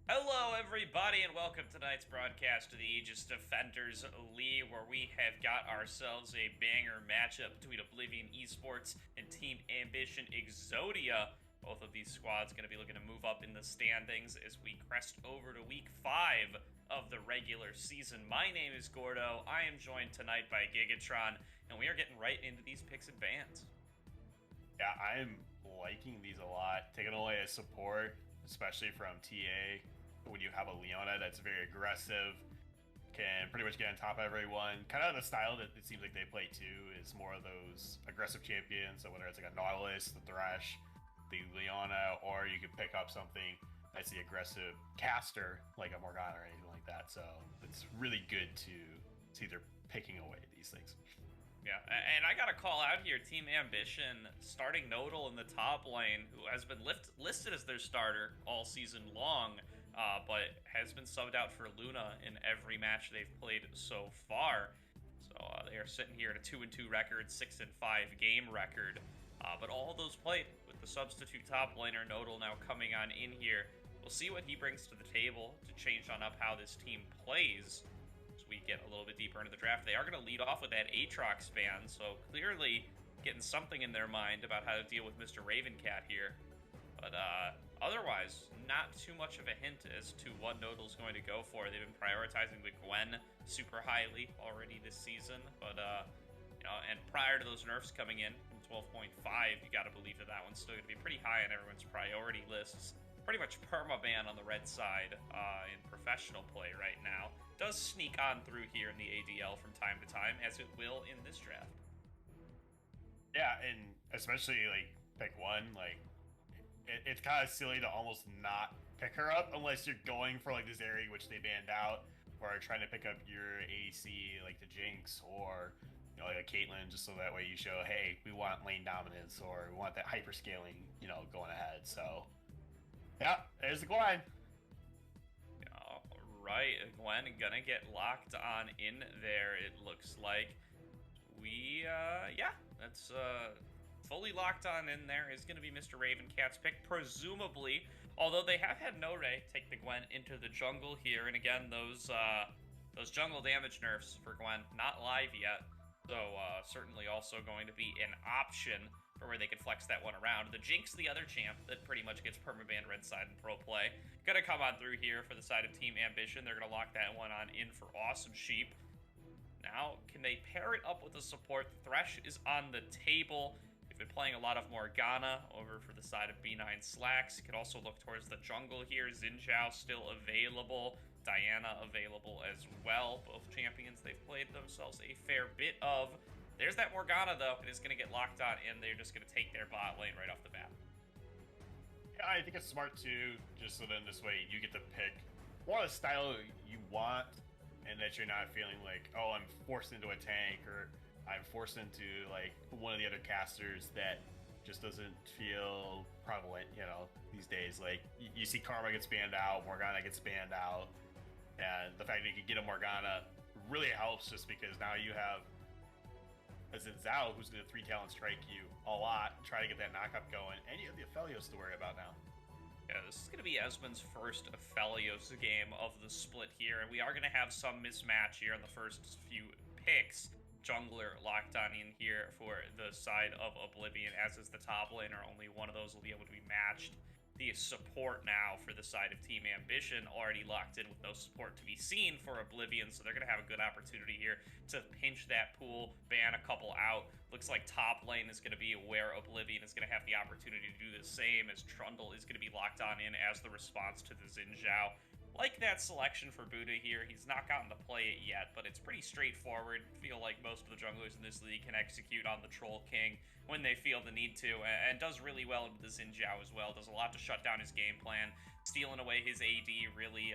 Hello, everybody, and welcome to tonight's broadcast of the Aegis Defenders League, where we have got ourselves a banger matchup between Oblivion Esports and Team Ambition Exodia. Both of these squads going to be looking to move up in the standings as we crest over to week 5 of the regular season. My name is Gordo. I am joined tonight by Gigatron, and we are getting right into these picks and bans. Yeah, I'm liking these a lot. Taking away as support, especially from TA, when you have a Leona that's very aggressive, can pretty much get on top of everyone. Kind of the style that it seems like they play too is more of those aggressive champions. So whether it's like a Nautilus, the Thresh, the Leona, or you could pick up something that's the aggressive caster like a Morgana or anything like that. So it's really good to see they're picking away these things. Yeah, and I gotta call out here Team Ambition starting Nodal in the top lane, who has been listed as their starter all season long, but has been subbed out for Luna in every match they've played so far. So they are sitting here at a 2-2 record, 6-5 game record. But all of those played with the substitute top laner Nodal now coming on in here. We'll see what he brings to the table to change on up how this team plays. As we get a little bit deeper into the draft, they are going to lead off with that Aatrox ban, so clearly getting something in their mind about how to deal with Mr. Ravencat here. But otherwise, not too much of a hint as to what Nodal's going to go for. They've been prioritizing the Gwen super highly already this season, but and prior to those nerfs coming in from 12.5, you got to believe that that one's still going to be pretty high on everyone's priority lists. Pretty much permaban on the red side in professional play right now. Does sneak on through here in the ADL from time to time, as it will in this draft. Yeah, and especially like pick one, like it's kind of silly to almost not pick her up unless you're going for like this area which they banned out, or trying to pick up your ADC like the Jinx or like a Caitlyn, just so that way you show, hey, we want lane dominance or we want that hyper scaling, going ahead. So yeah, there's the Gwen. Right, Gwen gonna get locked on in there, it looks like. Yeah, that's fully locked on in there is gonna be Mr. Ravencat's pick, presumably. Although they have had No Ray take the Gwen into the jungle here, and again, those jungle damage nerfs for Gwen not live yet. So certainly also going to be an option for where they could flex that one around. The Jinx, the other champ that pretty much gets permaban red side in pro play, gonna come on through here for the side of Team Ambition. They're gonna lock that one on in for Awesome Sheep. Now, can they pair it up with the support? Thresh is on the table. They've been playing a lot of Morgana over for the side of B9 Slacks. You could also look towards the jungle here. Xin Zhao still available. Diana available as well. Both champions they've played themselves a fair bit of. There's that Morgana, though. It is going to get locked on, and they're just going to take their bot lane right off the bat. Yeah, I think it's smart too, just so then this way you get to pick more of the style you want, and that you're not feeling like, oh, I'm forced into a tank, or I'm forced into like one of the other casters that just doesn't feel prevalent, these days. Like you see Karma gets banned out, Morgana gets banned out, and the fact that you can get a Morgana really helps, just because now you have a Xin Zhao who's going to 3 talent strike you a lot, try to get that knockup going, and you have the Aphelios to worry about now. Yeah, this is going to be Esmond's first Aphelios game of the split here, and we are going to have some mismatch here in the first few picks. Jungler locked on in here for the side of Oblivion, as is the top laner. Only one of those will be able to be matched. The support now for the side of Team Ambition already locked in with no support to be seen for Oblivion, so they're going to have a good opportunity here to pinch that pool, ban a couple out. Looks like top lane is going to be where Oblivion is going to have the opportunity to do the same, as Trundle is going to be locked on in as the response to the Xin Zhao. Like that selection for Buddha here. He's not gotten to play it yet, but it's pretty straightforward. I feel like most of the junglers in this league can execute on the Troll King when they feel the need to, and does really well into the Xin Zhao as well. Does a lot to shut down his game plan. Stealing away his AD really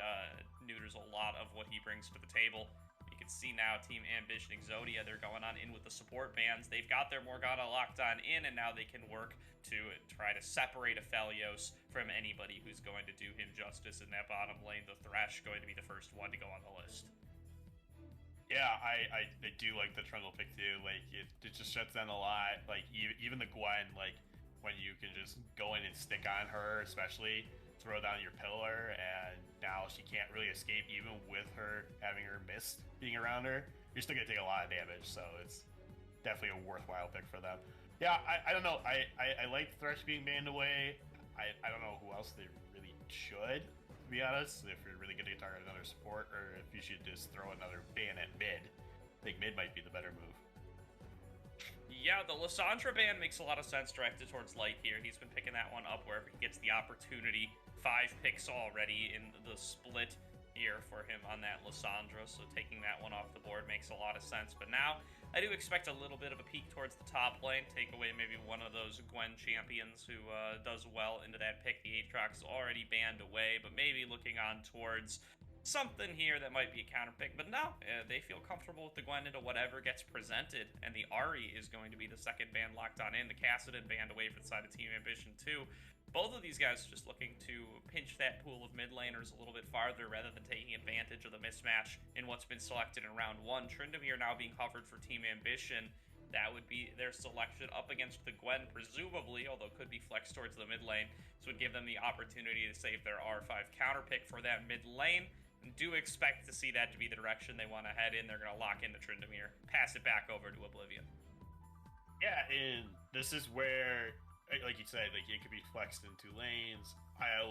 neuters a lot of what he brings to the table. You can see now Team Ambition Exodia, they're going on in with the support bans. They've got their Morgana locked on in, and now they can work to try to separate Aphelios from anybody who's going to do him justice in that bottom lane. The Thresh going to be the first one to go on the list. Yeah, I do like the Trundle pick too. Like it just shuts down a lot. Like even the Gwen, like when you can just go in and stick on her, especially throw down your pillar, and now she can't really escape even with her having her mist being around her. You're still gonna take a lot of damage, so it's definitely a worthwhile pick for them. Yeah, I don't know. I like Thresh being banned away. I don't know who else they really should, to be honest. If you're really gonna target another support, or if you should just throw another ban at mid. I think mid might be the better move. Yeah, the Lissandra ban makes a lot of sense directed towards Light here. He's been picking that one up wherever he gets the opportunity. 5 picks already in the split here for him on that Lissandra, so taking that one off the board makes a lot of sense. But now, I do expect a little bit of a peek towards the top lane, take away maybe one of those Gwen champions who does well into that pick. The Aatrox is already banned away, but maybe looking on towards something here that might be a counter pick, but no, they feel comfortable with the Gwen into whatever gets presented, and the Ahri is going to be the second ban locked on in. The Kassadin banned away for the side of Team Ambition too. Both of these guys are just looking to pinch that pool of mid laners a little bit farther rather than taking advantage of the mismatch in what's been selected in round 1. Tryndamere now being covered for Team Ambition. That would be their selection up against the Gwen, presumably, although could be flexed towards the mid lane. This would give them the opportunity to save their R5 counter pick for that mid lane. Do expect to see that to be the direction they want to head in. They're going to lock into Tryndamere, pass it back over to Oblivion. Yeah, and this is where, like you said, like it could be flexed in 2 lanes. I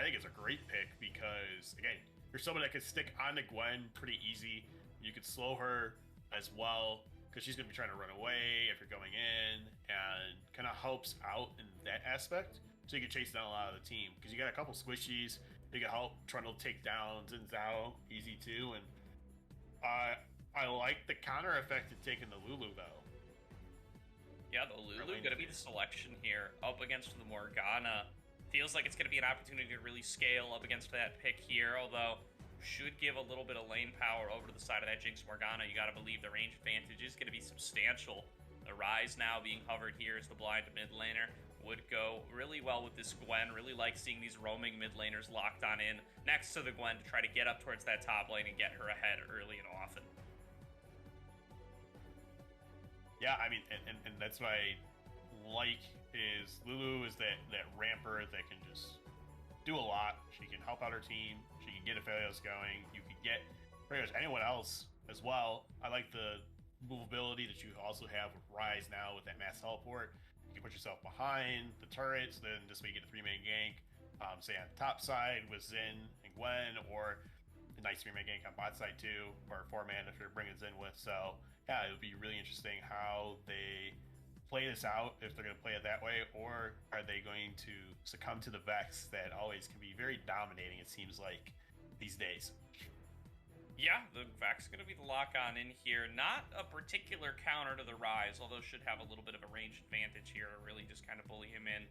think it's a great pick because, again, you're someone that could stick on the Gwen pretty easy. You could slow her as well because she's going to be trying to run away if you're going in, and kind of helps out in that aspect. So you can chase down a lot of the team because you got a couple squishies. You can help Trundle take down Xin Zhao easy too, and I like the counter effect of taking the Lulu though. Yeah, the Lulu going to be the selection here up against the Morgana. Feels like it's going to be an opportunity to really scale up against that pick here, although should give a little bit of lane power over to the side of that Jinx Morgana. You got to believe the range advantage is going to be substantial. The Rise now being covered here as the blind mid laner. Would go really well with this Gwen. Really like seeing these roaming mid laners locked on in next to the Gwen to try to get up towards that top lane and get her ahead early and often. Yeah, I mean, and that's what I like is Lulu is that ramper that can just do a lot. She can help out her team. She can get Aphelios going. You can get pretty much anyone else as well. I like the movability that you also have with Rise now with that mass teleport. You can put yourself behind the turrets, then this way you get a 3-man gank, say on the top side with Xin and Gwen, or a nice 3-man gank on bot side too, or 4-man if you're bringing Xin with. So yeah, it would be really interesting how they play this out, if they're going to play it that way, or are they going to succumb to the Vex that always can be very dominating, it seems like, these days. Yeah, the Vex is going to be the lock-on in here. Not a particular counter to the Rise, although should have a little bit of a range advantage here to really just kind of bully him in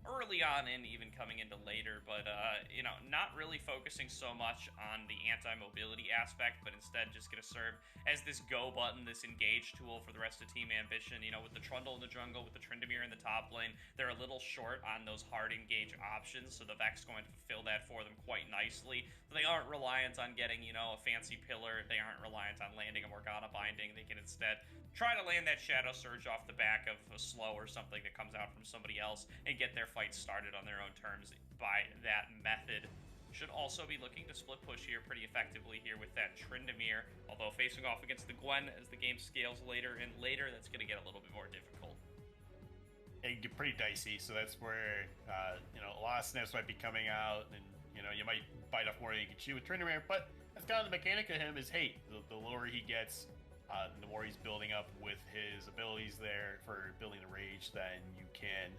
early on and even coming into later. But, you know, not really focusing so much on the anti-mobility aspect, but instead just going to serve as this go button, this engage tool for the rest of Team Ambition. You know, with the Trundle in the jungle, with the Tryndamere in the top lane, they're a little short on those hard engage options, so the Vex is going to fulfill that for them quite nicely. So they aren't reliant on getting, you know, a fancy pillar. They aren't reliant on landing a Morgana binding. They can instead try to land that Shadow Surge off the back of a slow or something that comes out from somebody else and get their fight started on their own terms by that method. Should also be looking to split push here pretty effectively here with that Tryndamere, although facing off against the Gwen as the game scales later and later, that's going to get a little bit more difficult. It can get pretty dicey, so that's where, you know, a lot of snaps might be coming out, and, you know, you might bite off more than you can chew with Tryndamere, but that's kind of the mechanic of him is, hey, the lower he gets, the more he's building up with his abilities there for building the rage, then you can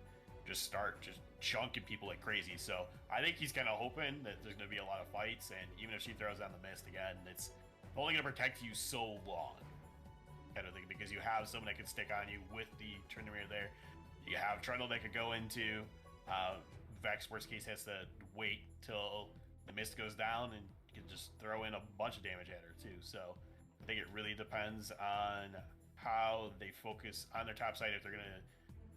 just start just chunking people like crazy. So I think he's kind of hoping that there's going to be a lot of fights, and even if she throws down the mist again, it's only going to protect you so long, kind of thing, because you have someone that can stick on you with the Tryndamere there. You have Trundle that could go into Vex, worst case, has to wait till the mist goes down, and you can just throw in a bunch of damage at her too. So I think it really depends on how they focus on their top side. If they're going to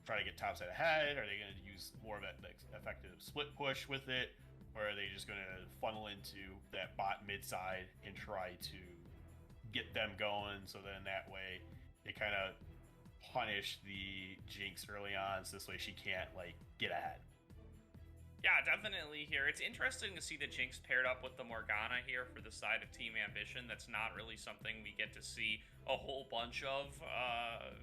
try to get top side ahead, are they going to use more of that effective split push with it, or are they just going to funnel into that bot mid side and try to get them going, so then that way they kind of punish the Jinx early on, so this way she can't like get ahead. Yeah, definitely here. It's interesting to see the Jinx paired up with the Morgana here for the side of Team Ambition. That's not really something we get to see a whole bunch of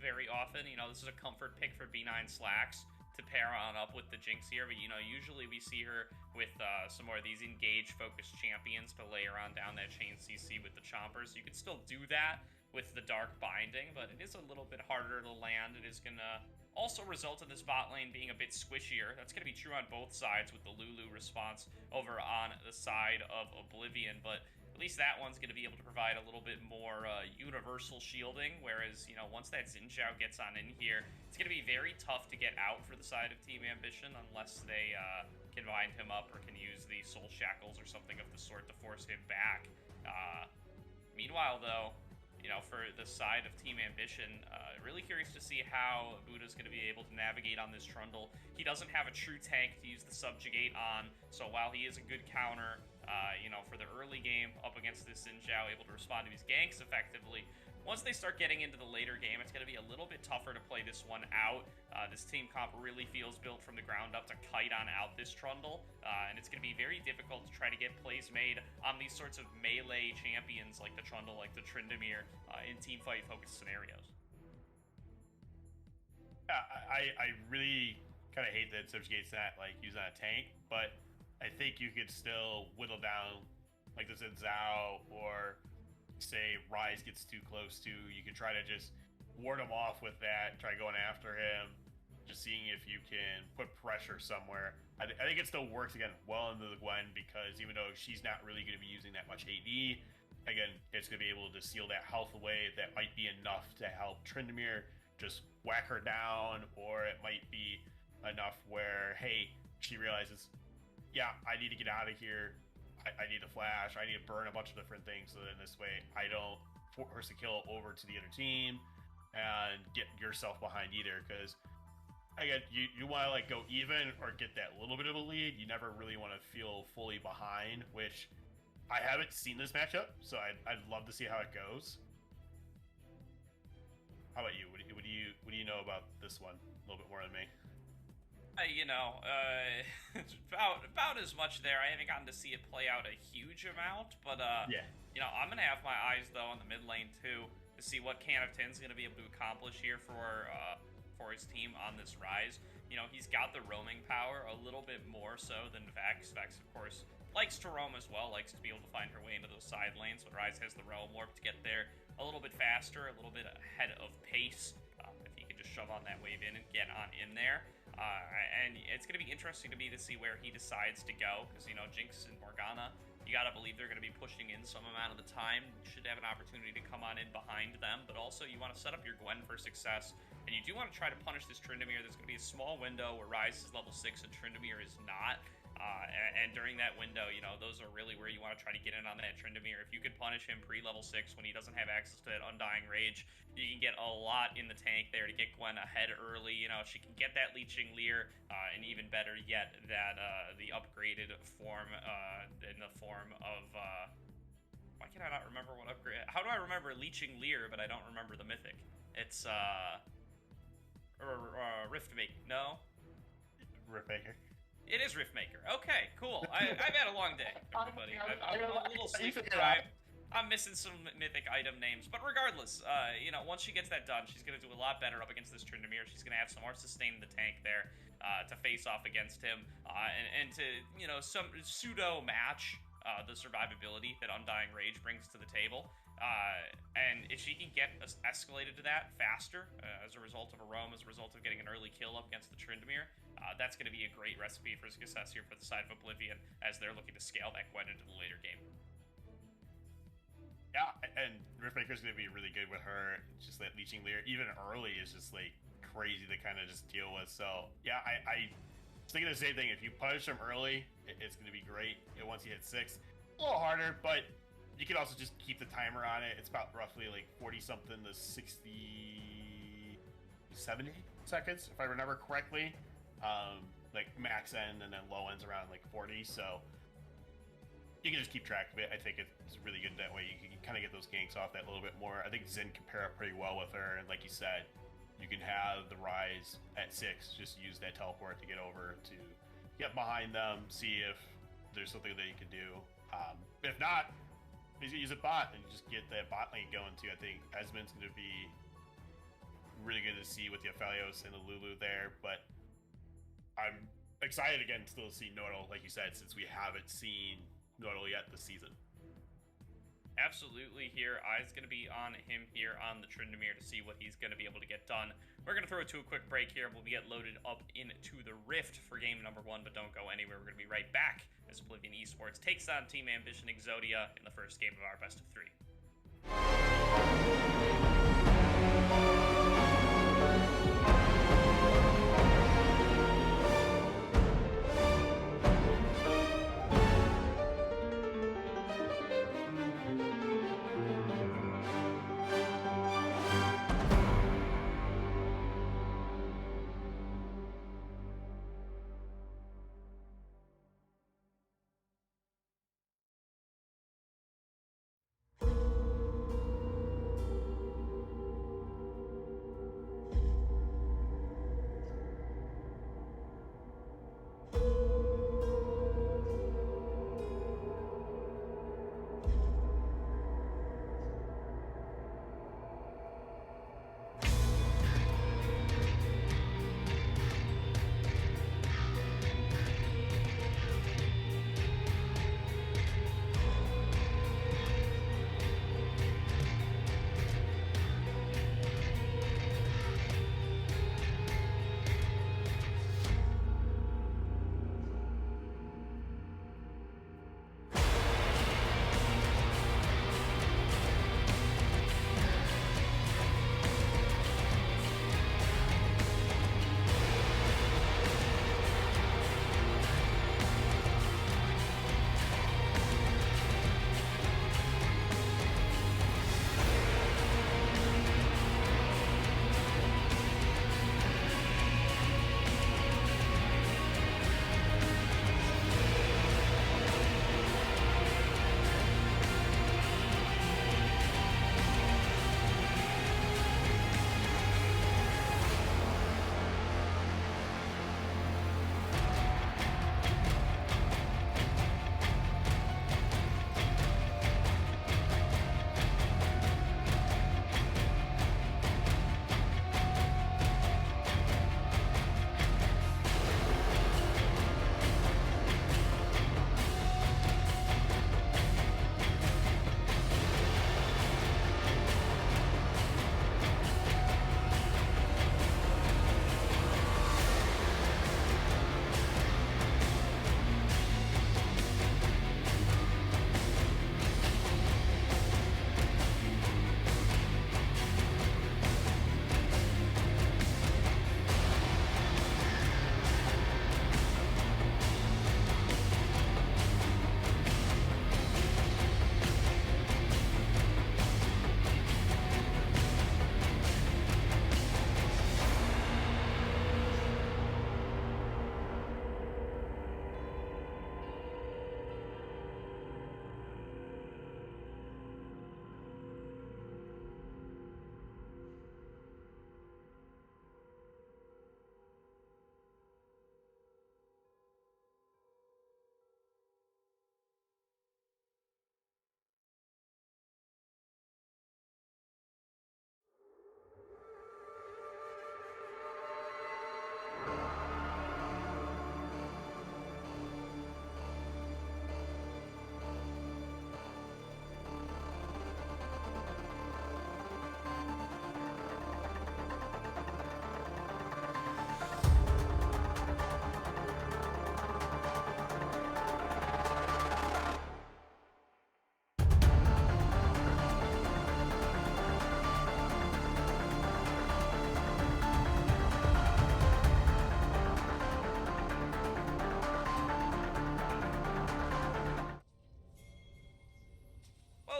very often. You know, this is a comfort pick for B9 Slacks to pair on up with the Jinx here, but you know, usually we see her with some more of these engage-focused champions to layer on down that chain CC with the Chompers. You can still do that with the Dark Binding, but it is a little bit harder to land. It is gonna also result in this bot lane being a bit squishier. That's going to be true on both sides with the Lulu response over on the side of Oblivion, but at least that one's going to be able to provide a little bit more universal shielding, whereas, you know, once that Xin Zhao gets on in here, it's going to be very tough to get out for the side of Team Ambition unless they can bind him up or can use the Soul Shackles or something of the sort to force him back. Meanwhile, though, you know, for the side of Team Ambition, really curious to see how Buddha's going to be able to navigate on this Trundle. He doesn't have a true tank to use the Subjugate on, so while he is a good counter, you know, for the early game up against this Xin Zhao, able to respond to his ganks effectively, once they start getting into the later game, it's going to be a little bit tougher to play this one out. This team comp really feels built from the ground up to kite on out this Trundle, and it's going to be very difficult to try to get plays made on these sorts of melee champions like the Trundle, like the Tryndamere, in teamfight-focused scenarios. Yeah, I really kind of hate that Subjugate's not like using a tank, but I think you could still whittle down like the Xin Zhao, or say Rise gets too close to, you can try to just ward him off with that, try going after him, just seeing if you can put pressure somewhere. I think it still works again well into the Gwen, because even though she's not really going to be using that much AD, again, it's going to be able to seal that health away. That might be enough to help Tryndamere just whack her down, or it might be enough where, hey, she realizes, yeah, I need to get out of here. I need to flash. I need to burn a bunch of different things, so then this way I don't force a kill over to the other team and get yourself behind either. Because again, you want to like go even or get that little bit of a lead. You never really want to feel fully behind, which I haven't seen this matchup, so I'd love to see how it goes. How about you? What do you know about this one? A little bit more than me. You know, it's about as much there. I haven't gotten to see it play out a huge amount, but Yeah. you know, I'm gonna have my eyes though on the mid lane too to see what Can of Tin's gonna be able to accomplish here for his team on this Rise. You know, he's got the roaming power a little bit more so than Vex. Vex, of course, likes to roam as well, likes to be able to find her way into those side lanes, but Rise has the roam warp to get there a little bit faster, a little bit ahead of pace. If he could just shove on that wave in and get on in there. And it's going to be interesting to me to see where he decides to go, because, you know, Jinx and Morgana, you got to believe they're going to be pushing in some amount of the time. You should have an opportunity to come on in behind them, but also you want to set up your Gwen for success, and you do want to try to punish this Tryndamere. There's going to be a small window where Ryze is level 6 and Tryndamere is not. And during that window, you know, those are really where you want to try to get in on that Tryndamere. If you could punish him pre-level 6 when he doesn't have access to that Undying Rage, you can get a lot in the tank there to get Gwen ahead early. You know, she can get that Leeching Leer, and even better yet, that the upgraded form in the form of... why can I not remember what upgrade... How do I remember Leeching Leer, but I don't remember the mythic? It's, Riftmaker. No? Riftmaker. It is Riftmaker. Okay, cool. I've had a long day, everybody. I'm a little sleep deprived. I'm missing some mythic item names. But regardless, you know, once she gets that done, she's going to do a lot better up against this Tryndamere. She's going to have some more sustain in the tank there to face off against him. And to, you know, some pseudo-match the survivability that Undying Rage brings to the table. And if she can get escalated to that faster as a result of a roam, as a result of getting an early kill up against the Tryndamere, that's going to be a great recipe for success here for the side of Oblivion as they're looking to scale that Gwen into the later game. Yeah, and Riftmaker's going to be really good with her. Just that Leeching Leer, even early, is just like crazy to kind of just deal with. So yeah, I was thinking the same thing. If you punish him early, it's going to be great. And once you hit 6, a little harder, but you can also just keep the timer on it. It's about roughly like 40 something to 60, 70 seconds, if I remember correctly. Like max end and then low end's around like 40. So you can just keep track of it. I think it's really good that way. You can kind of get those ganks off that a little bit more. I think Xin can pair up pretty well with her, and like you said, you can have the Rise at 6, just use that teleport to get over to get behind them, see if there's something that you can do. If not, use a bot and just get that bot lane going too. I think Esmond's going to be really good to see with the Aphelios and the Lulu there, but I'm excited again still to see Nordal, like you said, since we haven't seen Nordal yet this season. Absolutely here. Eyes going to be on him here on the Tryndamere to see what he's going to be able to get done. We're going to throw it to a quick break here. We'll get loaded up into the Rift for game number 1, but don't go anywhere. We're going to be right back as Oblivion Esports takes on Team Ambition Exodia in the first game of our best of 3.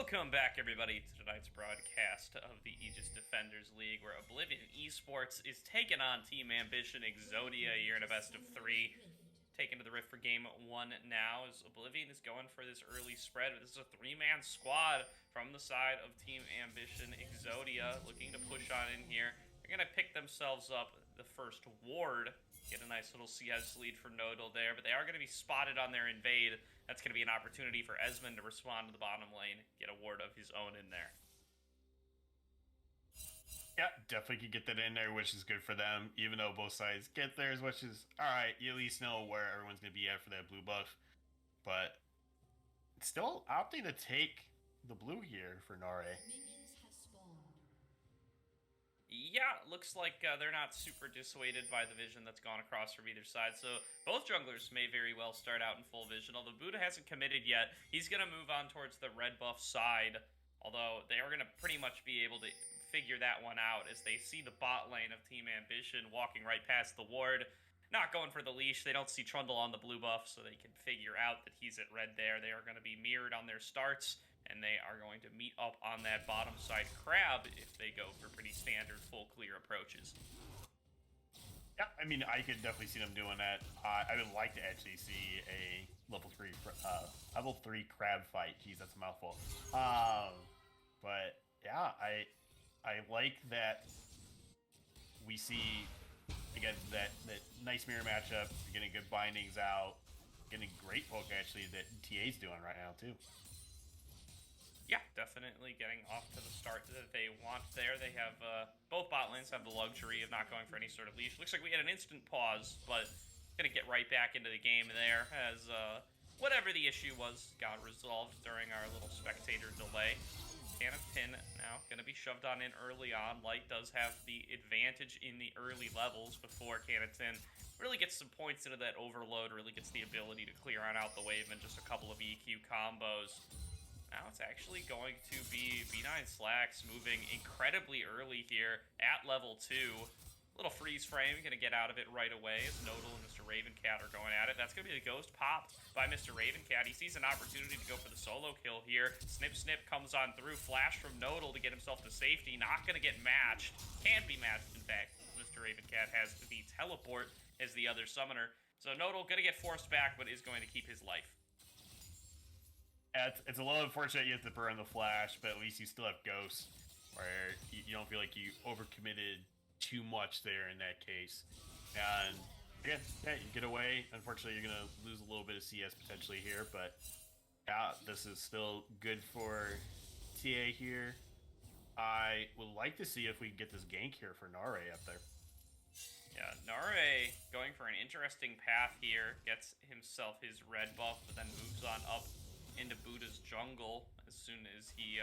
Welcome back, everybody, to tonight's broadcast of the Aegis Defenders League, where Oblivion Esports is taking on Team Ambition Exodia here in a best of 3. Taken to the Rift for game 1 now, as Oblivion is going for this early spread. This is a 3-man squad from the side of Team Ambition Exodia, looking to push on in here. They're going to pick themselves up the first ward Get a nice little CS lead for Nodal there, but they are going to be spotted on their invade. That's going to be an opportunity for Esmond to respond to the bottom lane, get a ward of his own in there. Yeah, definitely could get that in there, which is good for them, even though both sides get theirs, which is, alright, you at least know where everyone's going to be at for that blue buff. But still opting to take the blue here for Nare. Yeah, looks like they're not super dissuaded by the vision that's gone across from either side. So both junglers may very well start out in full vision. Although Buddha hasn't committed yet, he's going to move on towards the red buff side. Although they are going to pretty much be able to figure that one out as they see the bot lane of Team Ambition walking right past the ward. Not going for the leash. They don't see Trundle on the blue buff, so they can figure out that he's at red there. They are going to be mirrored on their starts, and they are going to meet up on that bottom side crab if they go for pretty standard full clear approaches. Yeah, I mean, I could definitely see them doing that. I would like to actually see a level 3 crab fight. Jeez, that's a mouthful. But yeah, I like that we see, again, that nice mirror matchup, getting good bindings out, getting great poke actually that TA's doing right now too. Yeah, definitely getting off to the start that they want there. They have, both bot lanes have the luxury of not going for any sort of leash. Looks like we had an instant pause, but gonna get right back into the game there as, whatever the issue was got resolved during our little spectator delay. Canopin now going to be shoved on in early on. Light does have the advantage in the early levels before Canopin really gets some points into that overload, really gets the ability to clear on out the wave in just a couple of EQ combos. Now it's actually going to be B9 Slacks moving incredibly early here at level 2. Little freeze frame, gonna get out of it right away as Nodal and Mr. Ravencat are going at it. That's gonna be the ghost popped by Mr. Ravencat. He sees an opportunity to go for the solo kill here. Snip comes on through, flash from Nodal to get himself to safety. Not gonna get matched. Can't be matched, in fact. Mr. Ravencat has the teleport as the other summoner. So Nodal gonna get forced back, but is going to keep his life. It's a little unfortunate you have to burn the flash, but at least you still have ghosts, where you don't feel like you overcommitted too much there in that case. And yeah, you get away. Unfortunately, you're gonna lose a little bit of CS potentially here, but yeah, this is still good for TA here. I would like to see if we can get this gank here for Nare up there. Yeah, Nare going for an interesting path here, gets himself his red buff, but then moves on up into Buddha's jungle as soon as he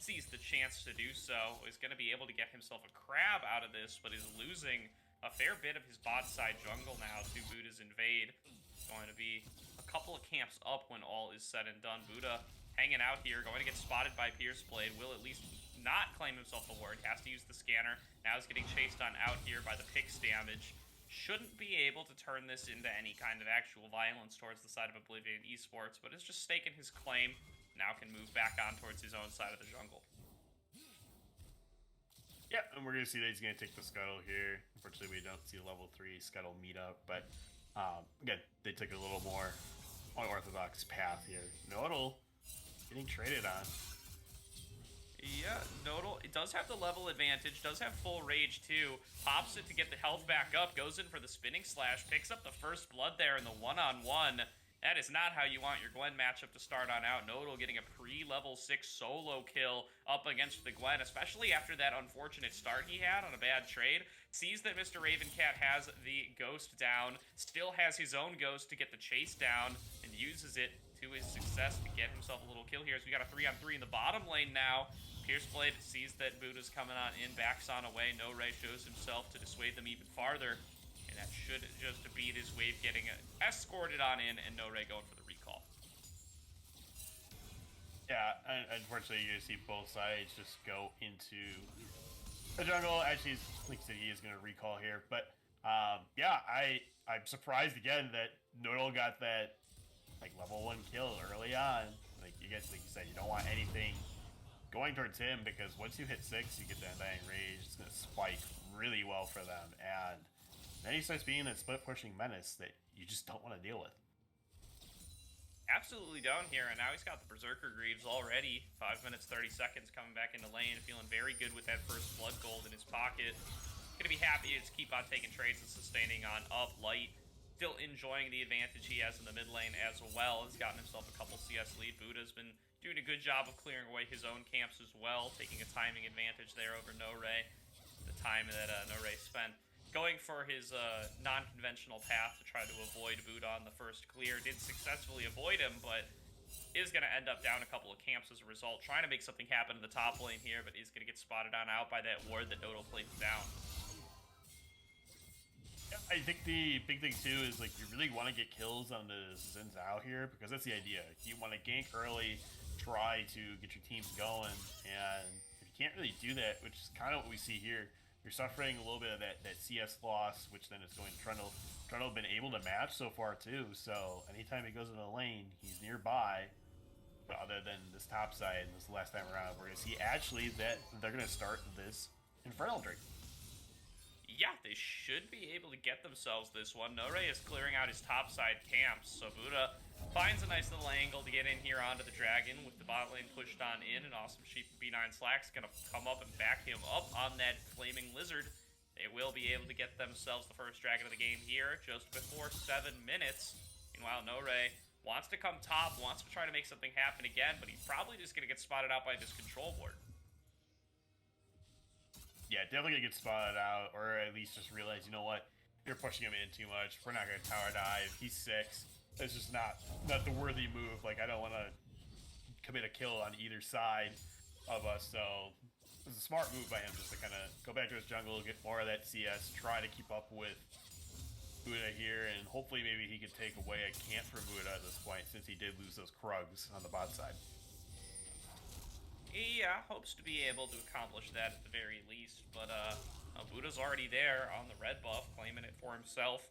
sees the chance to do so. Is going to be able to get himself a crab out of this, but is losing a fair bit of his bot side jungle now to Buddha's invade. Going to be a couple of camps up when all is said and done. Buddha hanging out here, going to get spotted by Pierce Blade, will at least not claim himself the ward, has to use the scanner. Now he's getting chased on out here by the Pix damage. Shouldn't be able to turn this into any kind of actual violence towards the side of Oblivion Esports, but is just staking his claim. Now can move back on towards his own side of the jungle. Yeah, and we're going to see that he's going to take the Scuttle here. Unfortunately, we don't see a level 3 Scuttle meet up, but again, they took a little more unorthodox path here. Nodal getting traded on. Yeah, Nodal, it does have the level advantage, does have full rage too. Pops it to get the health back up, goes in for the spinning slash, picks up the first blood there in the one-on-one. That is not how you want your Gwen matchup to start on out. Nodal getting a pre-level 6 solo kill up against the Gwen, especially after that unfortunate start he had on a bad trade. Sees that Mr. Ravencat has the ghost down, still has his own ghost to get the chase down, and uses it to his success to get himself a little kill here. So we got a 3-on-3 in the bottom lane now. Pierce Blade sees that Buddha's coming on in, backs on away. No Ray shows himself to dissuade them even farther. And that should just be this wave getting escorted on in, and No Ray going for the recall. Yeah, unfortunately, you see both sides just go into the jungle. Actually, like I said, he is going to recall here. But yeah, I'm surprised again that Nodal got that like level 1 kill early on. Like you said, you don't want anything going towards him, because once you hit 6, you get that Undying Rage. It's going to spike really well for them, and then he starts being that split pushing menace that you just don't want to deal with. Absolutely down here, and now he's got the Berserker Greaves already. 5 minutes, 30 seconds coming back into lane, feeling very good with that first blood gold in his pocket. Gonna be happy to just keep on taking trades and sustaining on up. Light still enjoying the advantage he has in the mid lane as well. Has gotten himself a couple CS lead. Buddha's been doing a good job of clearing away his own camps as well, taking a timing advantage there over No-Ray. The time that No-Ray spent going for his non-conventional path to try to avoid Buddha on the first clear. Did successfully avoid him, but is going to end up down a couple of camps as a result. Trying to make something happen in the top lane here, but is going to get spotted on out by that ward that Dodo plays down. I think the big thing too is like you really want to get kills on the Xin Zhao here because that's the idea. You want to gank early, try to get your teams going, and if you can't really do that, which is kind of what we see here, you're suffering a little bit of that CS loss, which then is going to Trundle. Trundle been able to match so far too, so anytime he goes into the lane, he's nearby. But other than this top side, this last time around, we're going to see actually that they're going to start this Infernal Drake. Yeah, they should be able to get themselves this one. No-Ray is clearing out his topside camps, so Buddha finds a nice little angle to get in here onto the dragon with the bot lane pushed on in, and Awesome Sheep B9 Slack's gonna come up and back him up on that flaming lizard. They will be able to get themselves the first dragon of the game here just before 7 minutes. Meanwhile, No-Ray wants to come top, wants to try to make something happen again, but he's probably just gonna get spotted out by this control board. Yeah, definitely gonna get spotted out, or at least just realize, you know what, you're pushing him in too much. We're not gonna tower dive. He's 6. It's just not the worthy move. Like, I don't want to commit a kill on either side of us. So it was a smart move by him just to kind of go back to his jungle, get more of that CS, try to keep up with Buddha here, and hopefully maybe he could take away a camp from Buddha at this point since he did lose those Krugs on the bot side. Yeah, hopes to be able to accomplish that at the very least, but Buddha's already there on the red buff, claiming it for himself.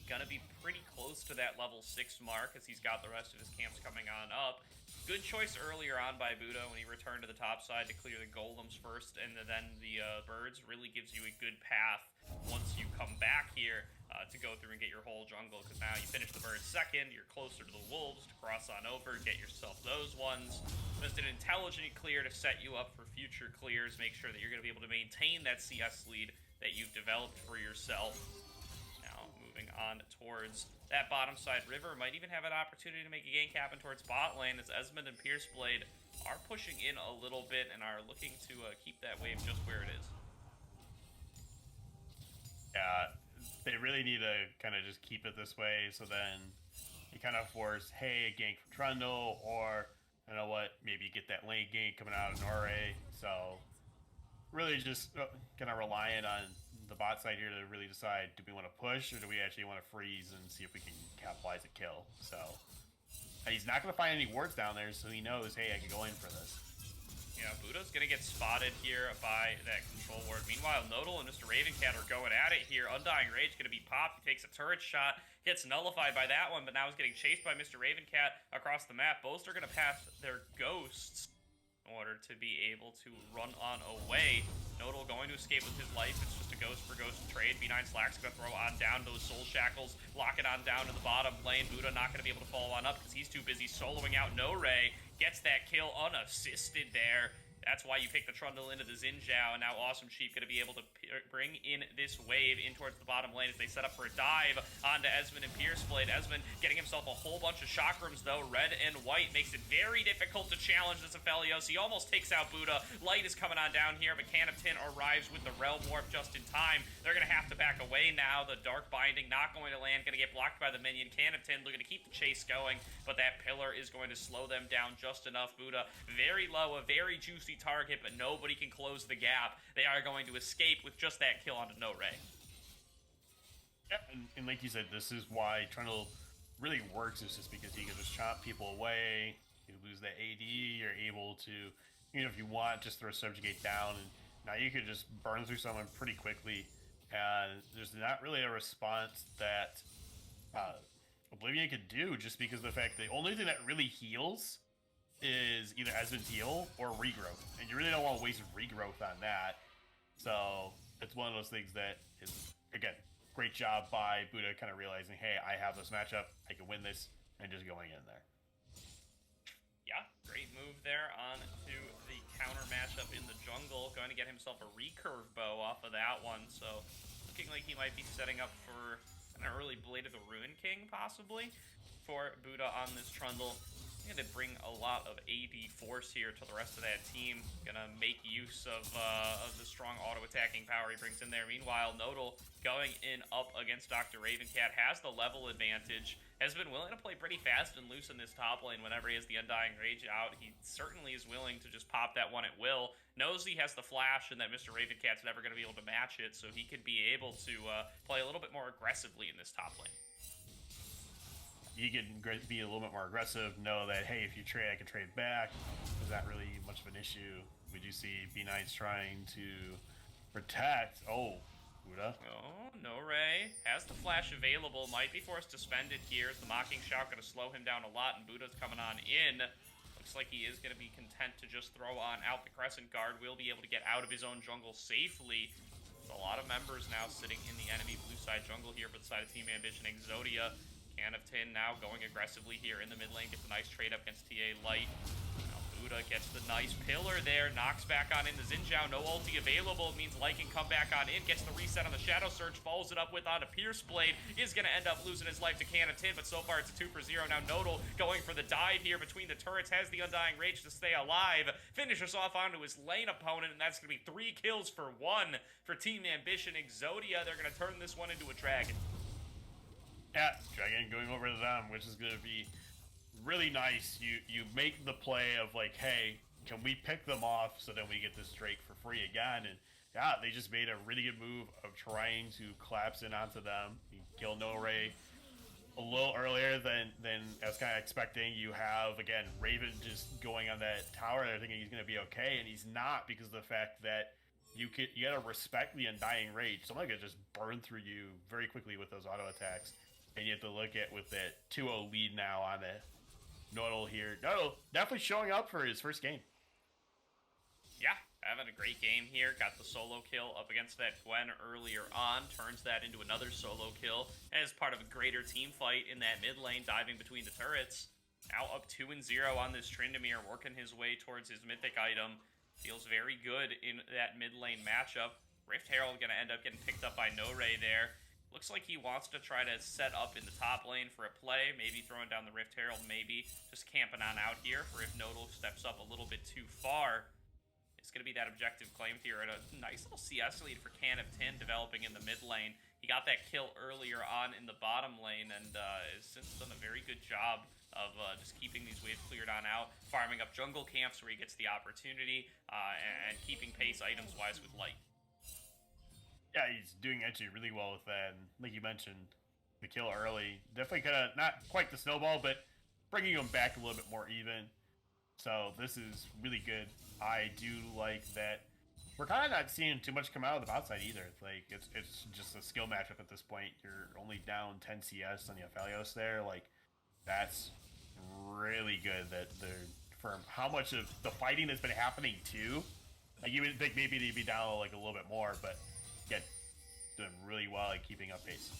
Gonna be pretty close to that level 6 mark as he's got the rest of his camps coming on up. Good choice earlier on by Buddha when he returned to the top side to clear the golems first, and then the birds really gives you a good path once you come back here to go through and get your whole jungle, because now you finish the birds second, you're closer to the wolves to cross on over, get yourself those ones. Just an intelligent clear to set you up for future clears, make sure that you're going to be able to maintain that CS lead that you've developed for yourself. Now, moving on towards that bottom side river, might even have an opportunity to make a gank happen towards bot lane as Esmond and Pierceblade are pushing in a little bit and are looking to keep that wave just where it is. Yeah, they really need to kind of just keep it this way, so then you kind of force, hey, a gank from Trundle, or, you know what, maybe you get that lane gank coming out of Norway. So really just kind of relying on the bot side here to really decide, do we want to push, or do we actually want to freeze and see if we can capitalize a kill? So, and he's not going to find any wards down there, so he knows, hey, I can go in for this. Yeah, Buddha's gonna get spotted here by that control ward. Meanwhile, Nodal and Mr. Ravencat are going at it here. Undying Rage gonna be popped. He takes a turret shot, gets nullified by that one, but now is getting chased by Mr. Ravencat across the map. Both are gonna pass their ghosts in order to be able to run on away. Nodal going to escape with his life. It's just a ghost for ghost trade. B9 Slack's gonna throw on down those soul shackles, lock it on down to the bottom lane. Buddha not gonna be able to follow on up because he's too busy soloing out No-Ray. Gets that kill unassisted there. That's why you pick the Trundle into the Xin Zhao, and now Awesome Sheep going to be able to bring in this wave in towards the bottom lane as they set up for a dive onto Esmond and Pierceblade. Esmond getting himself a whole bunch of chakrams, though. Red and white makes it very difficult to challenge this Aphelios. He almost takes out Buddha. Light is coming on down here, but Can of Tin arrives with the Realm Warp just in time. They're going to have to back away now. The Dark Binding not going to land, going to get blocked by the minion. Can of Tin looking to keep the chase going, but that pillar is going to slow them down just enough. Buddha very low, a very juicy target, but nobody can close the gap. They are going to escape with just that kill onto No-Ray. Yeah, and like you said, this is why Trundle really works, is just because he can just chop people away. You lose that AD, you're able to, you know, if you want, just throw Subjugate down, and now you could just burn through someone pretty quickly, and there's not really a response that Oblivion could do, just because of the fact the only thing that really heals is either Esmond's heal or regrowth, and you really don't want to waste regrowth on that. So it's one of those things that is, again, great job by Buddha kind of realizing, hey, I have this matchup, I can win this, and just going in there. Yeah, great move there on to the counter matchup in the jungle. Going to get himself a recurve bow off of that one. So looking like he might be setting up for an early Blade of the Ruin King, possibly, for Buddha on this Trundle. Going to bring a lot of AD force here to the rest of that team. Gonna make use of the strong auto-attacking power he brings in there. Meanwhile, Nodal going in up against Dr. Ravencat has the level advantage. Has been willing to play pretty fast and loose in this top lane whenever he has the Undying Rage out. He certainly is willing to just pop that one at will. Knows he has the flash and that Mr. Ravencat's never going to be able to match it, so he could be able to play a little bit more aggressively in this top lane. You can be a little bit more aggressive, know that, hey, if you trade, I can trade back. Is that really much of an issue? We do see B9's trying to protect. Oh, Buddha. Oh, no Ray. Has the flash available. Might be forced to spend it here. Is the Mocking Shout going to slow him down a lot, and Buddha's coming on in. Looks like he is going to be content to just throw on out the Crescent Guard. Will be able to get out of his own jungle safely. There's a lot of members now sitting in the enemy blue side jungle here for the side of Team Ambition. Exodia. Can of Tin now going aggressively here in the mid lane. Gets a nice trade up against TA Light. Now Buddha gets the nice pillar there. Knocks back on in the Xin Zhao. No ulti available. Means Light can come back on in. Gets the reset on the Shadow Surge. Follows it up with on a Pierce Blade. Is going to end up losing his life to Can of Tin. But so far it's a 2 for 0. Now Nodal going for the dive here between the turrets. Has the Undying Rage to stay alive. Finishes off onto his lane opponent. And that's going to be 3 kills for 1 for Team Ambition. Exodia, they're going to turn this one into a dragon. Yeah, Dragon going over to them, which is going to be really nice. You make the play of like, hey, can we pick them off so then we get this Drake for free again? And yeah, they just made a really good move of trying to collapse in onto them. You kill No Ray a little earlier than I was kind of expecting. You have, again, Raven just going on that tower. They're thinking he's going to be okay, and he's not because of the fact that you gotta respect the Undying Rage. Someone could just burn through you very quickly with those auto attacks. And you have to look at with that 2-0 lead now on the Nodal here. Nodal definitely showing up for his first game. Yeah, having a great game here. Got the solo kill up against that Gwen earlier on. Turns that into another solo kill as part of a greater team fight in that mid lane, diving between the turrets. Now up 2-0 on this Tryndamere, working his way towards his mythic item. Feels very good in that mid lane matchup. Rift Herald going to end up getting picked up by No Ray there. Looks like he wants to try to set up in the top lane for a play, maybe throwing down the Rift Herald, maybe just camping on out here for if Nodal steps up a little bit too far. It's going to be that objective claimed here at a nice little CS lead for Can of Tin developing in the mid lane. He got that kill earlier on in the bottom lane and has since done a very good job of just keeping these waves cleared on out, farming up jungle camps where he gets the opportunity, and keeping pace items-wise with Light. Yeah, he's doing actually really well with that. And like you mentioned, the kill early. Definitely kind of not quite the snowball, but bringing him back a little bit more even. So this is really good. I do like that. We're kind of not seeing too much come out of the bot side either. Like it's just a skill matchup at this point. You're only down 10 CS on the Aphelios there. Like that's really good that they're for how much of the fighting has been happening too. Like you would think maybe they'd be down like a little bit more, but yeah, doing really well at keeping up pace.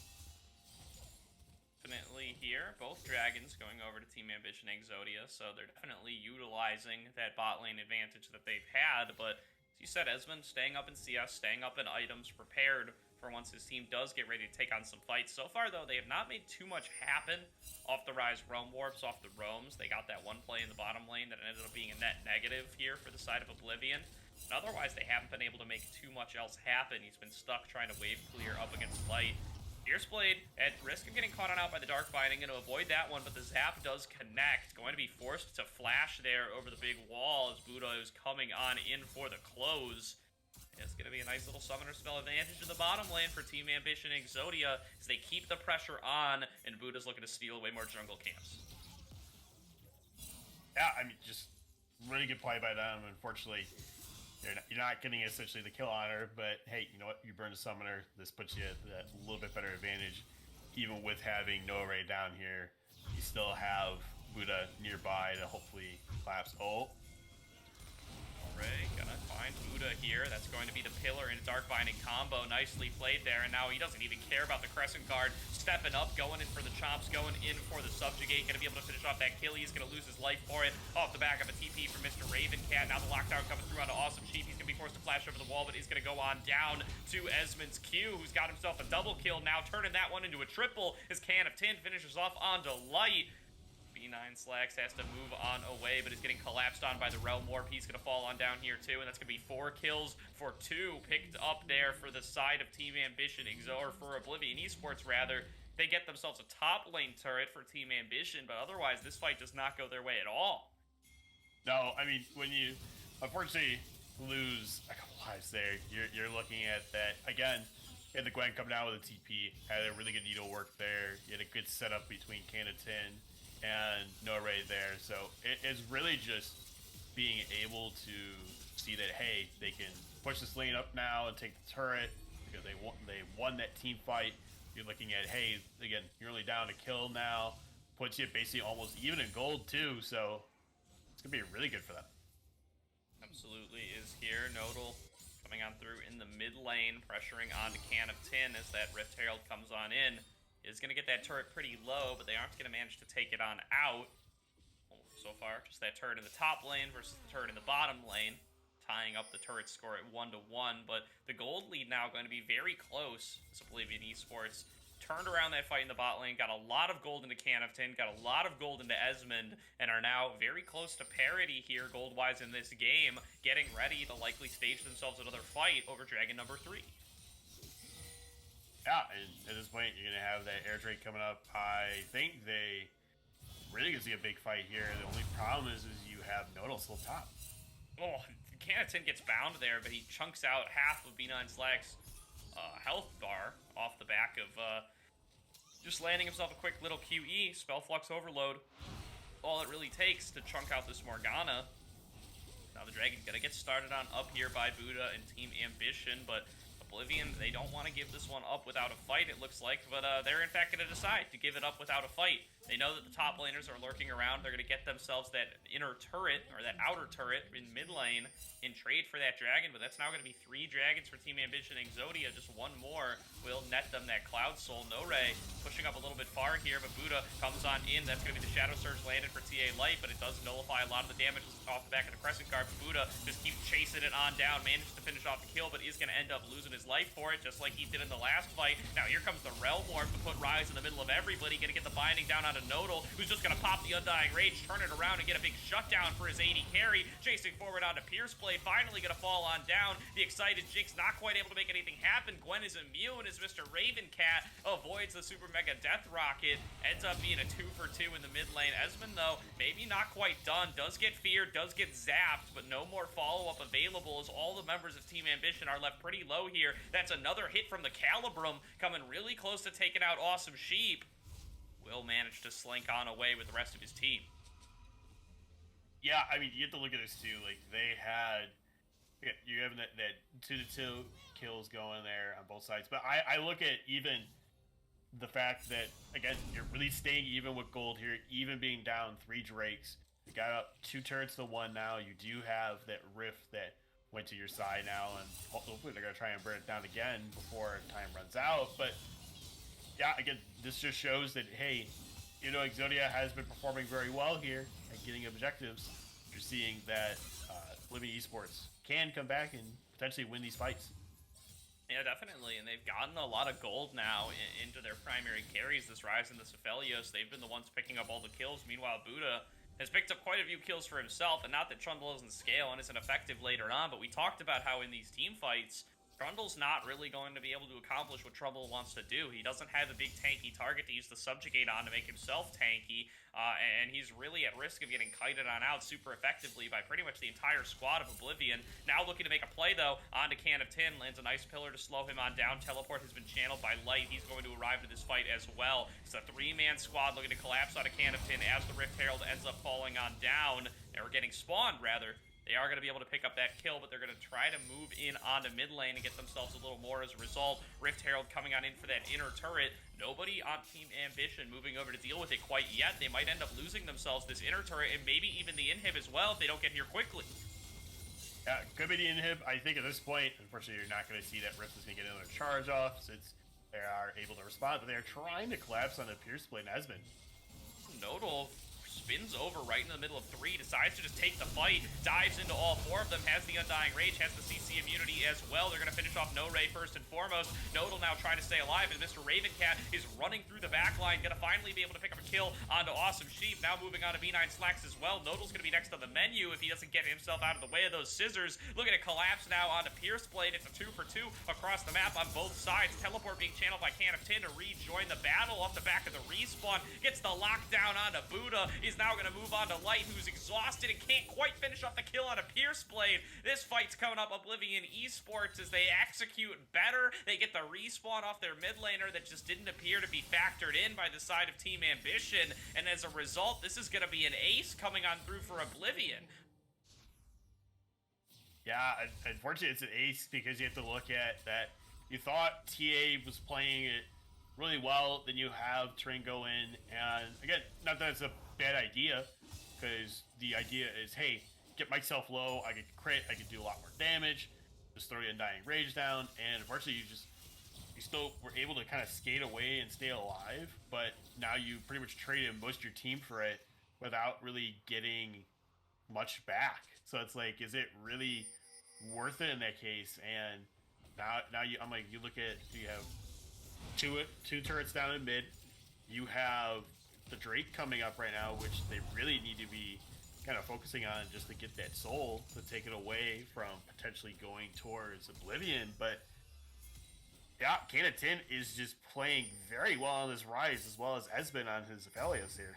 Definitely here, both dragons going over to Team Ambition Exodia, so they're definitely utilizing that bot lane advantage that they've had, but as you said, Esmond staying up in CS, staying up in items, prepared for once his team does get ready to take on some fights. So far, though, they have not made too much happen off the Rise Roam Warps, off the Roams. They got that one play in the bottom lane that ended up being a net negative here for the side of Oblivion. And otherwise, they haven't been able to make too much else happen. He's been stuck trying to wave clear up against Light. Pierce Blade, at risk of getting caught on out by the Dark Binding, going to avoid that one, but the Zap does connect. Going to be forced to flash there over the big wall as Buddha is coming on in for the close. It's going to be a nice little summoner spell advantage in the bottom lane for Team Ambition Exodia as they keep the pressure on, and Buddha's looking to steal away more jungle camps. Yeah, I mean, just really good play by them. Unfortunately, you're not getting essentially the kill on her, but hey, you know what? You burn a summoner. This puts you at a little bit better advantage. Even with having No Ray down here, you still have Buddha nearby to hopefully collapse. Oh. Ray gonna find Buddha here. That's going to be the pillar and Dark Binding combo. Nicely played there, and now he doesn't even care about the Crescent Guard. Stepping up, going in for the chops, going in for the Subjugate. Gonna be able to finish off that kill. He's gonna lose his life for it. Off the back of a TP from Mr. Ravencat. Now the lockdown coming through onto Awesome Sheep. He's gonna be forced to flash over the wall, but he's gonna go on down to Esmond's Q, who's got himself a double kill now, turning that one into a triple. His Can of Tin finishes off onto Light. B9 Slacks has to move on away, but is getting collapsed on by the Realm Warp. He's going to fall on down here too, and that's going to be 4 kills for 2 picked up there for the side of Team Ambition, or for Oblivion Esports rather. They get themselves a top lane turret for Team Ambition, but otherwise this fight does not go their way at all. No, I mean, when you unfortunately lose a couple lives there, you're looking at that again. You had the Gwen come down with a TP, had a really good needle work there. You had a good setup between Can of Tin and no Ray there, so it's really just being able to see that, hey, they can push this lane up now and take the turret because they won that team fight. You're looking at, hey, again, you're only down a kill now, puts you basically almost even in gold too, so it's gonna be really good for them. Absolutely is here. Nodal coming on through in the mid lane, pressuring onto Can of Tin as that Rift Herald comes on in. Is going to get that turret pretty low, but they aren't going to manage to take it on out. So far, just that turret in the top lane versus the turret in the bottom lane, tying up the turret score at 1-1, but the gold lead now going to be very close. This Oblivion Esports turned around that fight in the bot lane, got a lot of gold into Can of Tin, got a lot of gold into Esmond, and are now very close to parity here gold-wise in this game, getting ready to likely stage themselves another fight over Dragon number 3. Yeah, and at this point, you're going to have that air trade coming up. I think they really going to see a big fight here. The only problem is you have Nodal still top. Oh, Can of Tin gets bound there, but he chunks out half of B9 Slack's health bar off the back of just landing himself a quick little QE, Spell Flux Overload. All it really takes to chunk out this Morgana. Now the Dragon's going to get started on up here by Buddha and Team Ambition, but Oblivion, they don't want to give this one up without a fight, it looks like, but they're in fact going to decide to give it up without a fight. They know that the top laners are lurking around. They're going to get themselves that inner turret, or that outer turret in mid lane in trade for that dragon, but that's now going to be 3 dragons for Team Ambition. Exodia, just 1 more, will net them that Cloud Soul. No Ray pushing up a little bit far here, but Buddha comes on in. That's going to be the Shadow Surge landed for TA Light, but it does nullify a lot of the damage off the back of the Crescent Guard. Buddha just keeps chasing it on down, manages to finish off the kill, but is going to end up losing his life for it, just like he did in the last fight. Now here comes the Realm Warp to put Rise in the middle of everybody. Going to get the binding down onto Nodal, who's just going to pop the Undying Rage, turn it around, and get a big shutdown for his AD carry. Chasing forward onto Pierce Blade, finally going to fall on down. The excited Jinx not quite able to make anything happen. Gwen is immune as Mr. Ravencat avoids the Super Mega Death Rocket. Ends up being a 2 for 2 in the mid lane. Esmond, though, maybe not quite done. Does get feared, does get zapped, but no more follow-up available as all the members of Team Ambition are left pretty low here. That's another hit from the Calibrum, coming really close to taking out Awesome Sheep. Will manage to slink on away with the rest of his team. Yeah, I mean, you have to look at this too. Like, they had, you're having that 2-2 kills going there on both sides. But I look at even the fact that, again, you're really staying even with gold here, even being down 3 Drakes. You got up 2 turrets to 1 now. You do have that rift that went to your side now, and hopefully they're going to try and burn it down again before time runs out. But yeah, again, this just shows that, hey, you know, Exodia has been performing very well here at getting objectives. You're seeing that Oblivion Esports can come back and potentially win these fights. Yeah, definitely, and they've gotten a lot of gold now into their primary carries, this Rise and this Aphelios. They've been the ones picking up all the kills. Meanwhile, Buddha has picked up quite a few kills for himself, and not that Trundle doesn't scale and isn't effective later on, but we talked about how in these team fights, Trundle's not really going to be able to accomplish what Trundle wants to do. He doesn't have a big tanky target to use the Subjugate on to make himself tanky, and he's really at risk of getting kited on out super effectively by pretty much the entire squad of Oblivion. Now looking to make a play, though, onto Can of Tin, lands a nice pillar to slow him on down. Teleport has been channeled by Light. He's going to arrive to this fight as well. It's a 3-man squad looking to collapse on a Can of Tin as the Rift Herald ends up falling on down, or getting spawned, rather. They are going to be able to pick up that kill, but they're going to try to move in onto mid lane and get themselves a little more as a result. Rift Herald coming on in for that inner turret. Nobody on Team Ambition moving over to deal with it quite yet. They might end up losing themselves this inner turret and maybe even the inhib as well if they don't get here quickly. Yeah, could be the inhib. I think at this point, unfortunately, you're not going to see that Rift is going to get another charge off since they are able to respond, but they are trying to collapse on the Pierce Blade and Esmond. Nodal spins over right in the middle of 3, decides to just take the fight, dives into all 4 of them, has the Undying Rage, has the CC immunity as well. They're going to finish off No Ray first and foremost. Nodal now trying to stay alive, and Mr. Ravencat is running through the back line, going to finally be able to pick up a kill onto Awesome Sheep. Now moving on to B9 Slacks as well. Nodal's going to be next on the menu if he doesn't get himself out of the way of those scissors. Looking to collapse now onto Pierce Blade. It's a 2 for 2 across the map on both sides. Teleport being channeled by Can of Tin to rejoin the battle off the back of the respawn. Gets the lockdown onto Buddha. Is now going to move on to Light, who's exhausted and can't quite finish off the kill on a Pierce Blade. This fight's coming up Oblivion Esports as they execute better. They get the respawn off their mid laner that just didn't appear to be factored in by the side of Team Ambition, and as a result, this is going to be an ace coming on through for Oblivion. Yeah, unfortunately, it's an ace because you have to look at that. You thought TA was playing it really well, then you have Train go in, and again, not that it's a bad idea, because the idea is, hey, get myself low, I could crit, I could do a lot more damage, just throw the Undying Rage down, and unfortunately you still were able to kind of skate away and stay alive, but now you pretty much traded most of your team for it without really getting much back. So it's like, is it really worth it in that case? And now I'm like, you look at, you have two turrets down in mid, you have the Drake coming up right now, which they really need to be kind of focusing on just to get that soul to take it away from potentially going towards Oblivion. But yeah, Can of Tin is just playing very well on this Rise, as well as Esmond on his Aphelios here.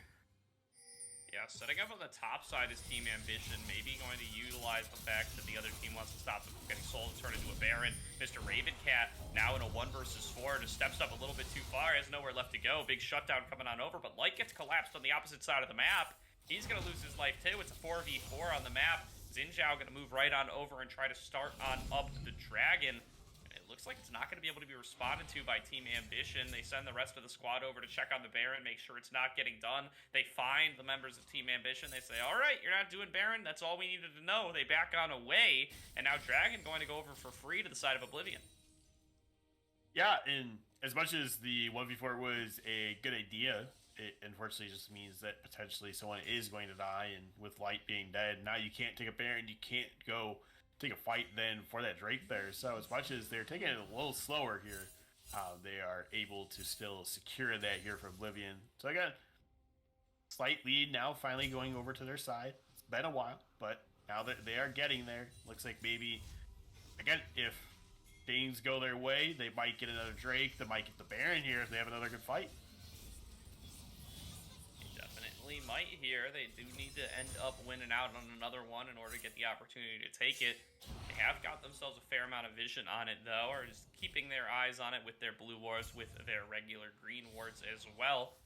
Yeah, setting up on the top side is Team Ambition, maybe going to utilize the fact that the other team wants to stop them from getting soul to turn into a Baron. Mr. Ravencat now in a 1 versus 4, just steps up a little bit too far, has nowhere left to go. Big shutdown coming on over, but Light gets collapsed on the opposite side of the map. He's going to lose his life too. It's a 4v4 on the map. Zinjao going to move right on over and try to start on up the Dragon. Looks like it's not going to be able to be responded to by Team Ambition. They send the rest of the squad over to check on the Baron, make sure it's not getting done. They find the members of Team Ambition. They say, all right, you're not doing Baron. That's all we needed to know. They back on away, and now Dragon going to go over for free to the side of Oblivion. Yeah, and as much as the 1v4 was a good idea, it unfortunately just means that potentially someone is going to die, and with Light being dead, now you can't take a Baron, you can't go take a fight then for that Drake there. So as much as they're taking it a little slower here, they are able to still secure that here for Oblivion. So again, slight lead now finally going over to their side. It's been a while, but now that they are getting there, looks like maybe, again, if things go their way, they might get another Drake, they might get the Baron here if they have another good fight. Might here. They do need to end up winning out on another one in order to get the opportunity to take it. They have got themselves a fair amount of vision on it, though, or just keeping their eyes on it with their blue wards, with their regular green wards as well.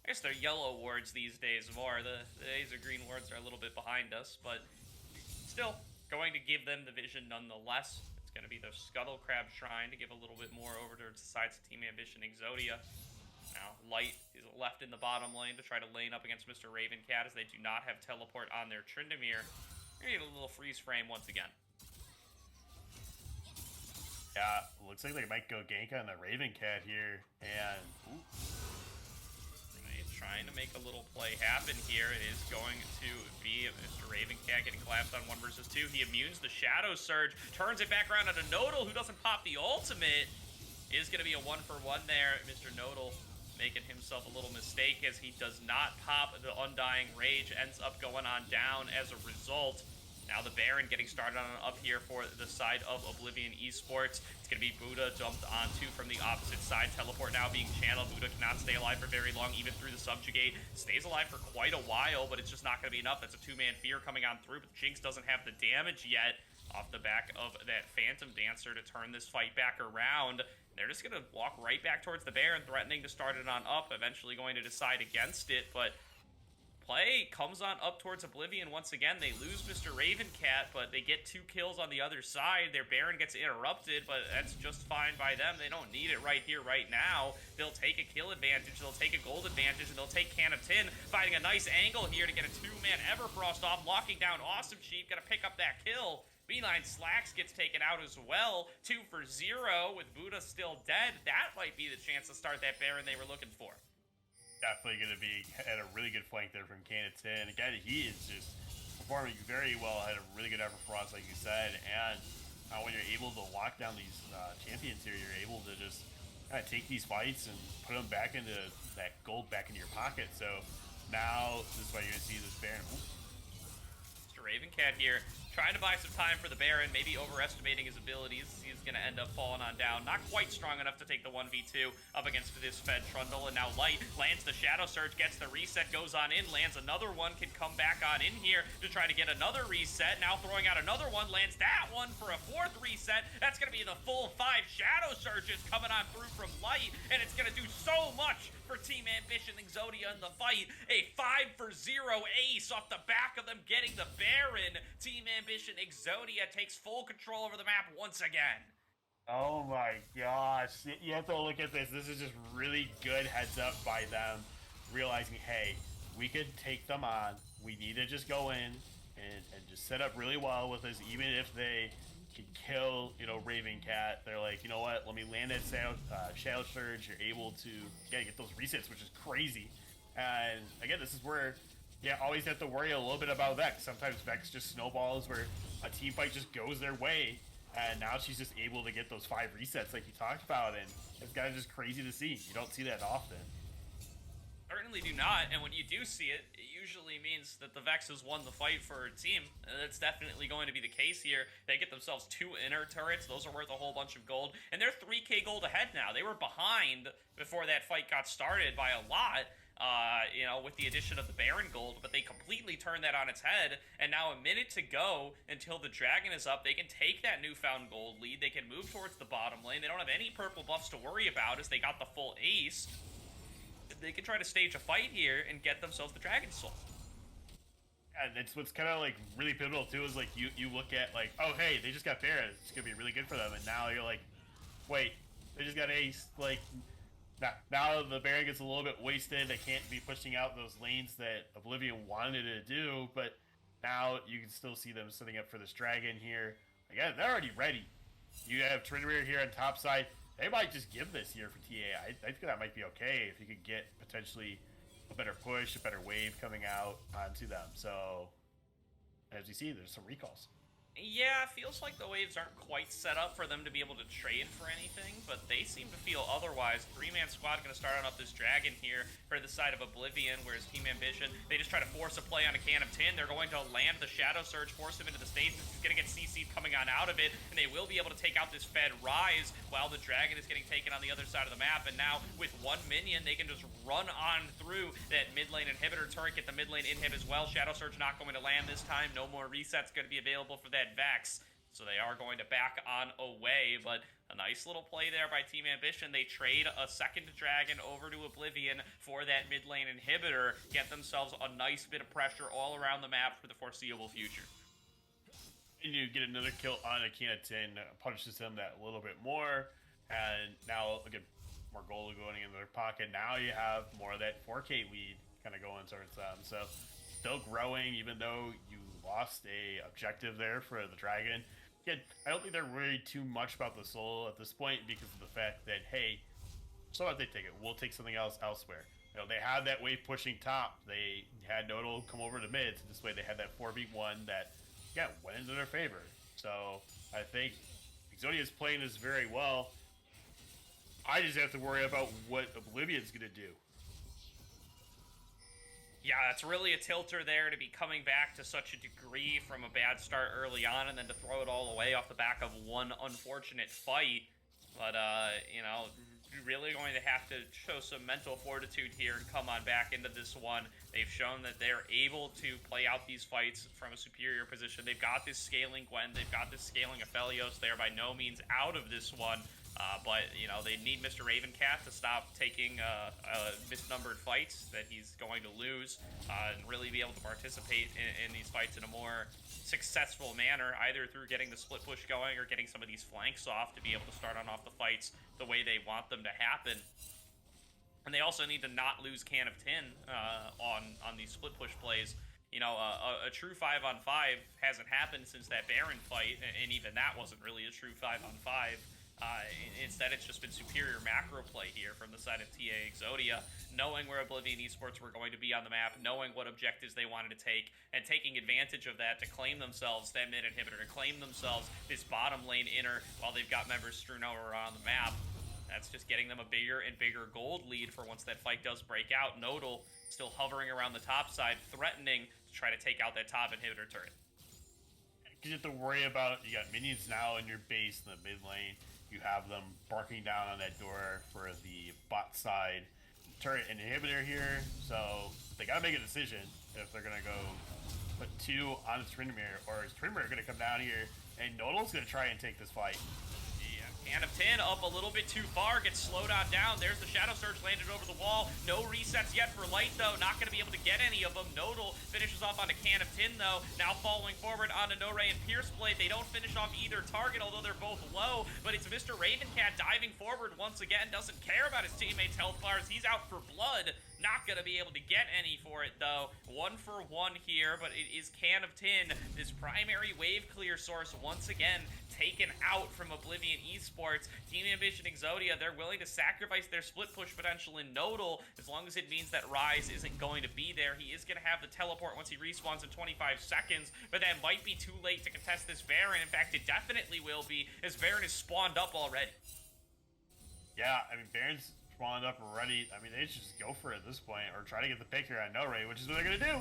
I guess they're yellow wards these days more. The days of green wards are a little bit behind us, but still going to give them the vision nonetheless. It's going to be the Scuttle Crab Shrine to give a little bit more over to the sides of Team Ambition Exodia. Now, Light is left in the bottom lane to try to lane up against Mr. Ravencat as they do not have teleport on their Tryndamere. We're going to get a little freeze frame once again. Yeah, looks like they might go gank on the Ravencat here, and trying to make a little play happen here. It is going to be Mr. Ravencat getting collapsed on 1 versus 2. He immunes the Shadow Surge, turns it back around onto Nodal, who doesn't pop the ultimate. It is going to be a 1-for-1 there. Mr. Nodal making himself a little mistake as he does not pop the Undying Rage, ends up going on down as a result. Now the Baron getting started on up here for the side of Oblivion Esports. It's going to be Buddha jumped onto from the opposite side. Teleport now being channeled. Buddha cannot stay alive for very long, even through the Subjugate. Stays alive for quite a while, but it's just not going to be enough. That's a 2-man fear coming on through, but Jinx doesn't have the damage yet off the back of that Phantom Dancer to turn this fight back around. They're just going to walk right back towards the Baron, threatening to start it on up, eventually going to decide against it, but play comes on up towards Oblivion once again. They lose Mr. Ravencat, but they get 2 kills on the other side. Their Baron gets interrupted, but that's just fine by them. They don't need it right here, right now. They'll take a kill advantage, they'll take a gold advantage, and they'll take Can of Tin, finding a nice angle here to get a 2-man Everfrost off, locking down Awesome Sheep, gonna pick up that kill. Beeline Slacks gets taken out as well. 2 for 0 with Buddha still dead. That might be the chance to start that Baron they were looking for. Definitely going to be at a really good flank there from Canada. Again, he is just performing very well. Had a really good effort for us, like you said. And when you're able to lock down these champions here, you're able to just kind of take these fights and put them back into that gold back into your pocket. So now this is why you're going to see this Baron. Mr. Ravencat here trying to buy some time for the Baron, maybe overestimating his abilities. He's going to end up falling on down. Not quite strong enough to take the 1v2 up against this Fed Trundle. And now Light lands the Shadow Surge, gets the reset, goes on in, lands another one, can come back on in here to try to get another reset. Now throwing out another one, lands that one for a 4th reset. That's going to be the full 5 Shadow Surges coming on through from Light, and it's going to do so much for Team Ambition Exodia in the fight. A 5 for 0 ace off the back of them getting the Baron. Team Ambition Exodia takes full control over the map once again. Oh my gosh. You have to look at this. This is just really good heads up by them, realizing, hey, we could take them on. We need to just go in and just set up really well with us, even if they can kill, Ravencat. They're like, you know what, let me land that Shadow Surge. You're able to get those resets, which is crazy. And again, this is where you always have to worry a little bit about Vex. Sometimes Vex just snowballs where a team fight just goes their way, and now she's just able to get those 5 resets like you talked about, and it's kind of just crazy to see. You don't see that often. Certainly do not, and when you do see it, it usually means that the Vex has won the fight for her team, and that's definitely going to be the case here. They get themselves 2 inner turrets. Those are worth a whole bunch of gold, and they're 3k gold ahead now. They were behind before that fight got started by a lot, with the addition of the Baron gold, but they completely turned that on its head, and now a minute to go until the dragon is up. They can take that newfound gold lead. They can move towards the bottom lane. They don't have any purple buffs to worry about as they got the full ace. They can try to stage a fight here and get themselves the Dragon Soul. And it's what's kind of like really pivotal too is like you look at like, oh hey, they just got Baron, it's gonna be really good for them, and now you're like, wait, they just got ace. Like now the Baron gets a little bit wasted. They can't be pushing out those lanes that Oblivion wanted it to do, but now you can still see them setting up for this dragon here. Again, they're already ready. You have Trinidad here on top side. They might just give this here for TA. I think that might be okay if you could get potentially a better push, a better wave coming out onto them. So, as you see, there's some recalls. Yeah, it feels like the waves aren't quite set up for them to be able to trade for anything, but they seem to feel otherwise. 3-man squad going to start on up this dragon here for the side of Oblivion, whereas Team Ambition, they just try to force a play on a can of tin. They're going to land the Shadow Surge, force him into the stasis. He's going to get CC'd coming on out of it, and they will be able to take out this Fed Rise while the dragon is getting taken on the other side of the map. And now, with 1 minion, they can just run on through that mid lane inhibitor turret, get the mid lane inhib as well. Shadow Surge not going to land this time. No more resets going to be available for that Vex, so they are going to back on away. But a nice little play there by Team Ambition. They trade a second dragon over to Oblivion for that mid lane inhibitor, get themselves a nice bit of pressure all around the map for the foreseeable future. And you get another kill on a can of tin, punishes them that little bit more, and now again more gold going in their pocket. Now you have more of that 4k lead kind of going towards them. So still growing, even though you lost a objective there for the dragon. Again, I don't think they're worried too much about the soul at this point because of the fact that, hey, so what they take it, we'll take something else elsewhere. They had that wave pushing top. They had Nodal come over to mid, so this way they had that 4v1 that, went into their favor. So I think Exodia is playing this very well. I just have to worry about what Oblivion's going to do. Yeah, that's really a tilter there to be coming back to such a degree from a bad start early on and then to throw it all away off the back of one unfortunate fight. But, you're really going to have to show some mental fortitude here and come on back into this one. They've shown that they're able to play out these fights from a superior position. They've got this scaling Gwen. They've got this scaling Aphelios. They're by no means out of this one. But, they need Mr. Ravencat to stop taking misnumbered fights that he's going to lose and really be able to participate in these fights in a more successful manner, either through getting the split push going or getting some of these flanks off to be able to start on off the fights the way they want them to happen. And they also need to not lose Can of Tin on these split push plays. You know, a true 5-on-5 hasn't happened since that Baron fight, and even that wasn't really a true 5-on-5. Instead, it's just been superior macro play here from the side of TA Exodia, knowing where Oblivion Esports were going to be on the map, knowing what objectives they wanted to take, and taking advantage of that to claim themselves that mid inhibitor, to claim themselves this bottom lane inner while they've got members strewn over around the map. That's just getting them a bigger and bigger gold lead for once that fight does break out. Nodal still hovering around the top side, threatening to try to take out that top inhibitor turret. Because you have to worry about, you got minions now in your base in the mid lane. You have them barking down on that door for the bot side turret and inhibitor here. So they gotta make a decision if they're gonna go put 2 on Tryndamere, or is Tryndamere gonna come down here and Nodal's gonna try and take this fight. Can of Tin up a little bit too far, gets slowed on down. There's the Shadow Surge landed over the wall. No resets yet for Light, though. Not going to be able to get any of them. Nodal finishes off onto Can of Tin, though. Now following forward onto No Ray and Pierce Blade. They don't finish off either target, although they're both low. But it's Mr. Ravencat diving forward once again. Doesn't care about his teammates' health bars. He's out for blood. Not going to be able to get any for it, though. 1 for 1 here, but it is Can of Tin, this primary wave clear source, once again taken out from Oblivion Esports. Team Ambition Exodia, they're willing to sacrifice their split push potential in Nodal as long as it means that Rise isn't going to be there. He is going to have the teleport once he respawns in 25 seconds, but that might be too late to contest this Baron. In fact, it definitely will be, as Baron is spawned up already. Yeah, I mean, Baron's spawned up already. I mean, they should just go for it at this point, or try to get the pick here on No Ray, which is what they're going to do.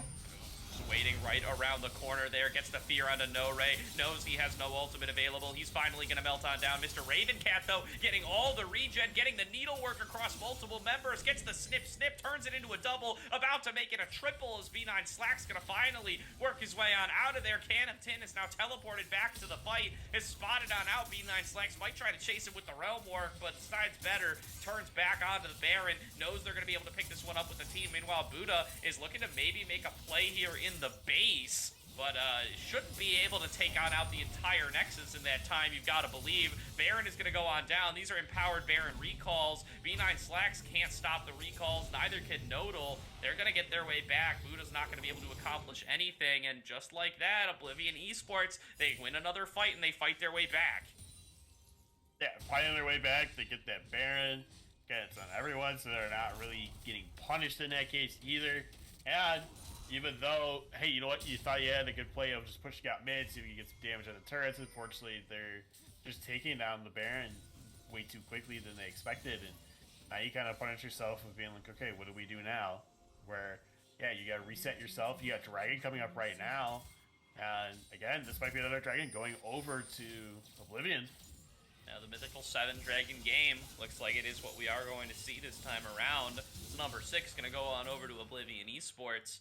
Just waiting right around the corner there, gets the fear onto No Ray, knows he has no ultimate available. He's finally going to melt on down. Mr. Ravencat, though, getting all the regen, getting the needlework across multiple members, gets the snip, turns it into a double, about to make it a triple as B9 Slack's going to finally work his way on out of there. Can of Tin is now teleported back to the fight, is spotted on out. B9 Slacks might try to chase him with the Realm Warp, but decides better, turns back onto the Baron, knows they're going to be able to pick this one up with the team. Meanwhile, Buddha is looking to maybe make a play here in the base, but shouldn't be able to take out the entire Nexus in that time, you've got to believe. Baron is going to go on down. These are empowered Baron recalls. B9 Slacks can't stop the recalls, neither can Nodal. They're going to get their way back. Buddha's not going to be able to accomplish anything, and just like that, Oblivion Esports, they win another fight and they fight their way back. Yeah, fighting their way back, they get that Baron, gets on everyone, so they're not really getting punished in that case either. And even though, hey, you know what, you thought you had a good play of just pushing out mid, see if you get some damage on the turrets. Unfortunately, they're just taking down the Baron way too quickly than they expected, and now you kind of punish yourself with being like, okay, what do we do now? Where, yeah, you gotta reset yourself. You got Dragon coming up right now, and again, this might be another Dragon going over to Oblivion. Now the Mythical 7 Dragon game looks like it is what we are going to see this time around. Number 6 gonna go on over to Oblivion Esports.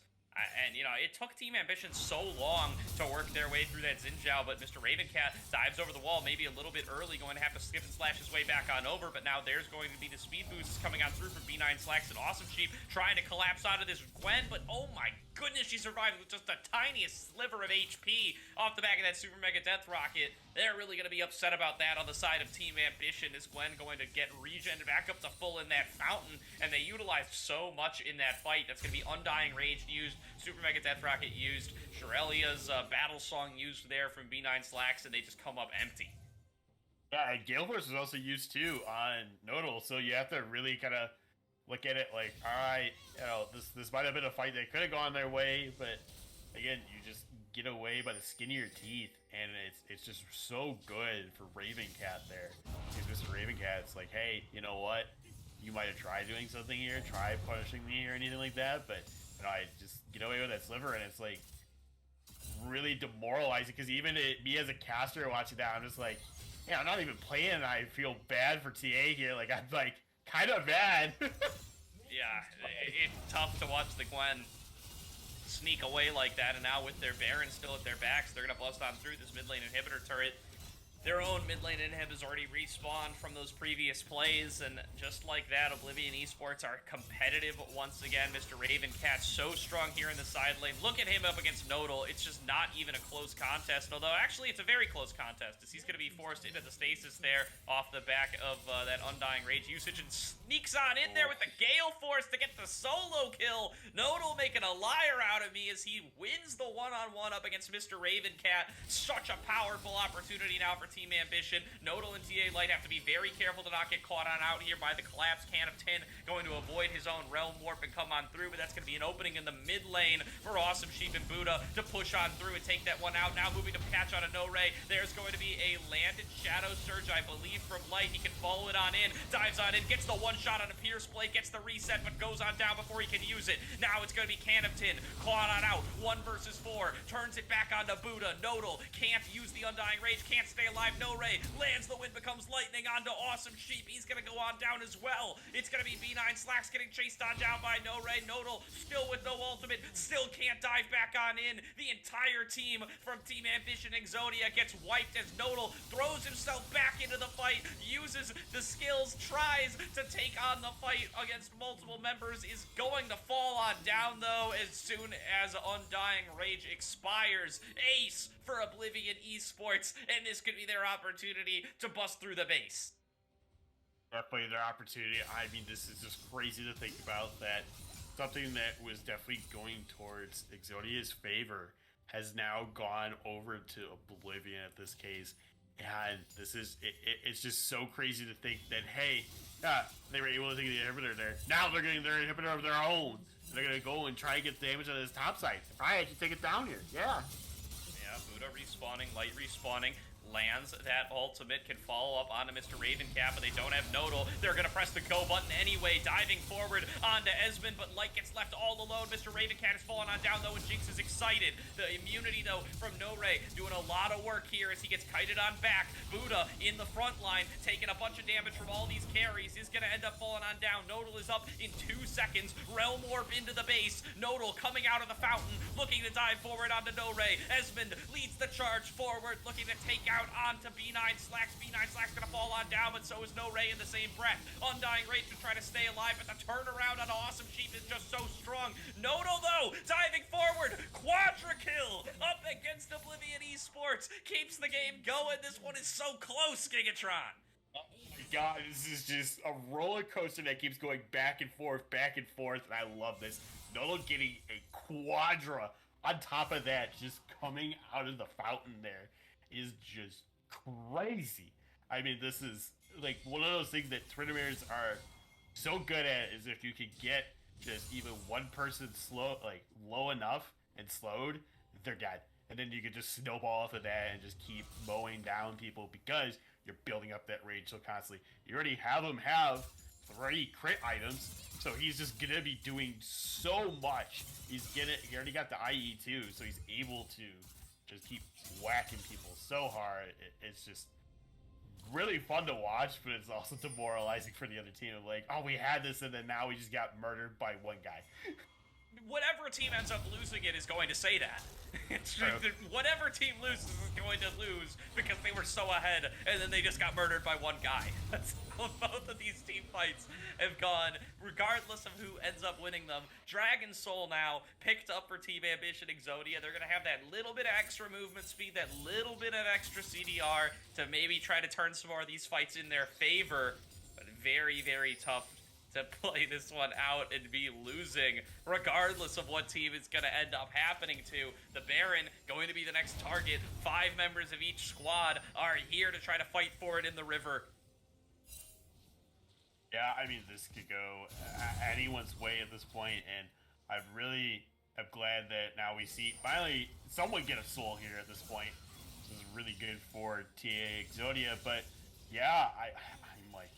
And, you know, it took Team Ambition so long to work their way through that Xin Zhao, but Mr. Ravencat dives over the wall maybe a little bit early, going to have to skip and slash his way back on over, but now there's going to be the speed boosts coming on through from B9 Slacks and Awesome Sheep trying to collapse out of this Gwen, but oh my goodness, she survived with just the tiniest sliver of HP off the back of that Super Mega Death Rocket. They're really going to be upset about that on the side of Team Ambition. Is Gwen going to get regen back up to full in that fountain? And they utilized so much in that fight. That's going to be Undying Rage used, Super Mega Death Rocket used, Shirelia's Battle Song used there from B9 Slacks, and they just come up empty. Yeah, and Gale Force was also used too on Nodal, so you have to really kind of look at it like, all right, you know, this might have been a fight that could have gone their way, but again, you just get away by the skin of your teeth, and it's just so good for Ravencat there. Because Mr. Ravencat's like, hey, you know what? You might have tried doing something here, try punishing me or anything like that, but you know, I just get away with that sliver, and it's like really demoralizing. Because even me as a caster watching that, I'm just like, yeah, I'm not even playing, and I feel bad for TA here. Like I'm like kind of bad. Yeah, it's tough to watch the Gwen sneak away like that, and now with their Baron still at their backs, they're going to bust on through this mid lane inhibitor turret. Their own mid lane inhib has already respawned from those previous plays, and just like that, Oblivion Esports are competitive once again. Mr. Ravencat so strong here in the side lane. Look at him up against Nodal. It's just not even a close contest, although actually it's a very close contest, as he's going to be forced into the stasis there off the back of that Undying Rage usage, and sneaks on in there with the Gale Force to get the solo kill. Nodal making a liar out of me as he wins the one-on-one up against Mr. Ravencat. Such a powerful opportunity now for Team Ambition. Nodal and TA Light have to be very careful to not get caught on out here by the collapsed Can of Tin, going to avoid his own Realm Warp and come on through, but that's going to be an opening in the mid lane for Awesome Sheep and Buddha to push on through and take that one out. Now moving to catch on a No-Ray. There's going to be a landed Shadow Surge, I believe, from Light. He can follow it on in, dives on in, gets the one shot on a Pierce play, gets the reset, but goes on down before he can use it. Now it's going to be Can of Tin, caught on out, 1 versus 4, turns it back onto Buddha. Nodal can't use the Undying Rage, can't stay alive. No-Ray lands the wind, becomes lightning onto Awesome Sheep. He's gonna go on down as well. It's gonna be B9 Slacks getting chased on down by No-Ray. Nodal still with no ultimate, still can't dive back on in. The entire team from Team Ambition Exodia gets wiped as Nodal throws himself back into the fight, uses the skills, tries to take on the fight against multiple members, is going to fall on down though as soon as Undying Rage expires. Ace for Oblivion Esports, and this could be their opportunity to bust through the base. Definitely their opportunity. I mean, this is just crazy to think about, that something that was definitely going towards Exodia's favor has now gone over to Oblivion at this case. And this is, it's just so crazy to think that, hey, they were able to take the inhibitor there. Now they're getting their inhibitor of their own. They're going to go and try and get damage on this top side. If I actually take it down here, yeah. Yeah, Buddha respawning, Light respawning, lands that ultimate, can follow up onto Mr. Ravencat, but they don't have Nodal. They're going to press the go button anyway, diving forward onto Esmond, but Light gets left all alone. Mr. Ravencat is falling on down, though, and Jinx is excited. The immunity, though, from No-Ray doing a lot of work here as he gets kited on back. Buddha in the front line, taking a bunch of damage from all these carries, is going to end up falling on down. Nodal is up in 2 seconds. Realm Warp into the base. Nodal coming out of the fountain, looking to dive forward onto No-Ray. Esmond leads the charge forward, looking to take out onto B9 Slacks. B9 Slacks gonna fall on down, but so is No-Ray in the same breath. Undying Rage to try to stay alive, but the turnaround on Awesome Sheep is just so strong. Nodal, though, diving forward, quadra kill up against Oblivion Esports, keeps the game going. This one is so close, Gigatron. Oh my god, this is just a roller coaster that keeps going back and forth, and I love this. Nodal getting a quadra on top of that, just coming out of the fountain there, is just crazy. I mean, this is like one of those things that Twittermares are so good at, is if you could get just even one person slow, like low enough and slowed, they're dead. And then you could just snowball off of that and just keep mowing down people because you're building up that rage so constantly. You already have him have 3 crit items, so he's just gonna be doing so much. He already got the IE too, so he's able to just keep whacking people so hard. It's just really fun to watch, but it's also demoralizing for the other team. Of like, oh, we had this, and then now we just got murdered by one guy. Whatever team ends up losing it is going to say that. It's True. Whatever team loses is going to lose because they were so ahead and then they just got murdered by one guy. That's how both of these team fights have gone, regardless of who ends up winning them. Dragon Soul now picked up for Team Ambition Exodia. They're going to have that little bit of extra movement speed, that little bit of extra CDR to maybe try to turn some more of these fights in their favor, but very, very tough to play this one out and be losing, regardless of what team it's going to end up happening to. The Baron going to be the next target. 5 members of each squad are here to try to fight for it in the river. Yeah, I mean, this could go anyone's way at this point, and I really am glad that now we see finally someone get a soul here at this point. This is really good for TA Exodia, but yeah, I'm like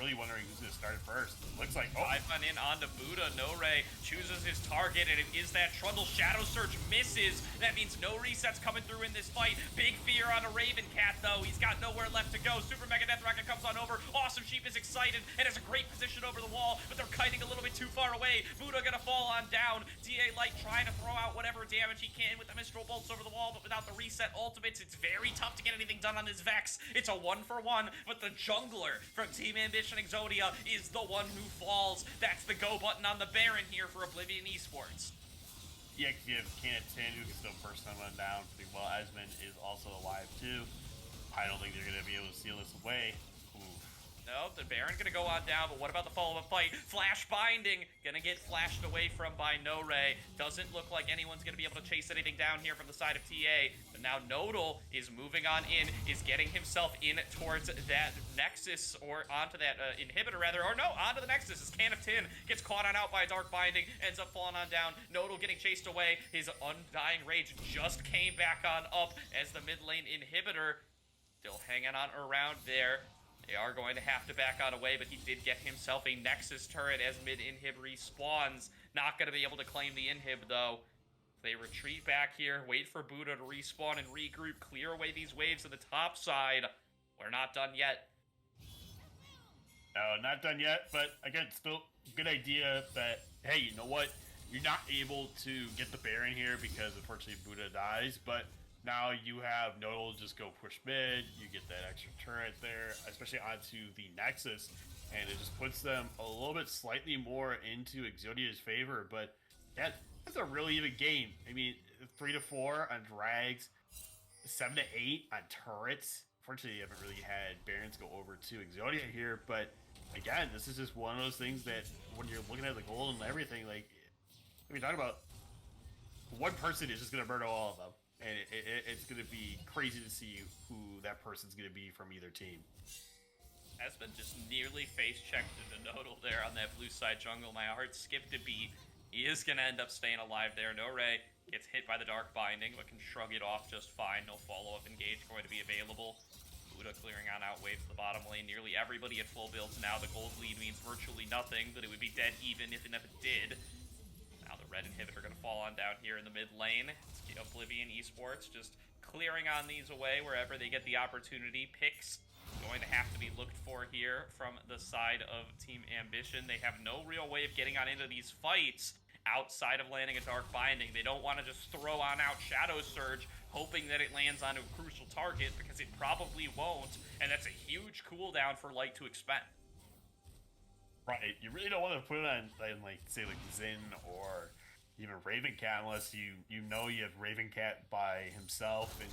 really wondering who's going to start it first. Looks like, oh. Ivan in onto Buddha. No Ray chooses his target, and it is that Trundle. Shadow Surge misses. That means no resets coming through in this fight. Big fear on a Raven Cat, though. He's got nowhere left to go. Super Mega Death Rocket comes on over. Awesome Sheep is excited and has a great position over the wall, but they're kiting a little bit too far away. Buddha gonna fall on down. DA Light trying to throw out whatever damage he can with the Mistral Bolts over the wall, but without the reset ultimates, it's very tough to get anything done on his Vex. It's a 1-for-1, but the jungler from Team Ambition Exodia is the one who falls. That's the go button on the Baron here for Oblivion Esports. Yeah, because you have Can 10 who can still burst someone down pretty well. Esmond is also alive too. I don't think they're going to be able to seal this away. Ooh. No, the Baron gonna go on down, but what about the follow-up fight? Flash Binding, gonna get flashed away from by No Ray. Doesn't look like anyone's gonna be able to chase anything down here from the side of TA. But now Nodal is moving on in, is getting himself in towards that Nexus, or onto that inhibitor rather, or no, onto the Nexus. As Can of Tin gets caught on out by Dark Binding, ends up falling on down. Nodal getting chased away. His Undying Rage just came back on up as the mid lane inhibitor still hanging on around there. They are going to have to back on away, but he did get himself a Nexus turret as mid-inhib respawns. Not going to be able to claim the inhib, though. They retreat back here, wait for Buddha to respawn and regroup, clear away these waves to the top side. We're not done yet. No, not done yet, but again, still good idea that, hey, you know what? You're not able to get the Baron here because, unfortunately, Buddha dies, but now you have Nodal just go push mid, you get that extra turret there, especially onto the Nexus, and it just puts them a little bit slightly more into Exodia's favor, but yeah, that's a really even game. I mean, 3-4 on drags, 7-8 on turrets. Fortunately, you haven't really had Barons go over to Exodia here, but again, this is just one of those things that when you're looking at the gold and everything, like, we're talking about one person is just going to murder all of them. And it's going to be crazy to see who that person's going to be from either team. Esmond just nearly face-checked the Nodal there on that blue side jungle. My heart skipped a beat. He is going to end up staying alive there. No Ray gets hit by the Dark Binding, but can shrug it off just fine. No follow-up engage going to be available. Buddha clearing on out wave to the bottom lane. Nearly everybody at full builds now. The gold lead means virtually nothing, but it would be dead even if it did. Now the red inhibitor going to fall on down here in the mid lane. It's Oblivion Esports just clearing on these away wherever they get the opportunity. Picks going to have to be looked for here from the side of Team Ambition. They have no real way of getting on into these fights outside of landing a Dark Binding. They don't want to just throw on out Shadow Surge hoping that it lands onto a crucial target, because it probably won't, and that's a huge cooldown for Light to expend. Right, you really don't want to put it on, like, say, like Xin or even Raven Cat unless you know you have Raven Cat by himself and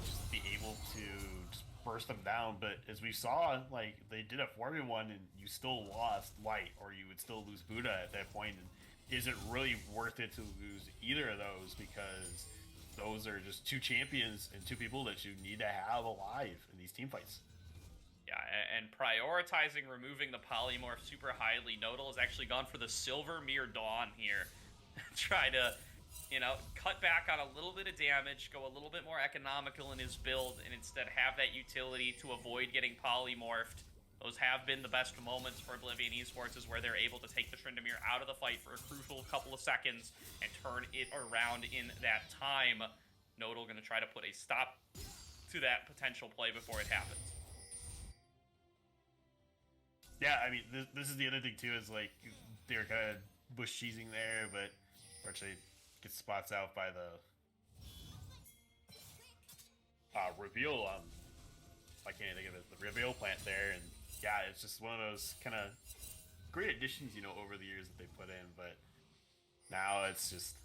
just be able to just burst them down. But as we saw, like, they did a 4v1 and you still lost Light, or you would still lose Buddha at that point. And is it really worth it to lose either of those, because those are just two champions and two people that you need to have alive in these team fights. Yeah, and prioritizing removing the polymorph super highly, Nodal has actually gone for the Silver Mirror Dawn here. Try to, you know, cut back on a little bit of damage, go a little bit more economical in his build, and instead have that utility to avoid getting polymorphed. Those have been the best moments for Oblivion Esports, is where they're able to take the Tryndamere out of the fight for a crucial couple of seconds and turn it around in that time. Nodal going to try to put a stop to that potential play before it happens. Yeah, I mean, this is the other thing too, is like they're kind of bush cheesing there, but actually gets spots out by the reveal. I can't think of it. The reveal plant there, and yeah, it's just one of those kind of great additions, you know, over the years that they put in. But now it's just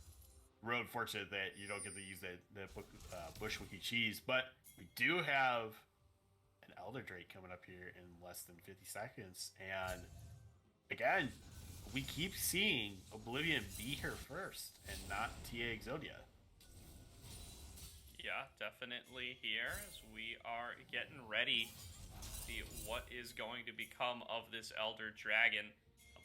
real unfortunate that you don't get to use that bush wiki cheese. But we do have an Elder Drake coming up here in less than 50 seconds, and again, we keep seeing Oblivion be here first and not TA Exodia. Yeah, definitely here as we are getting ready to see what is going to become of this Elder Dragon.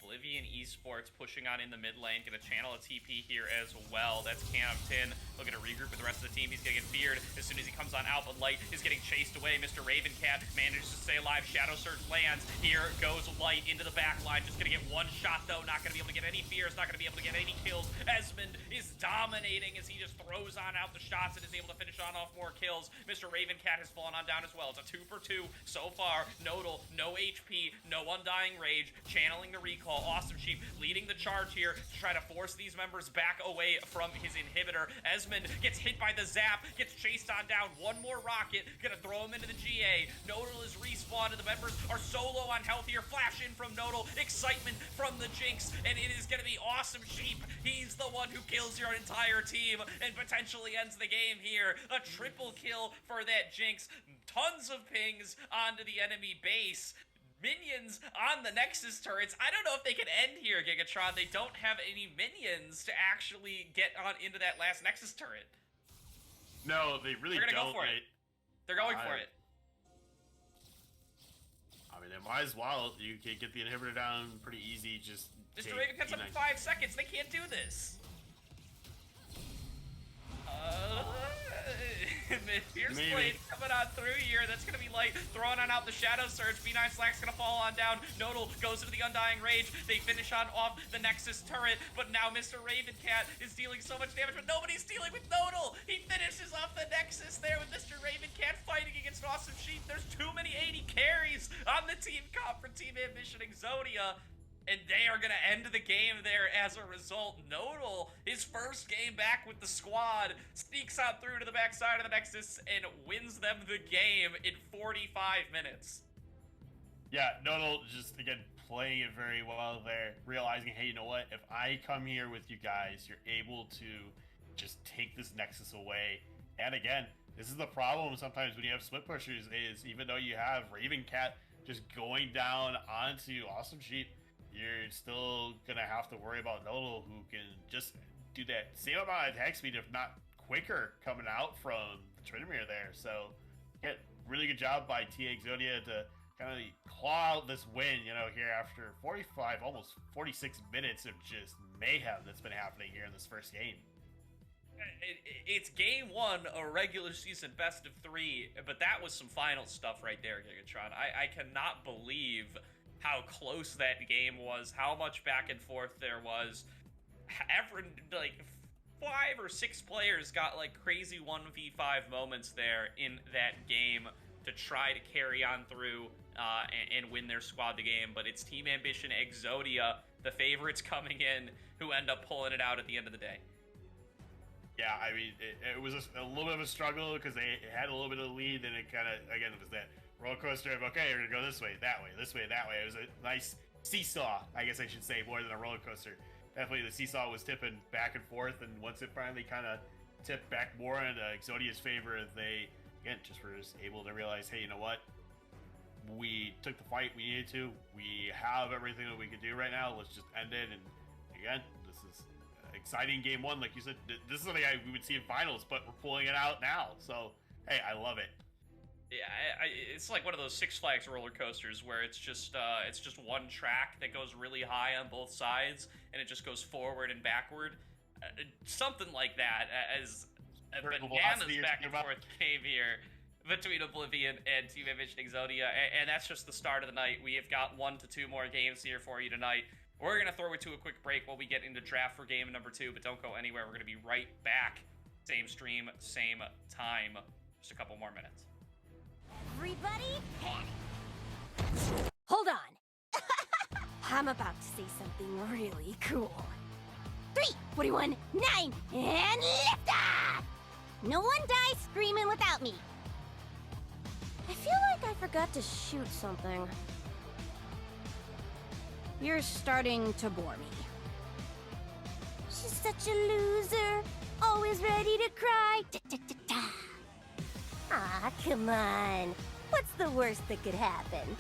Oblivion Esports pushing on in the mid lane, gonna channel a TP here as well. That's Can of Tin looking to regroup with the rest of the team. He's gonna get feared as soon as he comes on out, but Light is getting chased away. Mr. Ravencat manages to stay alive. Shadow Surge lands. Here goes Light into the back line. Just gonna get one shot though. Not gonna be able to get any fears. Not gonna be able to get any kills. Esmond is dominating as he just throws on out the shots and is able to finish on off more kills. Mr. Ravencat has fallen on down as well. It's a 2 for 2 so far. Nodal, no HP, no Undying Rage, channeling the recall. Awesome Sheep leading the charge here to try to force these members back away from his inhibitor. Esmond gets hit by the zap, gets chased on down. One more rocket, gonna throw him into the GA. Nodal is respawned and the members are so low on health here. Flash in from Nodal, excitement from the Jinx, and it is gonna be Awesome Sheep. He's the one who kills your entire team and potentially ends the game here. A triple kill for that Jinx. Tons of pings onto the enemy base. Minions on the Nexus turrets. I don't know if they can end here, Gigatron. They don't have any minions to actually get on into that last Nexus turret. No, they really They're don't. gonna go for it. They're going for it. I mean, they might as well. You can get the inhibitor down pretty easy. Just Mr. Raven cuts up in 5 seconds. They can't do this. Fierce Blade coming on through here. That's going to be Light throwing on out the Shadow Surge. B9 Slack's going to fall on down. Nodal goes into the Undying Rage. They finish on off the Nexus turret, but now Mr. Ravencat is dealing so much damage, but nobody's dealing with Nodal. He finishes off the Nexus there with Mr. Ravencat fighting against Awesome Sheep. There's too many 80 carries on the team comp for Team Ambition Exodia. And they are going to end the game there as a result. Nodal, his first game back with the squad, sneaks out through to the backside of the Nexus and wins them the game in 45 minutes. Yeah, Nodal just, again, playing it very well there, realizing, hey, you know what? If I come here with you guys, you're able to just take this Nexus away. And again, this is the problem sometimes when you have split pushers is even though you have Ravencat just going down onto Awesome Sheep, you're still gonna have to worry about Nodal, who can just do that same amount of attack speed, if not quicker, coming out from the Trinamere there. So, yeah, really good job by TA Exodia to kind of claw out this win, you know, here after 45, almost 46 minutes of just mayhem that's been happening here in this first game. It's game 1, a regular season best of 3, but that was some final stuff right there, Gigatron. I cannot believe how close that game was, how much back and forth there was. Like 5 or 6 players got like crazy 1v5 moments there in that game to try to carry on through and win their squad the game. But it's Team Ambition Exodia, the favorites coming in, who end up pulling it out at the end of the day. Yeah, I mean, it was a little bit of a struggle because they had a little bit of the lead, and it kind of, again, it was that roller coaster of, okay, you're gonna go this way, that way, this way, that way. It was a nice seesaw, I guess I should say, more than a roller coaster. Definitely the seesaw was tipping back and forth, and once it finally kind of tipped back more into Exodia's favor, they, again, just were just able to realize, hey, you know what? We took the fight we needed to. We have everything that we could do right now. Let's just end it. And again, this is exciting game 1. Like you said, this is something we would see in finals, but we're pulling it out now. So, hey, I love it. Yeah, it's like one of those Six Flags roller coasters where it's just one track that goes really high on both sides, and it just goes forward and backward. Something like that, as a bananas back and forth game here between Oblivion and Team Ambition Exodia, and that's just the start of the night. We have got 1 to 2 more games here for you tonight. We're going to throw it to a quick break while we get into draft for game number 2, but don't go anywhere. We're going to be right back. Same stream, same time. Just a couple more minutes. Everybody, panic! Hold on! I'm about to say something really cool. 3, 41, 9, and lift off! No one dies screaming without me. I feel like I forgot to shoot something. You're starting to bore me. She's such a loser, always ready to cry. Da-da-da-da. Ah, come on. What's the worst that could happen?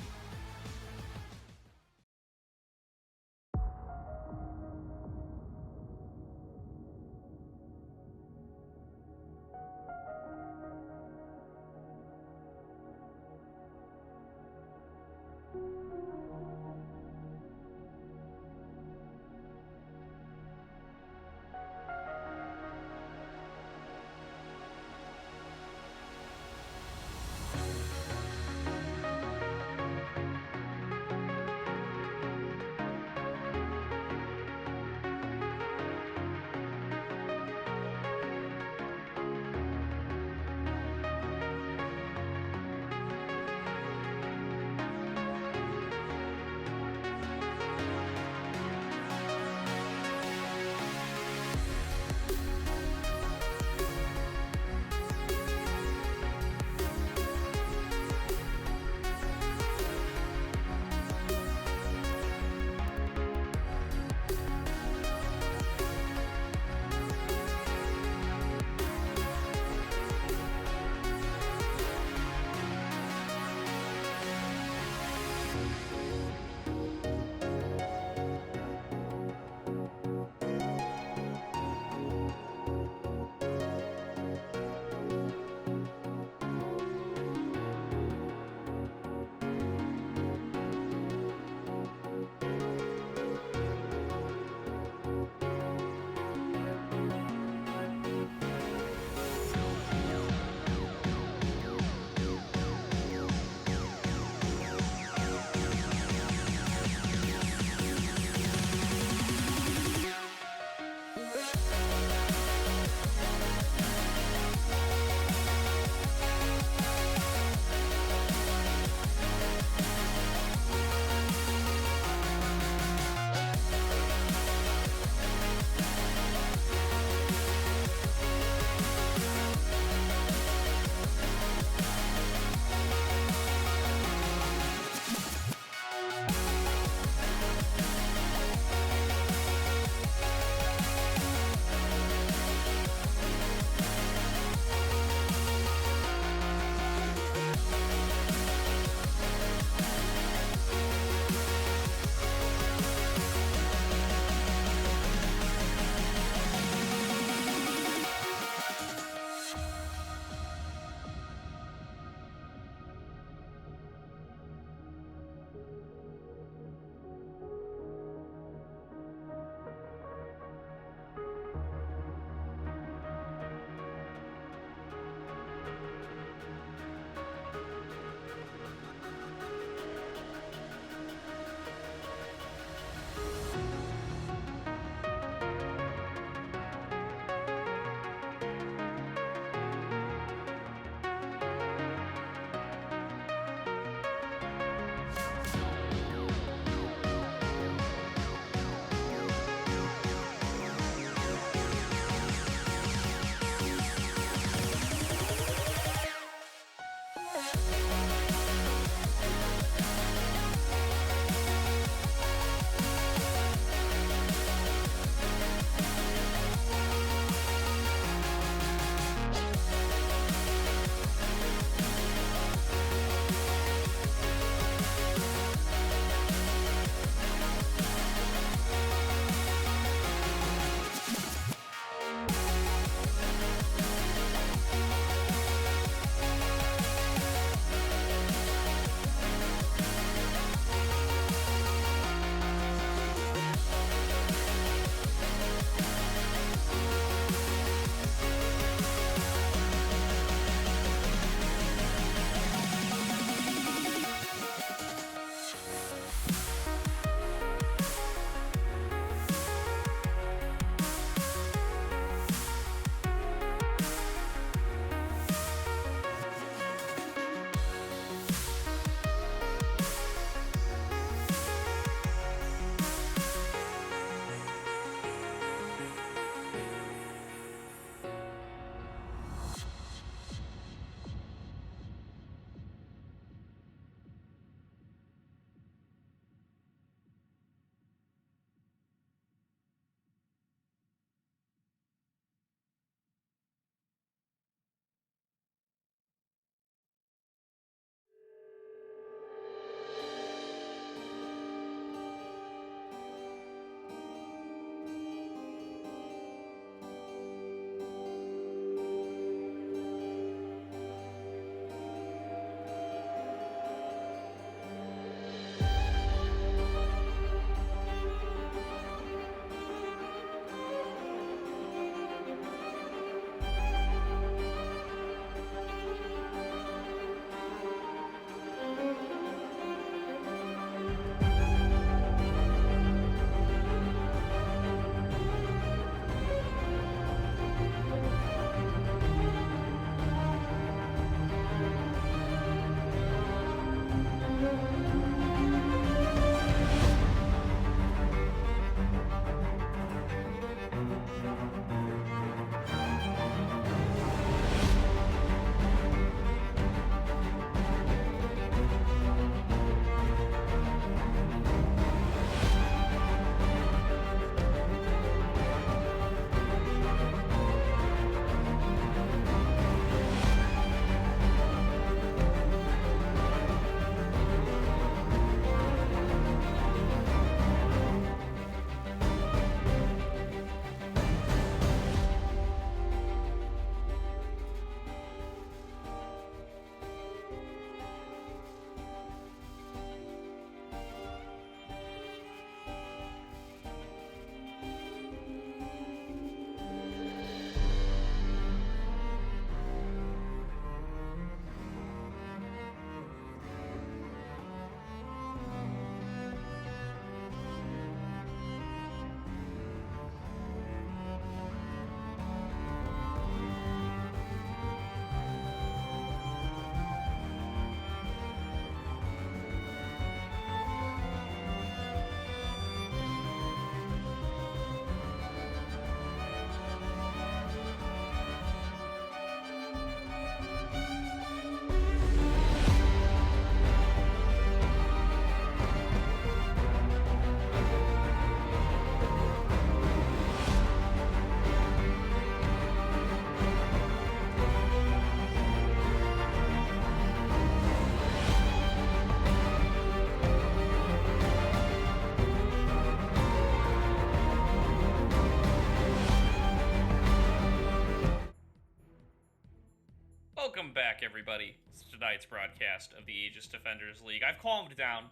Welcome back, everybody, to tonight's broadcast of the Aegis Defenders League. I've calmed down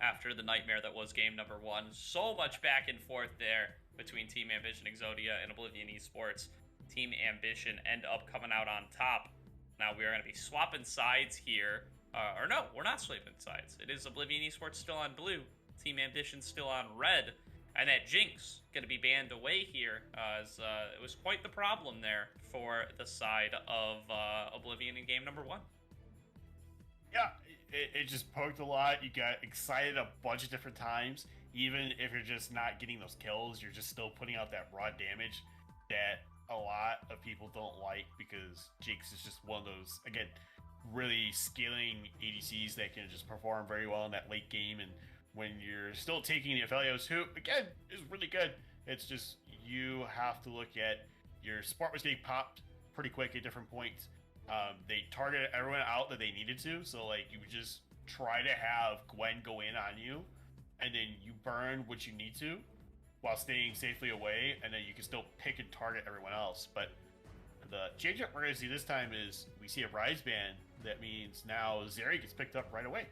after the nightmare that was game number 1. So much back and forth there between Team Ambition Exodia and Oblivion Esports. Team Ambition end up coming out on top. Now we are going to be swapping sides here. Or no, we're not swapping sides. It is Oblivion Esports still on blue, Team Ambition still on red. And that Jinx going to be banned away here, as it was quite the problem there for the side of Oblivion in game number 1. Yeah, it just poked a lot. You got excited a bunch of different times. Even if you're just not getting those kills, you're just still putting out that raw damage that a lot of people don't like, because Jinx is just one of those, again, really scaling ADCs that can just perform very well in that late game. And when you're still taking the Aphelios, who, again, is really good, it's just you have to look at your support was getting popped pretty quick at different points. They targeted everyone out that they needed to, so like you would just try to have Gwen go in on you, and then you burn what you need to while staying safely away, and then you can still pick and target everyone else. But the change up we're going to see this time is we see a Rise ban. That means now Zeri gets picked up right away.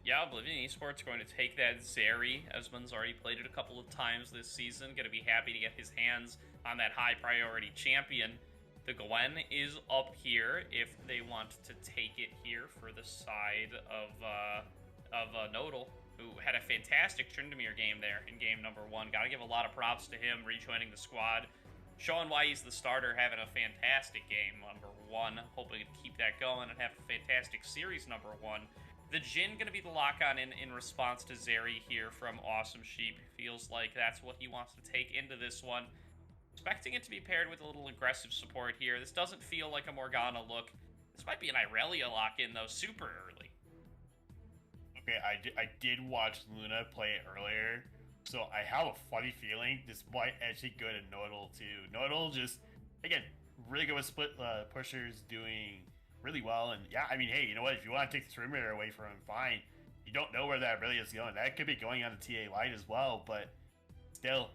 Yeah, Oblivion Esports going to take that Zeri. Esmond's already played it a couple of times this season. Going to be happy to get his hands on that high priority champion. The Gwen is up here if they want to take it here for the side of Nodal, who had a fantastic Tryndamere game there in game number 1. Got to give a lot of props to him rejoining the squad, showing why he's the starter, having a fantastic game number 1, hoping to keep that going and have a fantastic series number 1. The Jhin going to be the lock-on in response to Zeri here from Awesome Sheep. Feels like that's what he wants to take into this one. Expecting it to be paired with a little aggressive support here. This doesn't feel like a Morgana look. This might be an Irelia lock-in, though, super early. Okay, I did watch Luna play it earlier, so I have a funny feeling this might actually go to Nodal, too. Nodal just, again, really good with split pushers, doing really well. And yeah, I mean, hey, you know what? If you want to take the perimeter away from him, fine. You don't know where that really is going. That could be going on the TA line as well, but still,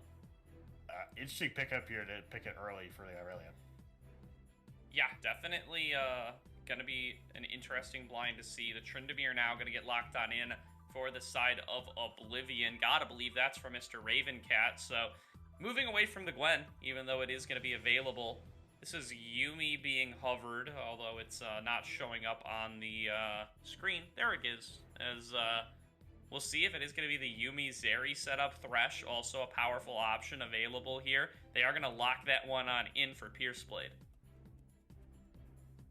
interesting pickup here to pick it early for the Irelia. Yeah, definitely going to be an interesting blind to see. The Tryndamere now going to get locked on in for the side of Oblivion. Gotta believe that's from Mr. Ravencat. So moving away from the Gwen, even though it is going to be available. This is Yuumi being hovered, although it's not showing up on the screen. There it is. As we'll see if it is going to be the Yuumi Zeri setup. Thresh, also a powerful option available here. They are going to lock that one on in for Pierce Blade.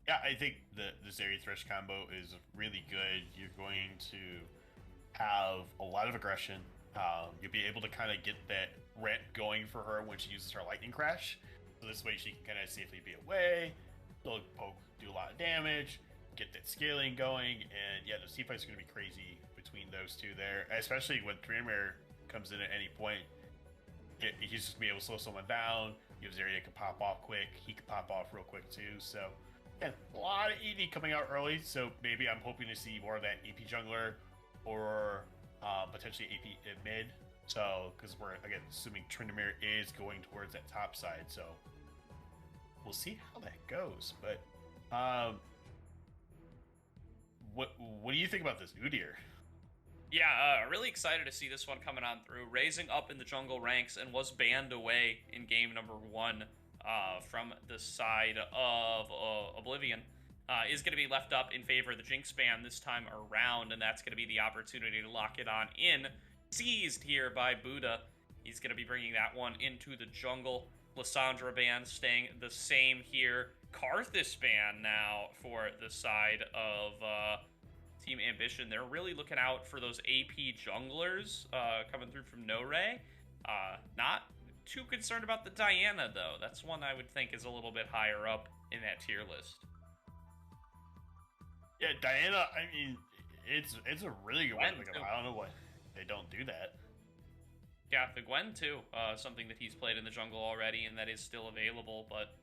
Yeah, I think the Zeri Thresh combo is really good. You're going to have a lot of aggression. You'll be able to kind of get that rent going for her when she uses her Lightning Crash. So this way she can kind of safely be away, still poke, do a lot of damage, get that scaling going, and yeah, the team fight's going to be crazy between those two there, especially when Tryndamere comes in at any point. He's just going to be able to slow someone down. You have Zeri that can pop off quick, he can pop off real quick too, so yeah, a lot of ED coming out early, so maybe I'm hoping to see more of that AP jungler or potentially AP mid. So, because we're, again, assuming Tryndamere is going towards that top side, so we'll see how that goes. But, what do you think about this Udyr? Yeah, really excited to see this one coming on through. Raising up in the jungle ranks and was banned away in game number 1 from the side of Oblivion. Is going to be left up in favor of the Jinx ban this time around, and that's going to be the opportunity to lock it on in. Seized here by Buddha. He's going to be bringing that one into the jungle. Lissandra ban staying the same here. Karthus ban now for the side of Team Ambition. They're really looking out for those AP junglers coming through from No-Ray. Not too concerned about the Diana, though. That's one I would think is a little bit higher up in that tier list. Yeah, Diana, I mean, it's a really good one. Like, too. I don't know why they don't do that. Yeah, the Gwen, too. Something that he's played in the jungle already, and that is still available, but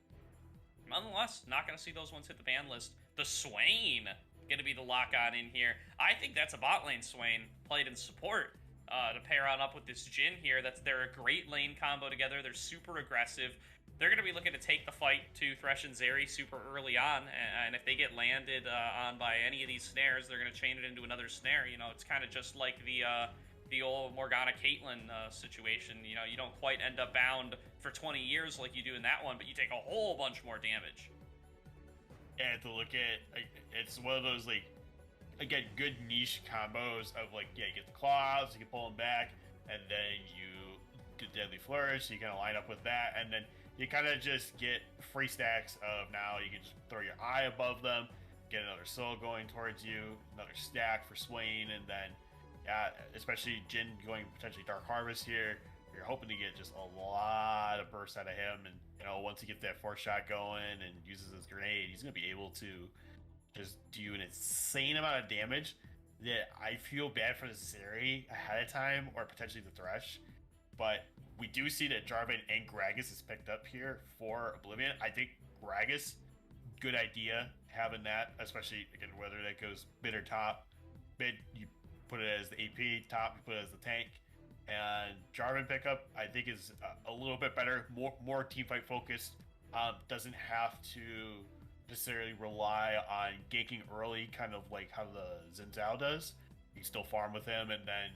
nonetheless, not going to see those ones hit the ban list. The Swain going to be the lock-on in here. I think that's a bot lane Swain played in support to pair on up with this Jhin here. They're a great lane combo together. They're super aggressive. they're going to be looking to take the fight to Thresh and Zeri super early on, and if they get landed on by any of these snares, they're going to chain it into another snare. You know, it's kind of just like the old Morgana Caitlyn situation. You know, you don't quite end up bound for 20 years like you do in that one, but you take a whole bunch more damage. And to look at, it's one of those, like, again, good niche combos of, like, yeah, you get the claws, you can pull them back, and then you do Deadly Flourish, so you kind of line up with that, and then you kind of just get free stacks of now you can just throw your eye above them, get another soul going towards you, another stack for Swain, and then, yeah, especially Jin going potentially Dark Harvest here, you're hoping to get just a lot of burst out of him, and, you know, once he gets that 4-shot going and uses his grenade, he's going to be able to just do an insane amount of damage that I feel bad for the Zeri ahead of time, or potentially the Thresh. But we do see that Jarvan and Gragas is picked up here for Oblivion. I think Gragas, good idea having that, especially, again, whether that goes mid or top. Mid, you put it as the AP, top, you put it as the tank. And Jarvan pickup, I think, is a little bit better, more teamfight focused. Doesn't have to necessarily rely on ganking early, kind of like how the Xin Zhao does. You can still farm with him and then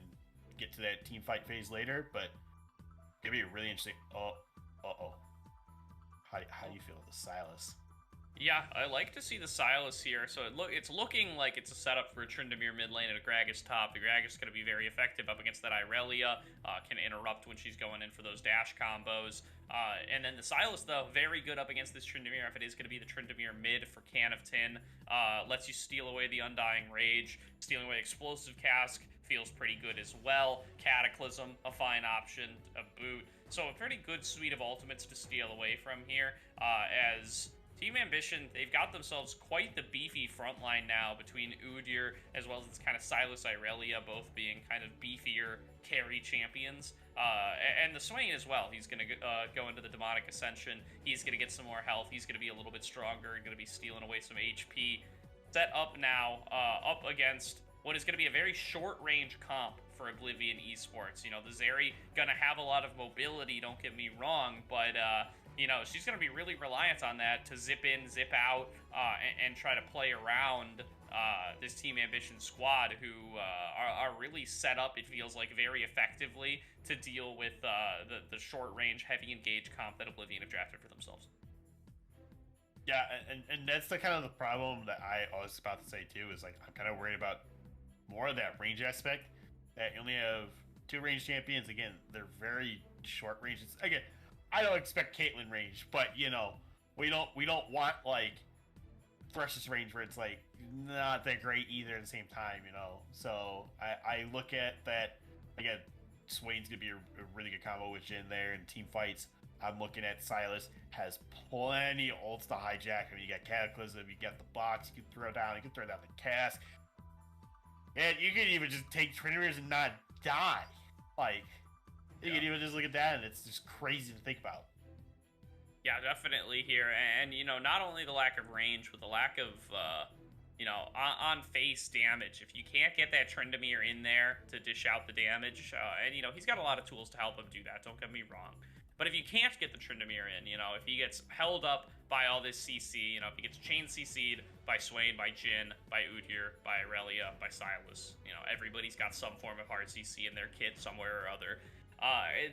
get to that team fight phase later, but it'd be really interesting. Uh-oh. How do you feel with the Sylas? Yeah, I like to see the Sylas here. So it's looking like it's a setup for a Tryndamere mid lane and a Gragas top. The Gragas is going to be very effective up against that Irelia. Can interrupt when she's going in for those dash combos. And then the Sylas, though, very good up against this Tryndamere if it is going to be the Tryndamere mid for Can of Tin. Lets you steal away the Undying Rage. Stealing away Explosive Cask feels pretty good as well. Cataclysm, a fine option, a boot. So a pretty good suite of ultimates to steal away from here. As Team Ambition, they've got themselves quite the beefy front line now between Udyr as well as this kind of Sylas Irelia, both being kind of beefier carry champions. And the Swain as well. He's going to go into the Demonic Ascension. He's going to get some more health. He's going to be a little bit stronger and going to be stealing away some HP. Set up now, up against what is going to be a very short-range comp for Oblivion Esports. You know, the Zeri going to have a lot of mobility, don't get me wrong, but you know, she's going to be really reliant on that to zip in, zip out, and try to play around this Team Ambition squad, who are really set up, it feels like, very effectively to deal with the short-range, heavy engage comp that Oblivion have drafted for themselves. Yeah, and that's the kind of the problem that I was about to say, too, is, like, I'm kind of worried about more of that range aspect, that you only have 2 range champions. Again, they're very short range. Again, I don't expect Caitlyn range, but, you know, we don't want, like, Thresh's range where it's, like, not that great either at the same time, you know. So I look at that, again, Swain's gonna be a really good combo with Jin there in team fights. I'm looking at Sylas, has plenty of ults to hijack. I mean, you got Cataclysm, you got the box, you can throw down the cask. And you can even just take Tryndamere and not die. Like, you can even just look at that, and it's just crazy to think about. Yeah, definitely here. And, you know, not only the lack of range, but the lack of, you know, on-face damage. If you can't get that Tryndamere in there to dish out the damage, and, you know, he's got a lot of tools to help him do that, don't get me wrong. But if you can't get the Tryndamere in, you know, if he gets held up by all this CC, you know, if he gets chain CC'd by Swain, by Jin, by Udyr, by Irelia, by Sylas, you know, everybody's got some form of hard CC in their kit somewhere or other,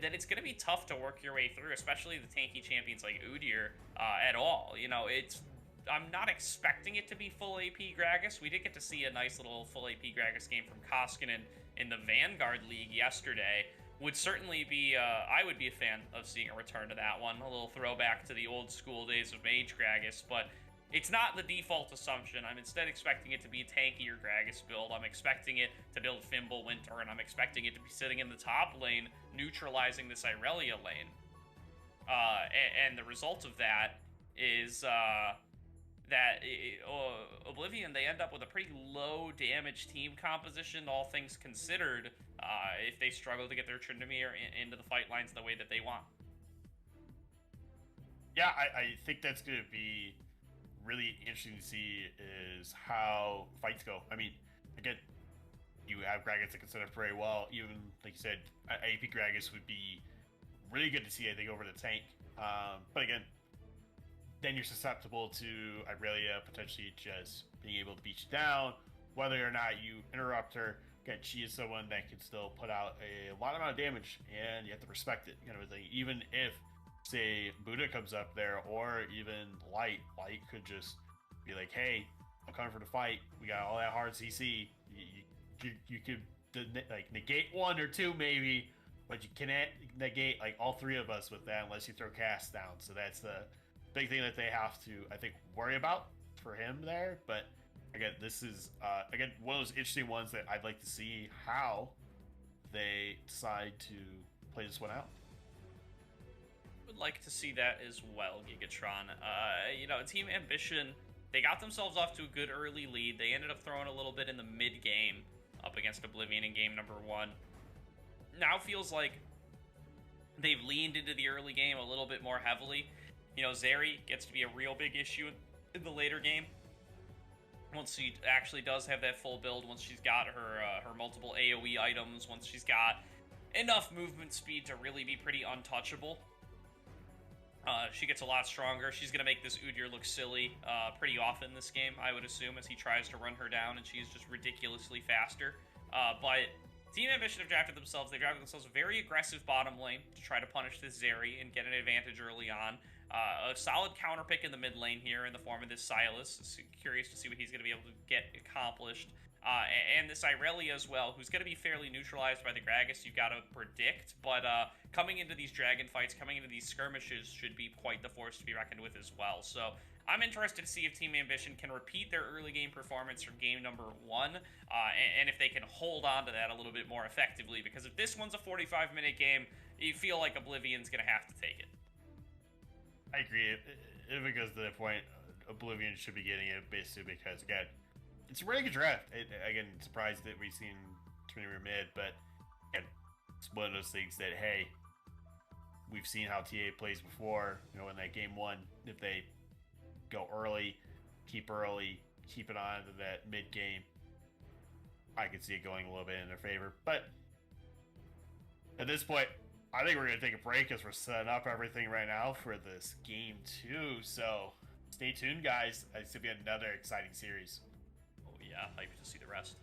then it's going to be tough to work your way through, especially the tanky champions like Udyr at all. You know, I'm not expecting it to be full AP Gragas. We did get to see a nice little full AP Gragas game from Koskinen in the Vanguard League yesterday. Would certainly be, I would be a fan of seeing a return to that one. A little throwback to the old school days of Mage Gragas, but it's not the default assumption. I'm instead expecting it to be a tankier Gragas build. I'm expecting it to build Fimble Winter, and I'm expecting it to be sitting in the top lane, neutralizing this Irelia lane. And the result of that is Oblivion, they end up with a pretty low damage team composition, all things considered, if they struggle to get their Tryndamere into the fight lines the way that they want. Yeah, I think that's going to be really interesting to see is how fights go. I mean, again, you have Gragas that can set up very well. Even, like you said, AP Gragas would be really good to see, I think, over the tank. But again, then you're susceptible to Irelia potentially just being able to beat you down, whether or not you interrupt her. Again, she is someone that can still put out a lot amount of damage, and you have to respect it. Kind of a thing. Even if, say, Buddha comes up there, or even Light could just be like, "Hey, I'm coming for the fight. We got all that hard CC. You could like negate one or two maybe, but you can't negate like all three of us with that unless you throw cast down." So that's the big thing that they have to, I think, worry about for him there. But again, this is again one of those interesting ones that I'd like to see how they decide to play this one out. Would like to see that as well, Gigatron. Team Ambition, they got themselves off to a good early lead. They ended up throwing a little bit in the mid-game up against Oblivion in game number 1. Now feels like they've leaned into the early game a little bit more heavily. Zeri gets to be a real big issue in the later game. Once she actually does have that full build, once she's got her multiple AoE items, once she's got enough movement speed to really be pretty untouchable, she gets a lot stronger. She's going to make this Udyr look silly pretty often this game, I would assume, as he tries to run her down, and she's just ridiculously faster. But Team Ambition have drafted themselves. They drafted themselves a very aggressive bottom lane to try to punish this Zeri and get an advantage early on. A solid counter pick in the mid lane here in the form of this Silas. Curious to see what he's going to be able to get accomplished. And this Irelia as well, who's going to be fairly neutralized by the Gragas, you've got to predict. But coming into these dragon fights, coming into these skirmishes, should be quite the force to be reckoned with as well. So I'm interested to see if Team Ambition can repeat their early game performance from game number 1, and if they can hold on to that a little bit more effectively. Because if this one's a 45-minute game, you feel like Oblivion's going to have to take it. I agree. If it goes to that point, Oblivion should be getting it, basically, because, again, it's a really good draft. Again, surprised that we've seen Trinity mid, but again, it's one of those things that, hey, we've seen how TA plays before. In that game 1, if they go early, keep it on to that mid game, I could see it going a little bit in their favor. But at this point, I think we're going to take a break as we're setting up everything right now for this game 2. So stay tuned, guys. It's going to be another exciting series. Oh, yeah. Hyped to see the rest.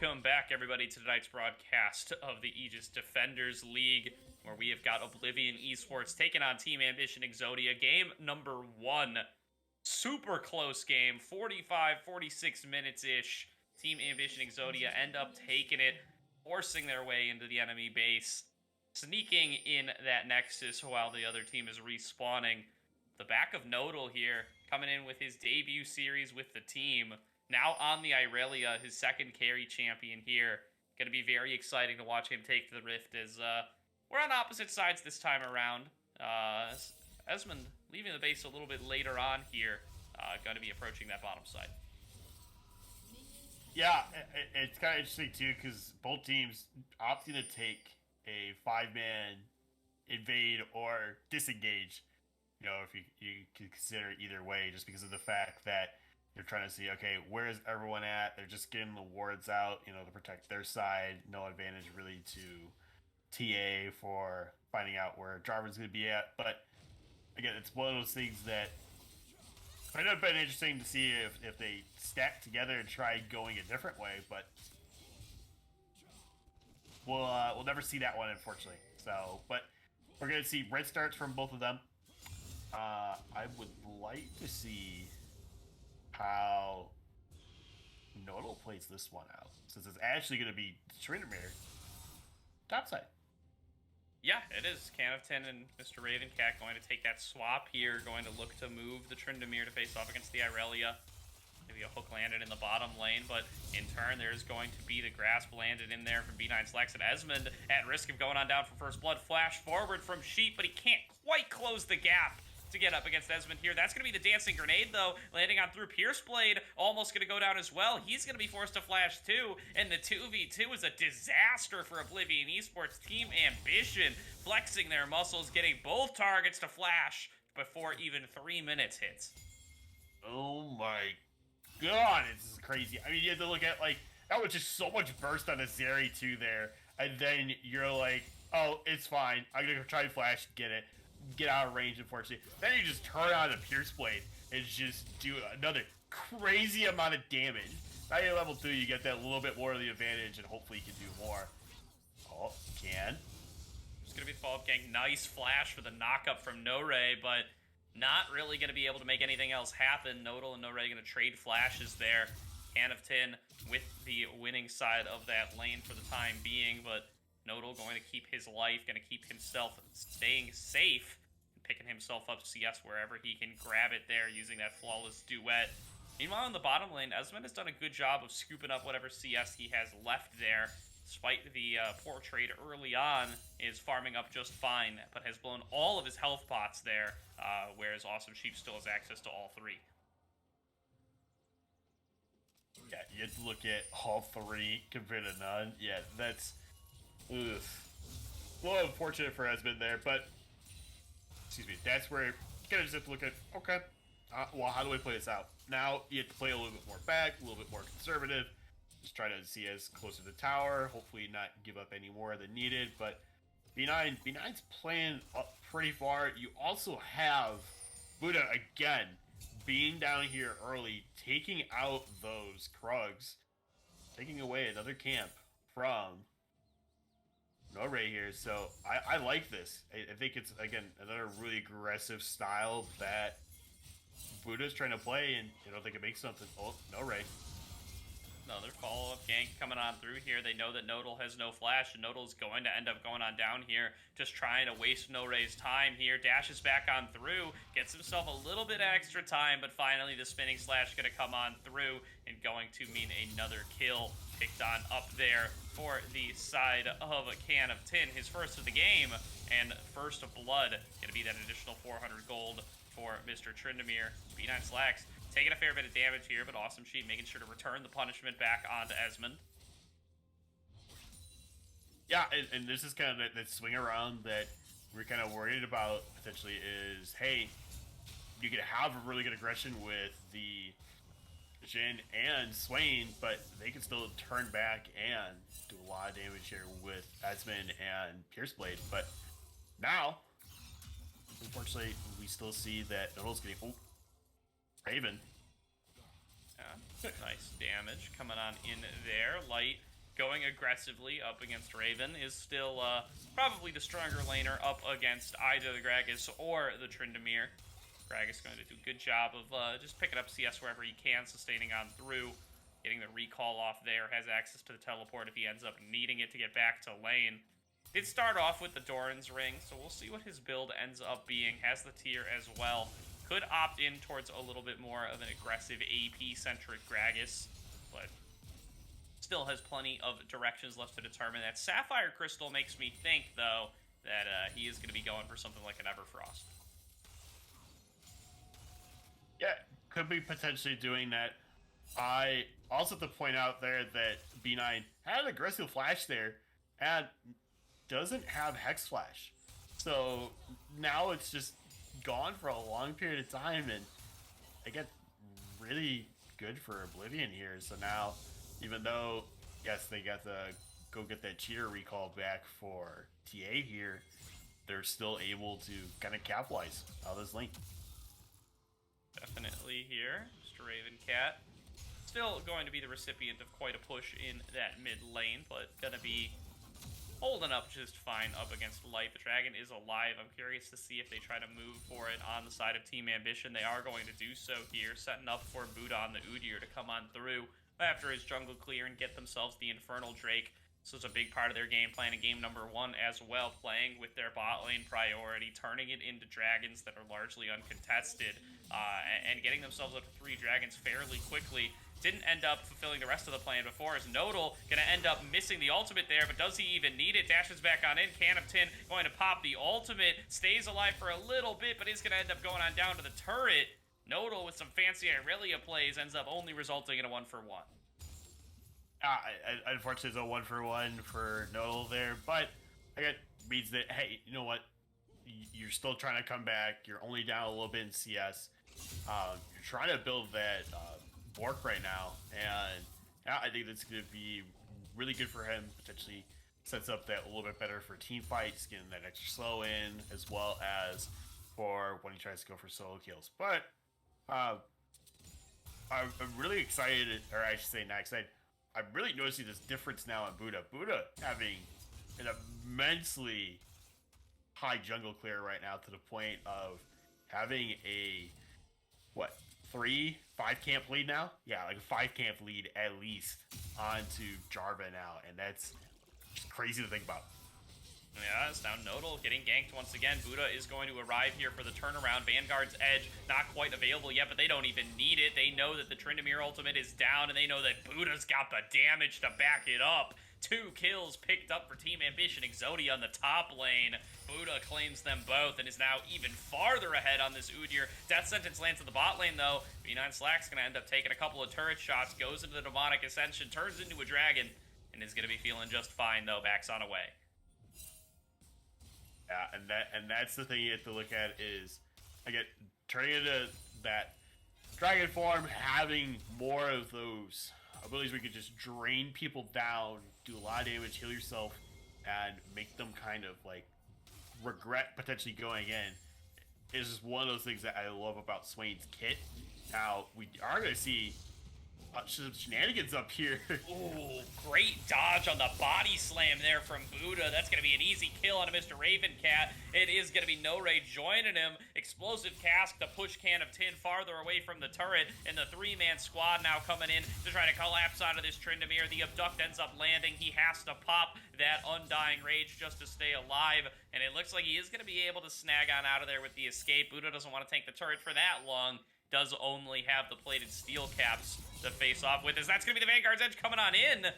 Welcome back, everybody, to tonight's broadcast of the Aegis Defenders League, where we have got Oblivion Esports taking on Team Ambition Exodia. Game number 1. Super close game, 45-46 minutes-ish. Team Ambition Exodia end up taking it, forcing their way into the enemy base, sneaking in that Nexus while the other team is respawning. The back of Nodal here, coming in with his debut series with the team. Now on the Irelia, his second carry champion here. Going to be very exciting to watch him take the Rift as we're on opposite sides this time around. Esmond leaving the base a little bit later on here. Going to be approaching that bottom side. Yeah, it's kind of interesting too because both teams opting to take a 5-man invade or disengage. You know, if you can consider it either way, just because of the fact that they're trying to see, okay, where is everyone at? They're just getting the wards out, you know, to protect their side. No advantage really to TA for finding out where Jarvan's going to be at. But again, it's one of those things that might have been interesting to see if they stack together and try going a different way. But we'll never see that one, unfortunately. So, but we're going to see red starts from both of them. I would like to see how Nodal plays this one out, since it's actually going to be Tryndamere topside. Yeah, it is. Canoftin and Mr. Ravencat going to take that swap here, going to look to move the Tryndamere to face off against the Irelia. Maybe a hook landed in the bottom lane, but in turn there's going to be the grasp landed in there from B9 Slacks, and Esmond at risk of going on down for first blood. Flash forward from Sheep, but he can't quite close the gap to get up against Esmond here. That's going to be the dancing grenade, though, landing on through. Pierce Blade almost going to go down as well. He's going to be forced to flash too, and the 2v2 is a disaster for Oblivion Esports. Team Ambition flexing their muscles, getting both targets to flash before even 3 minutes hits. Oh my god, this is crazy. I mean, you have to look at, like, that was just so much burst on a Zeri too there, and then you're like, oh, it's fine. I'm going to try and flash, get out of range, unfortunately. Then you just turn on the Pierce Blade and just do another crazy amount of damage. Now you're level 2, you get that little bit more of the advantage, and hopefully you can do more. Oh, can. It's going to be the follow-up gank. Nice flash for the knock-up from No-Ray, but not really going to be able to make anything else happen. Nodal and No-Ray going to trade flashes there. Canoftin with the winning side of that lane for the time being, but Nodal going to keep his life, going to keep himself staying safe, and picking himself up CS wherever he can grab it there using that flawless duet. Meanwhile, in the bottom lane, Esmond has done a good job of scooping up whatever CS he has left there. Despite the poor trade early on, is farming up just fine, but has blown all of his health pots there, whereas Awesome Sheep still has access to all 3. Yeah, you have to look at all 3 compared to none. Yeah, that's... Ugh. A little unfortunate for Esmond there, but excuse me, that's where you kind of just have to look at, okay, well, how do we play this out? Now you have to play a little bit more back, a little bit more conservative, just try to see as close to the tower, hopefully not give up any more than needed. But B9's playing up pretty far. You also have Buddha again being down here early, taking out those Krugs, taking away another camp from No-Ray here. So I like this. I think it's, again, another really aggressive style that Buddha's trying to play, and you know, they can make something. Oh, No-Ray. Another follow-up gank coming on through here. They know that Nodal has no flash, and Nodal's going to end up going on down here, just trying to waste No-Ray's time here. Dashes back on through, gets himself a little bit of extra time, but finally the spinning slash going to come on through and going to mean another kill picked on up there for the side of Canoftin. His first of the game, and first of blood. Going to be that additional 400 gold for Mr. Tryndamere. B9 Slacks taking a fair bit of damage here, but Awesome Sheep making sure to return the punishment back onto Esmond. Yeah, and this is kind of that swing around that we're kind of worried about potentially is, hey, you could have a really good aggression with the Jhin and Swain, but they can still turn back and do a lot of damage here with Esmond and Pierce Blade. But now, unfortunately, we still see that Nodal's getting... Oh, Raven. Yeah, nice damage coming on in there. Light going aggressively up against Raven is still probably the stronger laner up against either the Gragas or the Tryndamere. Gragas going to do a good job of just picking up CS wherever he can, sustaining on through, getting the recall off there, has access to the teleport if he ends up needing it to get back to lane. Did start off with the Doran's Ring, so we'll see what his build ends up being. Has the tier as well. Could opt in towards a little bit more of an aggressive AP-centric Gragas, but still has plenty of directions left to determine. That Sapphire Crystal makes me think, though, that he is going to be going for something like an Everfrost. Yeah, could be potentially doing that. I also have to point out there that B9 had an aggressive flash there and doesn't have Hex Flash. So now it's just gone for a long period of time, and I get really good for Oblivion here. So now, even though, yes, they got to go get that cheater recall back for TA here, they're still able to kind of capitalize on this lane. Definitely here, Mr. Ravencat. Still going to be the recipient of quite a push in that mid lane, but gonna be holding up just fine up against Light. The dragon is alive. I'm curious to see if they try to move for it on the side of Team Ambition. They are going to do so here, setting up for Buddha on the Udyr to come on through after his jungle clear and get themselves the Infernal Drake. This was a big part of their game plan in game number 1 as well, playing with their bot lane priority, turning it into dragons that are largely uncontested, and getting themselves up to 3 dragons fairly quickly. Didn't end up fulfilling the rest of the plan before, as Nodal going to end up missing the ultimate there, but does he even need it? Dashes back on in, Can of Tin going to pop the ultimate, stays alive for a little bit, but is going to end up going on down to the turret. Nodal with some fancy Irelia plays ends up only resulting in a 1-for-1. Unfortunately, it's a 1-for-1 for Nodal there, but again, means that, hey, you know what? You're still trying to come back. You're only down a little bit in CS. You're trying to build that Bork right now, and I think that's going to be really good for him. Potentially sets up that a little bit better for team fights, getting that extra slow in, as well as for when he tries to go for solo kills. But I'm really excited, or I should say not excited. I'm really noticing this difference now in Buddha. Buddha having an immensely high jungle clear right now, to the point of having a 3-5 camp lead now? Yeah, like a 5 camp lead at least onto Jarvan now, and that's just crazy to think about. Yeah, it's now Nodal getting ganked once again. Buddha is going to arrive here for the turnaround. Vanguard's Edge not quite available yet, but they don't even need it. They know that the Tryndamere ultimate is down, and they know that Buddha's got the damage to back it up. 2 kills picked up for Team Ambition. Exodia on the top lane. Buddha claims them both and is now even farther ahead on this Udyr. Death Sentence lands at the bot lane, though. B9 Slack's going to end up taking a couple of turret shots, goes into the Demonic Ascension, turns into a dragon, and is going to be feeling just fine, though. Backs on away. Yeah, and that's the thing you have to look at is, again, turning into that dragon form, having more of those abilities where you can just drain people down, do a lot of damage, heal yourself, and make them kind of like regret potentially going in, is just one of those things that I love about Swain's kit. Now, we are going to see some shenanigans up here. Ooh, great dodge on the body slam there from Buddha. That's going to be an easy kill on a Mr. Ravencat. It is going to be No Ray joining him. Explosive cask to push Can of Tin farther away from the turret, and the 3-man squad now coming in to try to collapse onto this Tryndamere. The abduct ends up landing. He has to pop that Undying Rage just to stay alive, and it looks like he is going to be able to snag on out of there with the escape. Buddha doesn't want to take the turret for that long. Does only have the plated steel caps to face off with, as that's going to be the Vanguard's Edge coming on in.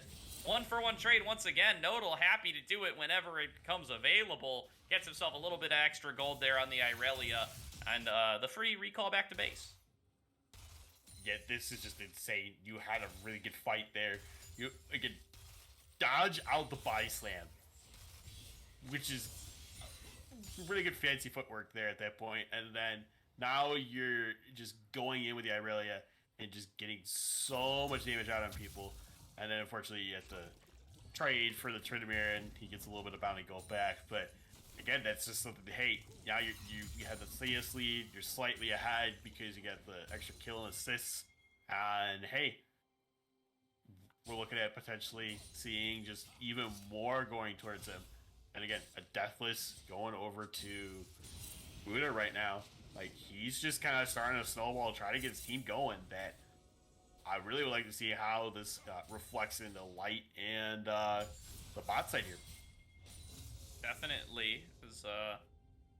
1-for-1 trade once again. Nodal happy to do it whenever it becomes available. Gets himself a little bit of extra gold there on the Irelia, and the free recall back to base. Yeah, this is just insane. You had a really good fight there. You could dodge out the body slam, which is really good fancy footwork there at that point, and then now you're just going in with the Irelia and just getting so much damage out on people. And then unfortunately you have to trade for the Tryndamere, and he gets a little bit of bounty gold back. But again, that's just something to hate. Now you have the CS lead, you're slightly ahead because you got the extra kill and assists And hey, we're looking at potentially seeing just even more going towards him. And again, a Deathless going over to Buddha right now. Like, he's just kind of starting to snowball, try to get his team going. That I really would like to see how this reflects into Light and the bot side here. Definitely, because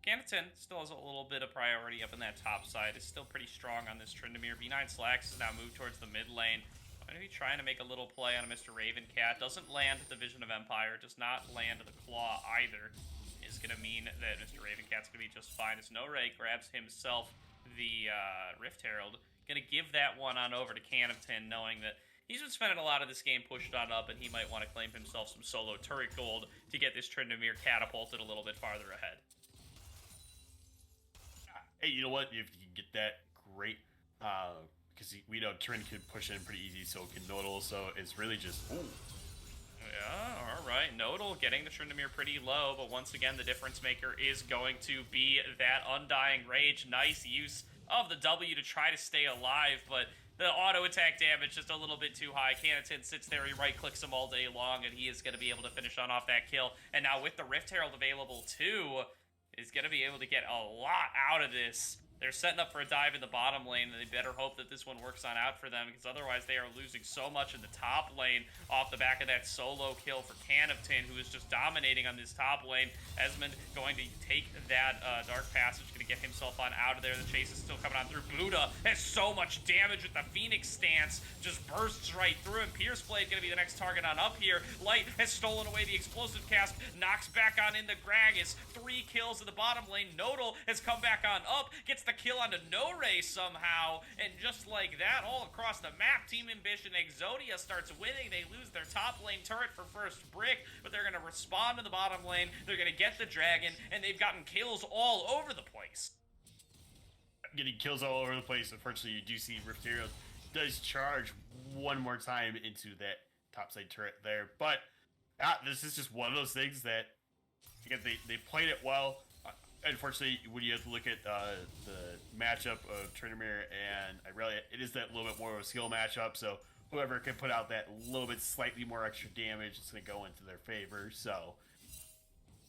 Canatin still has a little bit of priority up in that top side. Is still pretty strong on this Tryndamere. B9 Slacks has now moved towards the mid lane. Going to be trying to make a little play on Mr. Ravencat. Doesn't land the Vision of Empire. Does not land the Claw either. Is going to mean that Mr. Ravencat's going to be just fine. As No-Ray grabs himself the Rift Herald. Going to give that one on over to Canatin, knowing that he's been spending a lot of this game pushed on up, and he might want to claim himself some solo turret gold to get this Tryndamere catapulted a little bit farther ahead. Hey, you know what? If you can get that, great. Because we know Trin could push in pretty easy, so can Nodal. So it's really just, ooh. Yeah, alright. Nodal getting the Tryndamere pretty low, but once again, the difference maker is going to be that Undying Rage. Nice use of the W to try to stay alive, but the auto attack damage just a little bit too high. Canatin sits there, he right clicks him all day long, and he is going to be able to finish on off that kill. And now with the Rift Herald available too, is going to be able to get a lot out of this. They're setting up for a dive in the bottom lane, and they better hope that this one works on out for them, because otherwise they are losing so much in the top lane off the back of that solo kill for Canatin, who is just dominating on this top lane. Esmond going to take that Dark Passage, going to get himself on out of there. The chase is still coming on through. Buddha has so much damage with the Phoenix stance, just bursts right through him. Pierceblade going to be the next target on up here. Light has stolen away the explosive cast, knocks back on into Gragas. 3 kills in the bottom lane. Nodal has come back on up, gets the kill onto No-Ray somehow, and just like that, all across the map, Team Ambition Exodia starts winning. They lose their top lane turret for first brick, but they're going to respond to the bottom lane. They're going to get the dragon, and they've gotten kills all over the place. Getting kills all over the place. Unfortunately, you do see Rift Herald does charge one more time into that topside turret there, but this is just one of those things that, again, they played it well. Unfortunately, when you have to look at the matchup of Tryndamere and Irelia, it is that little bit more of a skill matchup, so whoever can put out that little bit slightly more extra damage is going to go into their favor. So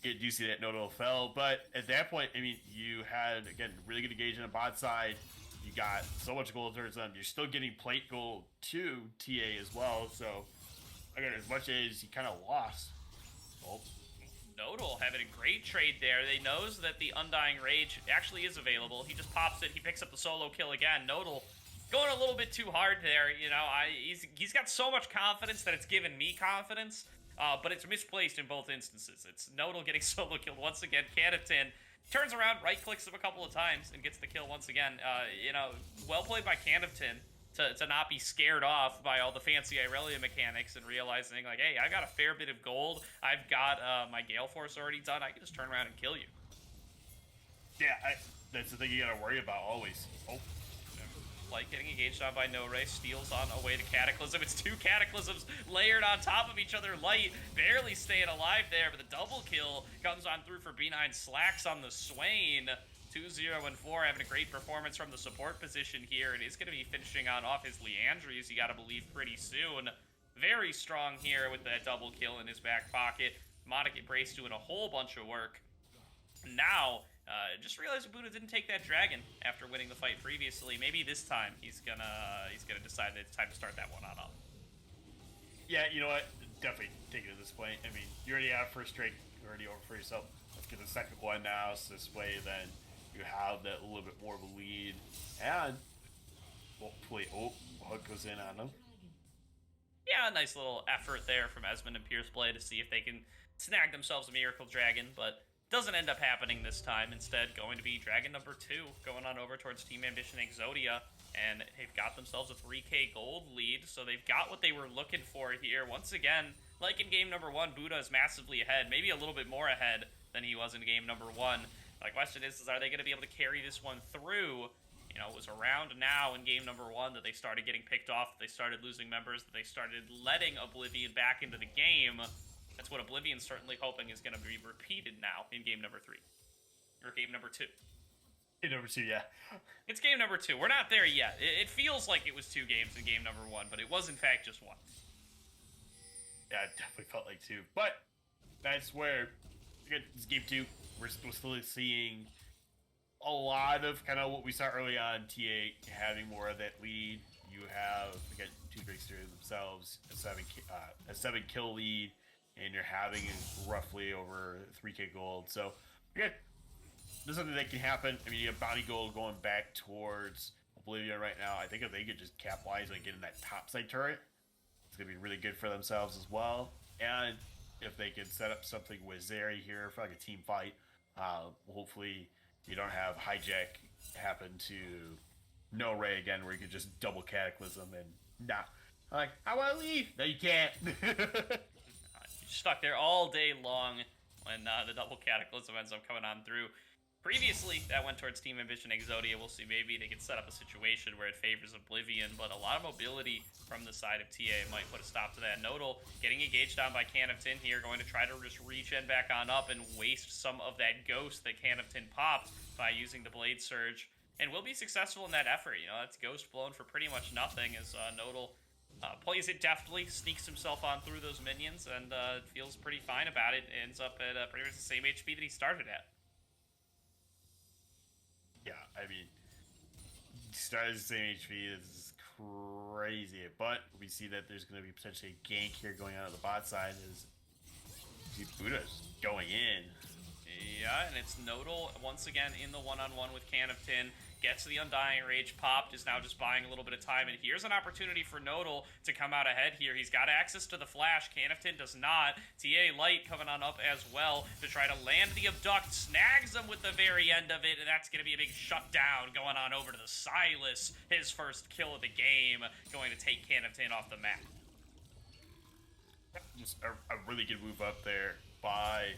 you do see that Nodal fell, but at that point, I mean, you had, again, really good engagement on bot side. You got so much gold turns on. You're still getting plate gold to TA as well, so again, as much as you kind of lost, well, Nodal having a great trade there. They knows that the Undying Rage actually is available. He just pops it. He picks up the solo kill again. Nodal going a little bit too hard there. You know, he's got so much confidence that it's given me confidence, but it's misplaced in both instances. It's Nodal getting solo killed once again. Canatin turns around, right clicks him a couple of times, and gets the kill once again. You know, well played by Canatin to not be scared off by all the fancy Irelia mechanics and realizing, like, hey, I got a fair bit of gold. I've got my Gale Force already done. I can just turn around and kill you. Yeah, that's the thing you gotta worry about always. Oh. Light getting engaged on by No-Ray, steals on away to Cataclysm. It's 2 Cataclysms layered on top of each other. Light barely staying alive there, but the double kill comes on through for B9 Slacks on the Swain. 2-0 and 4, having a great performance from the support position here. It is going to be finishing on off his Leandries, you got to believe, pretty soon. Very strong here with that double kill in his back pocket. Monica Brace doing a whole bunch of work. Now, just realized Buddha didn't take that dragon after winning the fight previously. Maybe this time he's gonna decide that it's time to start that one on up. Yeah, you know what? Definitely take it to this point. I mean, you already have first drink, you're already over for yourself. Let's get the second one now, so this way then you have that little bit more of a lead. And hopefully, hook goes in on them. Yeah, a nice little effort there from Esmond and Pierceblade to see if they can snag themselves a Miracle Dragon, but doesn't end up happening this time. Instead, going to be Dragon number 2, going on over towards Team Ambition Exodia, and they've got themselves a 3k gold lead, so they've got what they were looking for here. Once again, like in game number 1, Buddha is massively ahead, maybe a little bit more ahead than he was in game number 1. The question is are they going to be able to carry this one through? You know, it was around now in game number 1 that they started getting picked off, that they started losing members, that they started letting Oblivion back into the game. That's what Oblivion's certainly hoping is going to be repeated now in game number 3. Or game number 2. Game number 2, yeah. It's game number 2. We're not there yet. It feels like it was 2 games in game number 1, but it was in fact just 1. Yeah, it definitely felt like 2. But that's where, again, it's game 2. We're still seeing a lot of kind of what we saw early on. TA having more of that lead. You have, again, 2 Drakes here themselves, a 7 kill lead, and you're having roughly over 3k gold. So, again, this is something that can happen. I mean, you have bounty gold going back towards Oblivion right now. I think if they could just capitalize on getting that topside turret, it's going to be really good for themselves as well. And if they can set up something with Zeri here for like a team fight, hopefully you don't have hijack happen to No Ray again, where you could just double cataclysm and nah. I'm like, I want to leave. No, you can't. You're stuck there all day long when the double cataclysm ends up coming on through. Previously, that went towards Team Ambition Exodia. We'll see, maybe they can set up a situation where it favors Oblivion, but a lot of mobility from the side of TA might put a stop to that. Nodal getting engaged on by Can of Tin here, going to try to just regen back on up and waste some of that ghost that Can of Tin popped by using the Blade Surge, and will be successful in that effort. You know, that's ghost blown for pretty much nothing as Nodal plays it deftly, sneaks himself on through those minions, and feels pretty fine about it. Ends up at pretty much the same HP that he started at. Yeah, I mean, started the same HP. This is crazy, but we see that there's going to be potentially a gank here going on the bot side. As Buddha's going in. Yeah, and it's Nodal once again in the one-on-one with Can of Tin. Gets the Undying Rage popped, is now just buying a little bit of time, and here's an opportunity for Nodal to come out ahead here. He's got access to the flash, Can of Tin does not. TA Light coming on up as well to try to land the abduct, snags him with the very end of it, and that's going to be a big shutdown going on over to the Silas. His first kill of the game, going to take Can of Tin off the map. Just a really good move up there by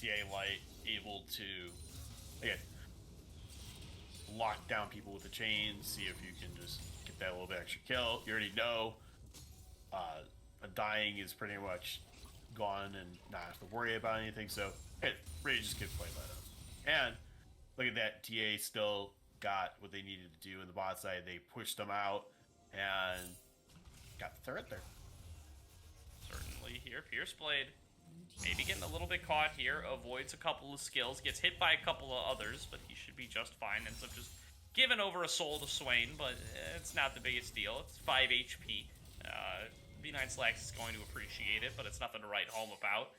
TA Light, able to, again, lock down people with the chains, see if you can just get that little bit extra kill. You already know a dying is pretty much gone and not have to worry about anything, so it really just good play by them. And look at that, TA still got what they needed to do in the bot side. They pushed them out and got the turret there. Certainly here, Pierce Blade maybe getting a little bit caught here, avoids a couple of skills, gets hit by a couple of others, but he should be just fine. Ends up just giving over a soul to Swain, but it's not the biggest deal. It's 5 HP. V9 Slacks is going to appreciate it, but it's nothing to write home about.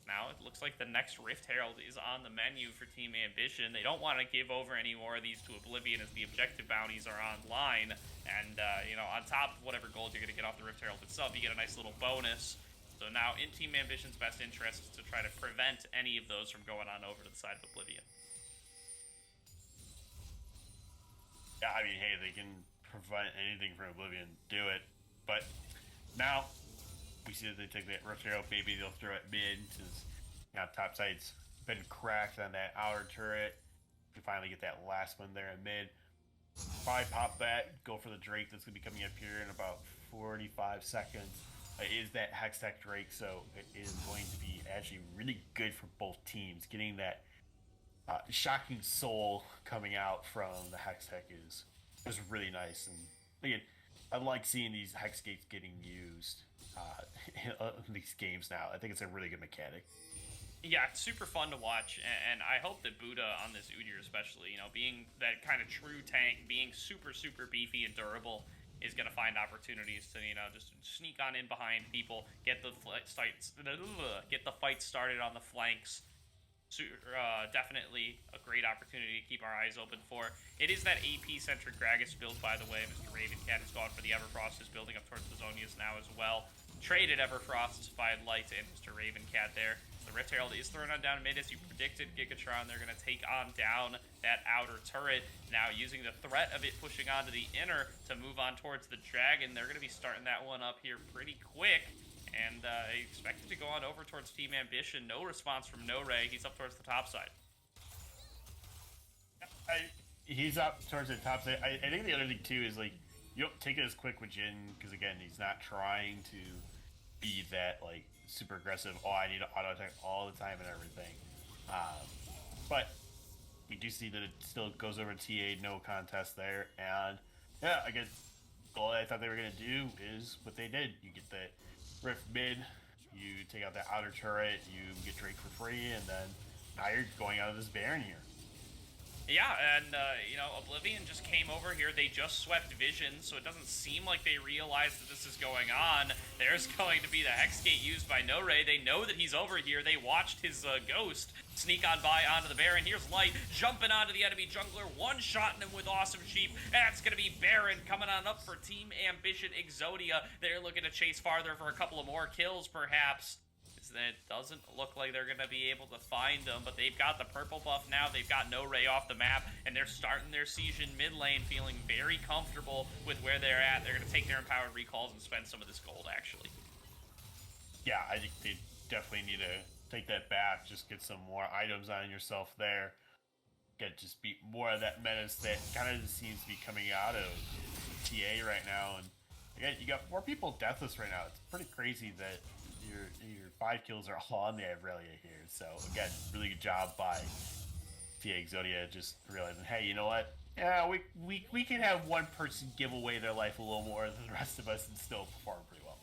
Now it looks like the next Rift Herald is on the menu for Team Ambition. They don't want to give over any more of these to Oblivion as the objective bounties are online, and you know, on top of whatever gold you're going to get off the Rift Herald itself, you get a nice little bonus. So now, in Team Ambition's best interest is to try to prevent any of those from going on over to the side of Oblivion. Yeah, I mean, hey, they can prevent anything from Oblivion, do it. But now, we see that they take that Rift Herald, maybe they'll throw it mid, since you know, top side's been cracked on that outer turret. You finally get that last one there in mid. Probably pop that, go for the Drake that's going to be coming up here in about 45 seconds. It is that Hextech Drake, so it is going to be actually really good for both teams. Getting that shocking soul coming out from the Hextech is really nice. And again, I like seeing these Hex Gates getting used in these games now. I think it's a really good mechanic. Yeah, it's super fun to watch, and I hope that Buddha on this Udyr especially, you know, being that kind of true tank, being super, super beefy and durable, is going to find opportunities to, you know, just sneak on in behind people, get the fight started on the flanks. Definitely a great opportunity to keep our eyes open for. It is that AP-centric Gragas build, by the way. Mr. Ravencat has gone for the Everfrost, is building up towards the Zonias now as well. Traded Everfrost by Light and Mr. Ravencat there. The Rift Herald is thrown on down mid as you predicted. Gigatron, they're going to take on down that outer turret. Now using the threat of it pushing onto the inner to move on towards the Dragon. They're going to be starting that one up here pretty quick. And I expect it to go on over towards Team Ambition. No response from No Ray. He's up towards the top side. He's up towards the top side. I think the other thing too is like, you don't take it as quick with Jin, because again, he's not trying to be that like super aggressive, oh, I need to auto attack all the time and everything. But we do see that it still goes over TA, no contest there. And yeah, I guess all I thought they were going to do is what they did. You get the Rift mid, you take out the outer turret, you get Drake for free, and then now you're going out of this Baron here. Yeah, and, you know, Oblivion just came over here. They just swept Vision, so it doesn't seem like they realize that this is going on. There's going to be the Hexgate used by No Ray. They know that he's over here. They watched his ghost sneak on by onto the Baron. Here's Light jumping onto the enemy jungler, one-shotting him with Awesome Sheep. That's going to be Baron coming on up for Team Ambition Exodia. They're looking to chase farther for a couple of more kills, perhaps. It doesn't look like they're going to be able to find them, but they've got the purple buff now. They've got No Ray off the map, and they're starting their siege in mid lane, feeling very comfortable with where they're at. They're going to take their empowered recalls and spend some of this gold, actually. Yeah, I think they definitely need to take that back, just get some more items on yourself there. Just beat more of that menace that kind of seems to be coming out of TA right now. And again, you got 4 people deathless right now. It's pretty crazy that your 5 kills are all on the Aurelia here. So again, really good job by TA Exodia, just realizing, hey, you know what? Yeah, we can have one person give away their life a little more than the rest of us and still perform pretty well.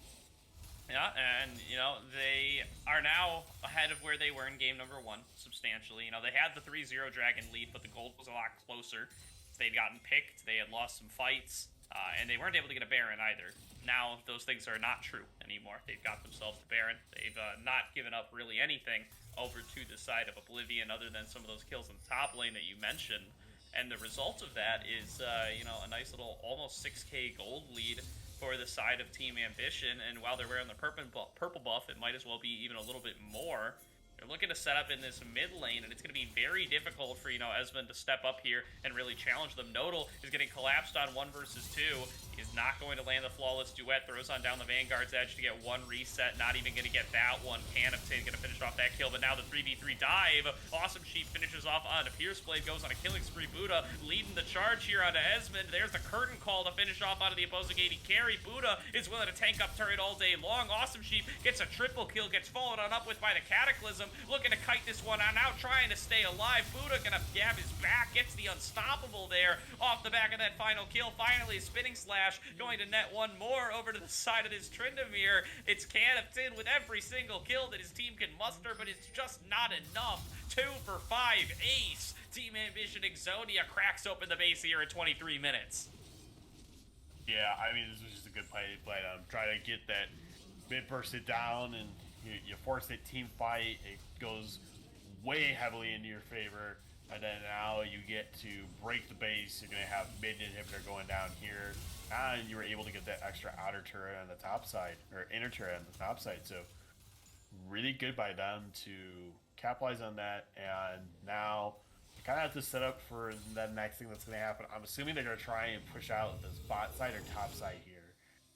Yeah, and, you know, they are now ahead of where they were in game number 1, substantially. You know, they had the 3-0 Dragon lead, but the gold was a lot closer. They'd gotten picked, they had lost some fights, and they weren't able to get a Baron either. Now, those things are not true anymore. They've got themselves the Baron. They've not given up really anything over to the side of Oblivion other than some of those kills in the top lane that you mentioned. And the result of that is, you know, a nice little almost 6k gold lead for the side of Team Ambition. And while they're wearing the purple buff, it might as well be even a little bit more. They're looking to set up in this mid lane, and it's going to be very difficult for, you know, Esmond to step up here and really challenge them. Nodal is getting collapsed on 1 versus 2. He is not going to land the flawless duet. Throws on down the Vanguard's edge to get 1 reset. Not even going to get that one. Canoptin going to finish off that kill, but now the 3v3 dive. Awesome Sheep finishes off on a Pierce Blade, goes on a killing spree. Buddha leading the charge here onto Esmond. There's the curtain call to finish off onto the opposing AD carry. Buddha is willing to tank up turret all day long. Awesome Sheep gets a triple kill, gets followed on up with by the Cataclysm. Looking to kite this one on out, trying to stay alive. Buddha gonna gab his back, gets the unstoppable there off the back of that final kill. Finally, spinning slash going to net 1 more over to the side of this Tryndamere. It's Canoptin with every single kill that his team can muster, but it's just not enough. 2 for 5, ace. Team Ambition Exodia cracks open the base here in 23 minutes. Yeah, I mean, this was just a good play. Try to get that mid person down, and you force a team fight. It goes way heavily into your favor, and then now you get to break the base. You're going to have mid inhibitor going down here, and you were able to get that extra outer turret on the top side, or inner turret on the top side. So really good by them to capitalize on that, and now you kind of have to set up for the next thing that's going to happen. I'm assuming they're going to try and push out this bot side or top side here,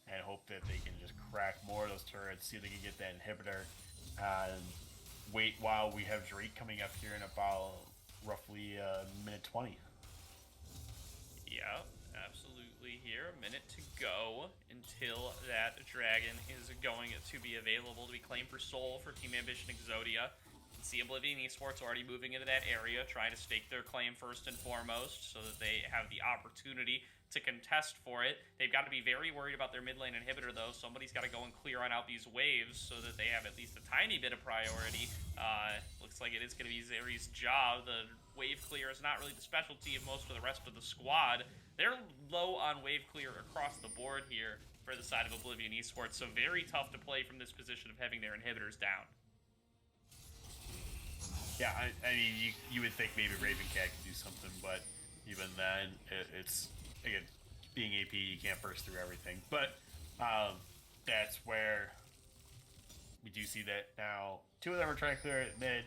and hope that they can just crack more of those turrets, see if they can get that inhibitor, and wait while we have Drake coming up here in about roughly minute 20. Yeah, absolutely here. A minute to go until that dragon is going to be available to be claimed for soul for Team Ambition Exodia. See Oblivion Esports already moving into that area, trying to stake their claim first and foremost so that they have the opportunity to contest for it. They've got to be very worried about their mid lane inhibitor, though. Somebody's got to go and clear on out these waves so that they have at least a tiny bit of priority. Looks like it is going to be Zeri's job. The wave clear is not really the specialty of most of the rest of the squad. They're low on wave clear across the board here for the side of Oblivion Esports, so very tough to play from this position of having their inhibitors down. Yeah, I mean, you would think maybe Ravencat could do something, but even then, it's, again, being AP, you can't burst through everything. But that's where we do see that now 2 of them are trying to clear it mid.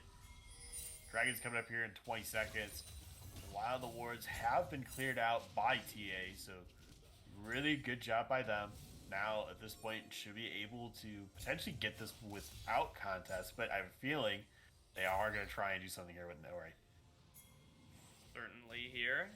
Dragon's coming up here in 20 seconds. A lot of the wards have been cleared out by TA, so really good job by them. Now, at this point, should be able to potentially get this without contest, but I have a feeling they are going to try and do something here with No Ray. Certainly here.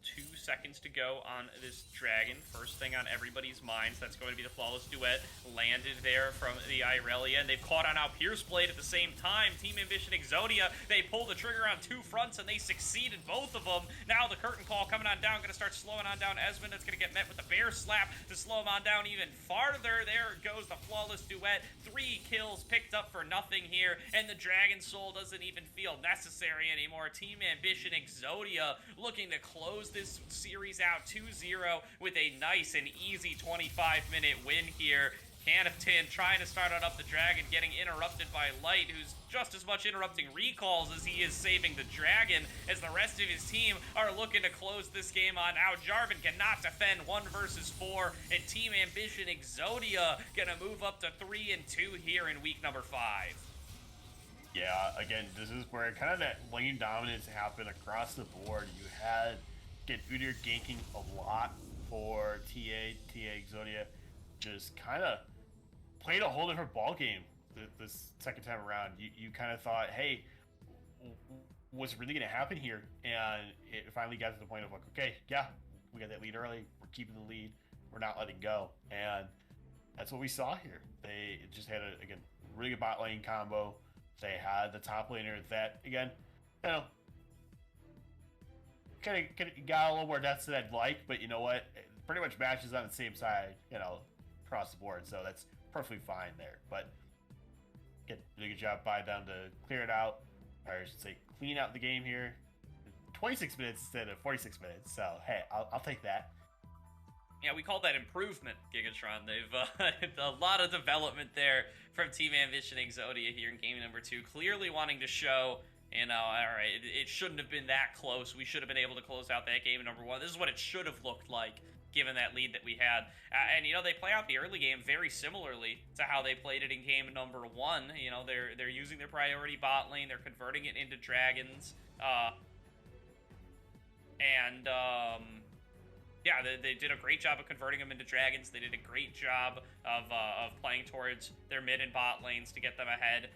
2 seconds to go on this dragon. First thing on everybody's minds, that's going to be the flawless duet. Landed there from the Irelia, and they've caught on out Pierce Blade at the same time. Team Ambition Exodia, they pull the trigger on 2 fronts, and they succeeded both of them. Now the curtain call coming on down, going to start slowing on down Esmond. That's going to get met with the bear slap to slow him on down even farther. There goes the flawless duet. 3 kills picked up for nothing here, and the Dragon Soul doesn't even feel necessary anymore. Team Ambition Exodia looking to close this series out 2-0 with a nice and easy 25-minute win here. Canifton trying to start on up the dragon, getting interrupted by Light, who's just as much interrupting recalls as he is saving the dragon, as the rest of his team are looking to close this game on out. Jarvan cannot defend 1 versus 4, and Team Ambition Exodia gonna move up to 3-2 here in week number 5. Yeah, again, this is where kind of that lane dominance happened across the board. You had Udyr ganking a lot for TA Exodia, just kind of played a whole different ball game this second time around. You kind of thought, hey, what's really going to happen here? And it finally got to the point of like, okay, yeah, we got that lead early. We're keeping the lead. We're not letting go. And that's what we saw here. They just had, again, really good bot lane combo. They had the top laner that, again, you know, kind of got a little more deaths than I'd like, but you know what? It pretty much matches on the same side, you know, across the board, so that's perfectly fine there. But again, really good job by them to clear it out, or I should say clean out the game here. 26 minutes instead of 46 minutes, so hey, I'll take that. Yeah, we call that improvement, Gigatron. They've a lot of development there from Team Ambition Exodia here in game number 2, clearly wanting to show, you know, all right, it shouldn't have been that close. We should have been able to close out that game number 1. This is what it should have looked like, given that lead that we had. And, you know, they play out the early game very similarly to how they played it in game number 1. You know, they're using their priority bot lane. They're converting it into dragons. Yeah, they did a great job of converting them into dragons. They did a great job of playing towards their mid and bot lanes to get them ahead.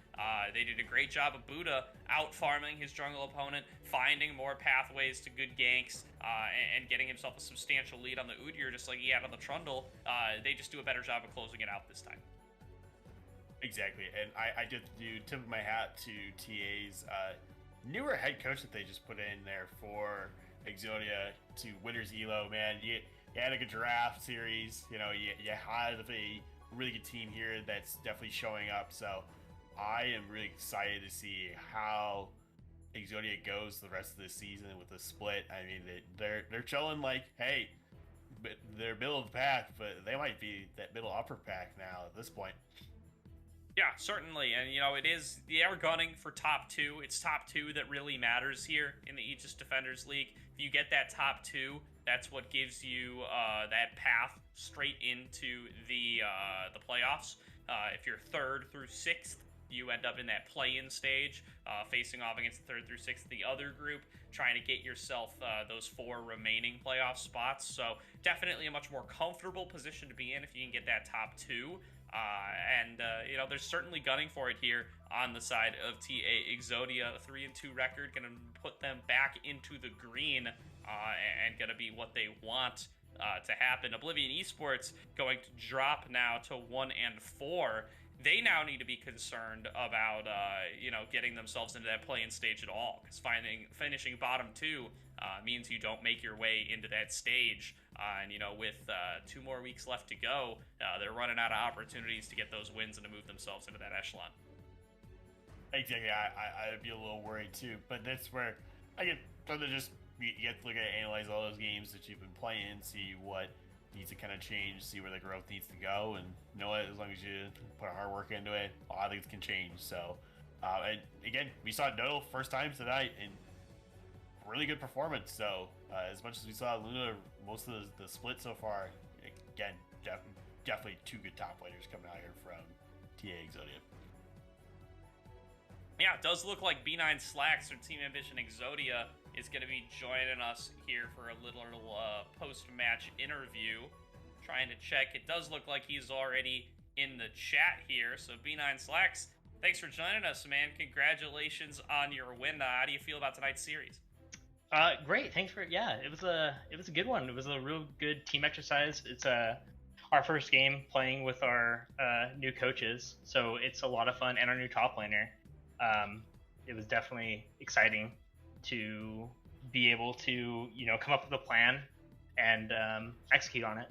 They did a great job of Buddha out-farming his jungle opponent, finding more pathways to good ganks, and getting himself a substantial lead on the Udyr, just like he had on the Trundle. They just do a better job of closing it out this time. Exactly, and I did tip of my hat to TA's newer head coach that they just put in there for Exodia to Winter's Elo. Man, you had a good draft series. You know, you had a really good team here that's definitely showing up. So I am really excited to see how Exodia goes the rest of the season with the split. I mean, they're showing like, hey, they're middle of the pack, but they might be that middle upper pack now at this point. Yeah, certainly, and you know, they are gunning for top 2. It's top 2 that really matters here in the Aegis Defenders League. If you get that top 2, that's what gives you that path straight into the playoffs. If you're 3rd through 6th, you end up in that play-in stage, facing off against the 3rd through 6th, the other group, trying to get yourself those 4 remaining playoff spots. So definitely a much more comfortable position to be in if you can get that top 2. You know, they're certainly gunning for it here on the side of TA Exodia. A 3-2 record, gonna put them back into the green, and gonna be what they want to happen. Oblivion Esports going to drop now to 1-4. They now need to be concerned about, you know, getting themselves into that play-in stage at all, because finishing bottom 2 means you don't make your way into that stage. And, you know, with 2 more weeks left to go, they're running out of opportunities to get those wins and to move themselves into that echelon. Exactly, I'd be a little worried too, but that's where I get to just, you get to look at, analyze all those games that you've been playing, see what needs to kind of change, see where the growth needs to go, and you know what, as long as you put hard work into it, a lot of things can change. So, and again, we saw No first time tonight, and really good performance. So, as much as we saw Luna most of the split so far, again, definitely 2 good top players coming out here from TA Exodia. Yeah, it does look like B9 Slacks or Team Ambition Exodia is going to be joining us here for a little post-match interview. Trying to check. It does look like he's already in the chat here. So B9 Slacks, thanks for joining us, man. Congratulations on your win. How do you feel about tonight's series? Great. Thanks for it was a good one. It was a real good team exercise. It's our first game playing with our new coaches, so it's a lot of fun, and our new top laner. It was definitely exciting to be able to come up with a plan and execute on it.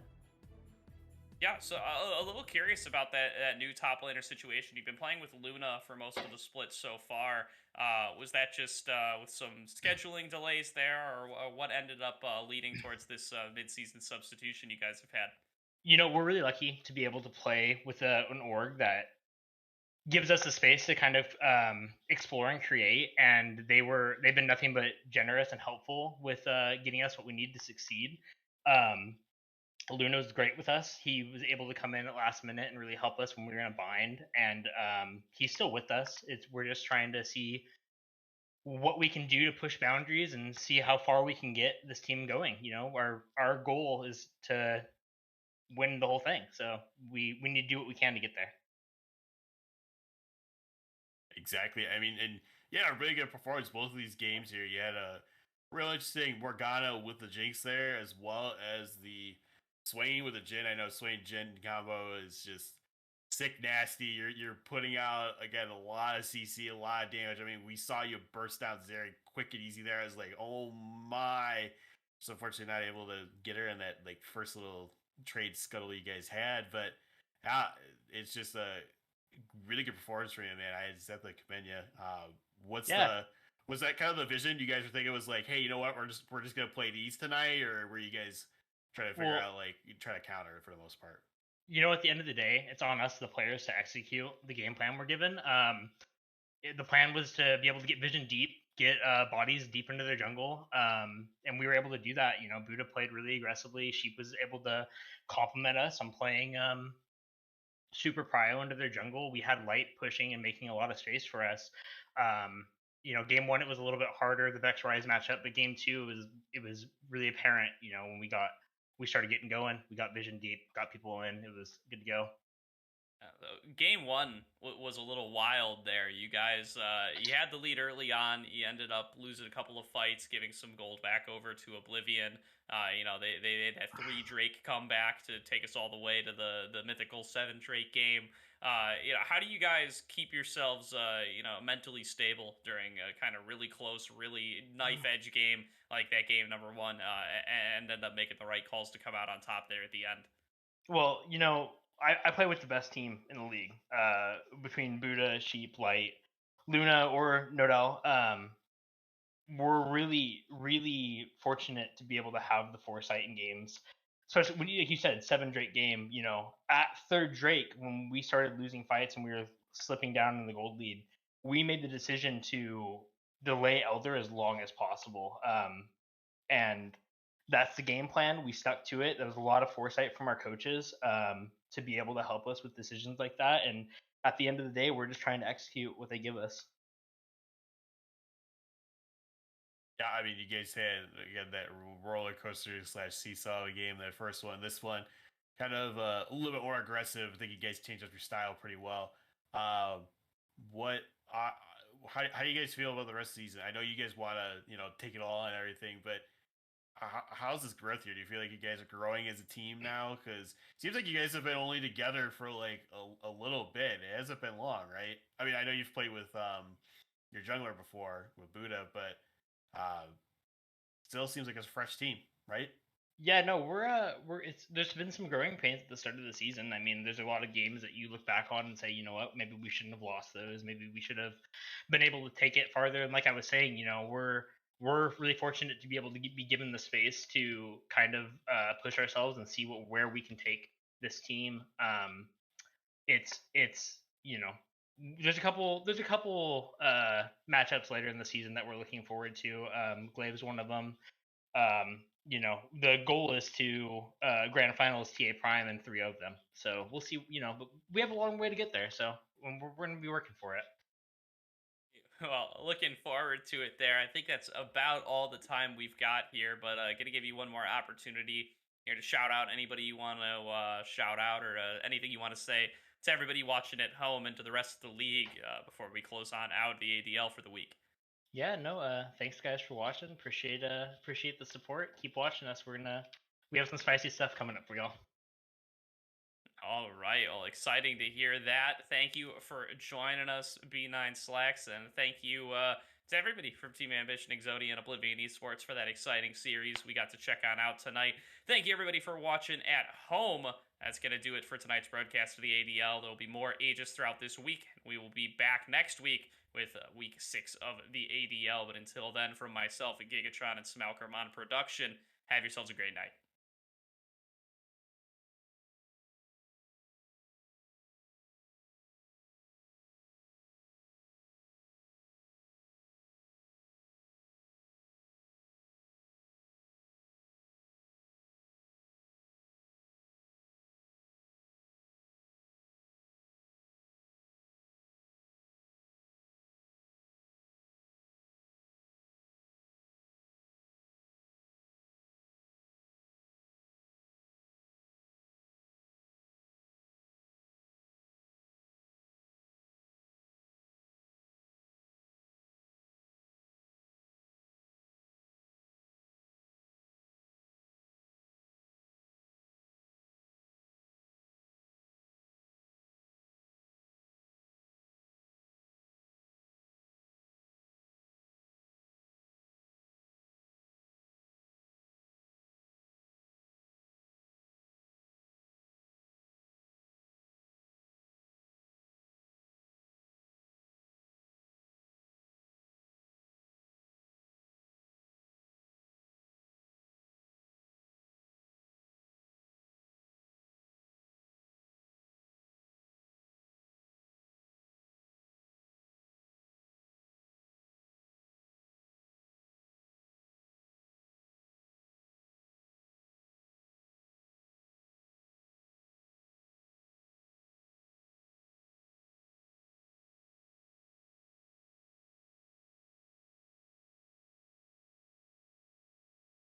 Yeah, so a little curious about that new top laner situation. You've been playing with Luna for most of the split so far. Was that just with some scheduling delays there, or what ended up leading towards this mid-season substitution you guys have had? We're really lucky to be able to play with an org that gives us the space to kind of explore and create, and they've been nothing but generous and helpful with getting us what we need to succeed. um, Luna was great with us. He was able to come in at last minute and really help us when we were in a bind, and he's still with us. We're just trying to see what we can do to push boundaries and see how far we can get this team going. Our goal is to win the whole thing, so we need to do what we can to get there. Exactly. I mean, and yeah, a really good performance both of these games here. You had a real interesting Morgana with the Jinx there, as well as the Swain with the Jin. I know Swain Jin combo is just sick nasty. You're putting out again a lot of CC, a lot of damage. I mean, we saw you burst down Zeri quick and easy there. I was like, oh my. So unfortunately not able to get her in that like first little trade scuttle you guys had, but it's just a really good performance from you, man. I just have to commend you. What's Yeah. the was that kind of the vision? You guys were thinking it was like, hey, you know what, we're just gonna play these tonight, or were you guys trying to figure Well, out like try to counter for the most part? at the end of the day, it's on us, the players, to execute the game plan we're given. The plan was to be able to get vision deep, get bodies deep into their jungle, and we were able to do that. Buddha played really aggressively. Sheep was able to complement us on playing super prio into their jungle. We had light pushing and making a lot of space for us. Game one it was a little bit harder, the Vex Rise matchup, but game two it was really apparent. When we started getting going, we got vision deep, got people in, it was good to go. Game one was a little wild there. You guys, you had the lead early on. You ended up losing a couple of fights, giving some gold back over to Oblivion. They had 3 Drake come back to take us all the way to the mythical 7 Drake game. How do you guys keep yourselves, mentally stable during a kind of really close, really knife edge game like that game number one, and end up making the right calls to come out on top there at the end? Well, I play with the best team in the league, between Buddha, Sheep, Light, Luna, or Nodal. We're really, really fortunate to be able to have the foresight in games. Especially when, like you said, 7 Drake game. At third Drake, when we started losing fights and we were slipping down in the gold lead, we made the decision to delay Elder as long as possible. And that's the game plan. We stuck to it. There was a lot of foresight from our coaches, to be able to help us with decisions like that. And at the end of the day, we're just trying to execute what they give us. Yeah, I mean, you guys had again that roller coaster slash seesaw game. That first one, this one, kind of a little bit more aggressive. I think you guys changed up your style pretty well. Um, what? How do you guys feel about the rest of the season? I know you guys want to take it all and everything, but how's this growth here? Do you feel like you guys are growing as a team now? Because it seems like you guys have been only together for like a little bit. It hasn't been long, right? I mean, I know you've played with your jungler before with Buddha, but uh, still seems like it's a fresh team, right? Yeah, no, we're it's there's been some growing pains at the start of the season. I mean, there's a lot of games that you look back on and say, you know what, maybe we shouldn't have lost those. Maybe we should have been able to take it farther. And like I was saying, we're really fortunate to be able to be given the space to kind of push ourselves and see where we can take this team. It's there's a couple matchups later in the season that we're looking forward to. Glave's one of them. The goal is to grand finals TA Prime and 3 of them. So we'll see. But we have a long way to get there. So we're going to be working for it. Well, looking forward to it there. I think that's about all the time we've got here, but gonna give you one more opportunity here to shout out anybody you want to shout out, or anything you want to say to everybody watching at home and to the rest of the league before we close on out the ADL for the week. Yeah, no, thanks guys for watching. Appreciate the support. Keep watching us. We have some spicy stuff coming up for y'all. All right. Well, exciting to hear that. Thank you for joining us, B9 Slacks, and thank you to everybody from Team Ambition, Exodia, and Oblivion Esports for that exciting series we got to check on out tonight. Thank you, everybody, for watching at home. That's going to do it for tonight's broadcast of the ADL. There will be more Aegis throughout this week. We will be back next week with week 6 of the ADL. But until then, from myself, Gigatron, and Smalcolm on production, have yourselves a great night.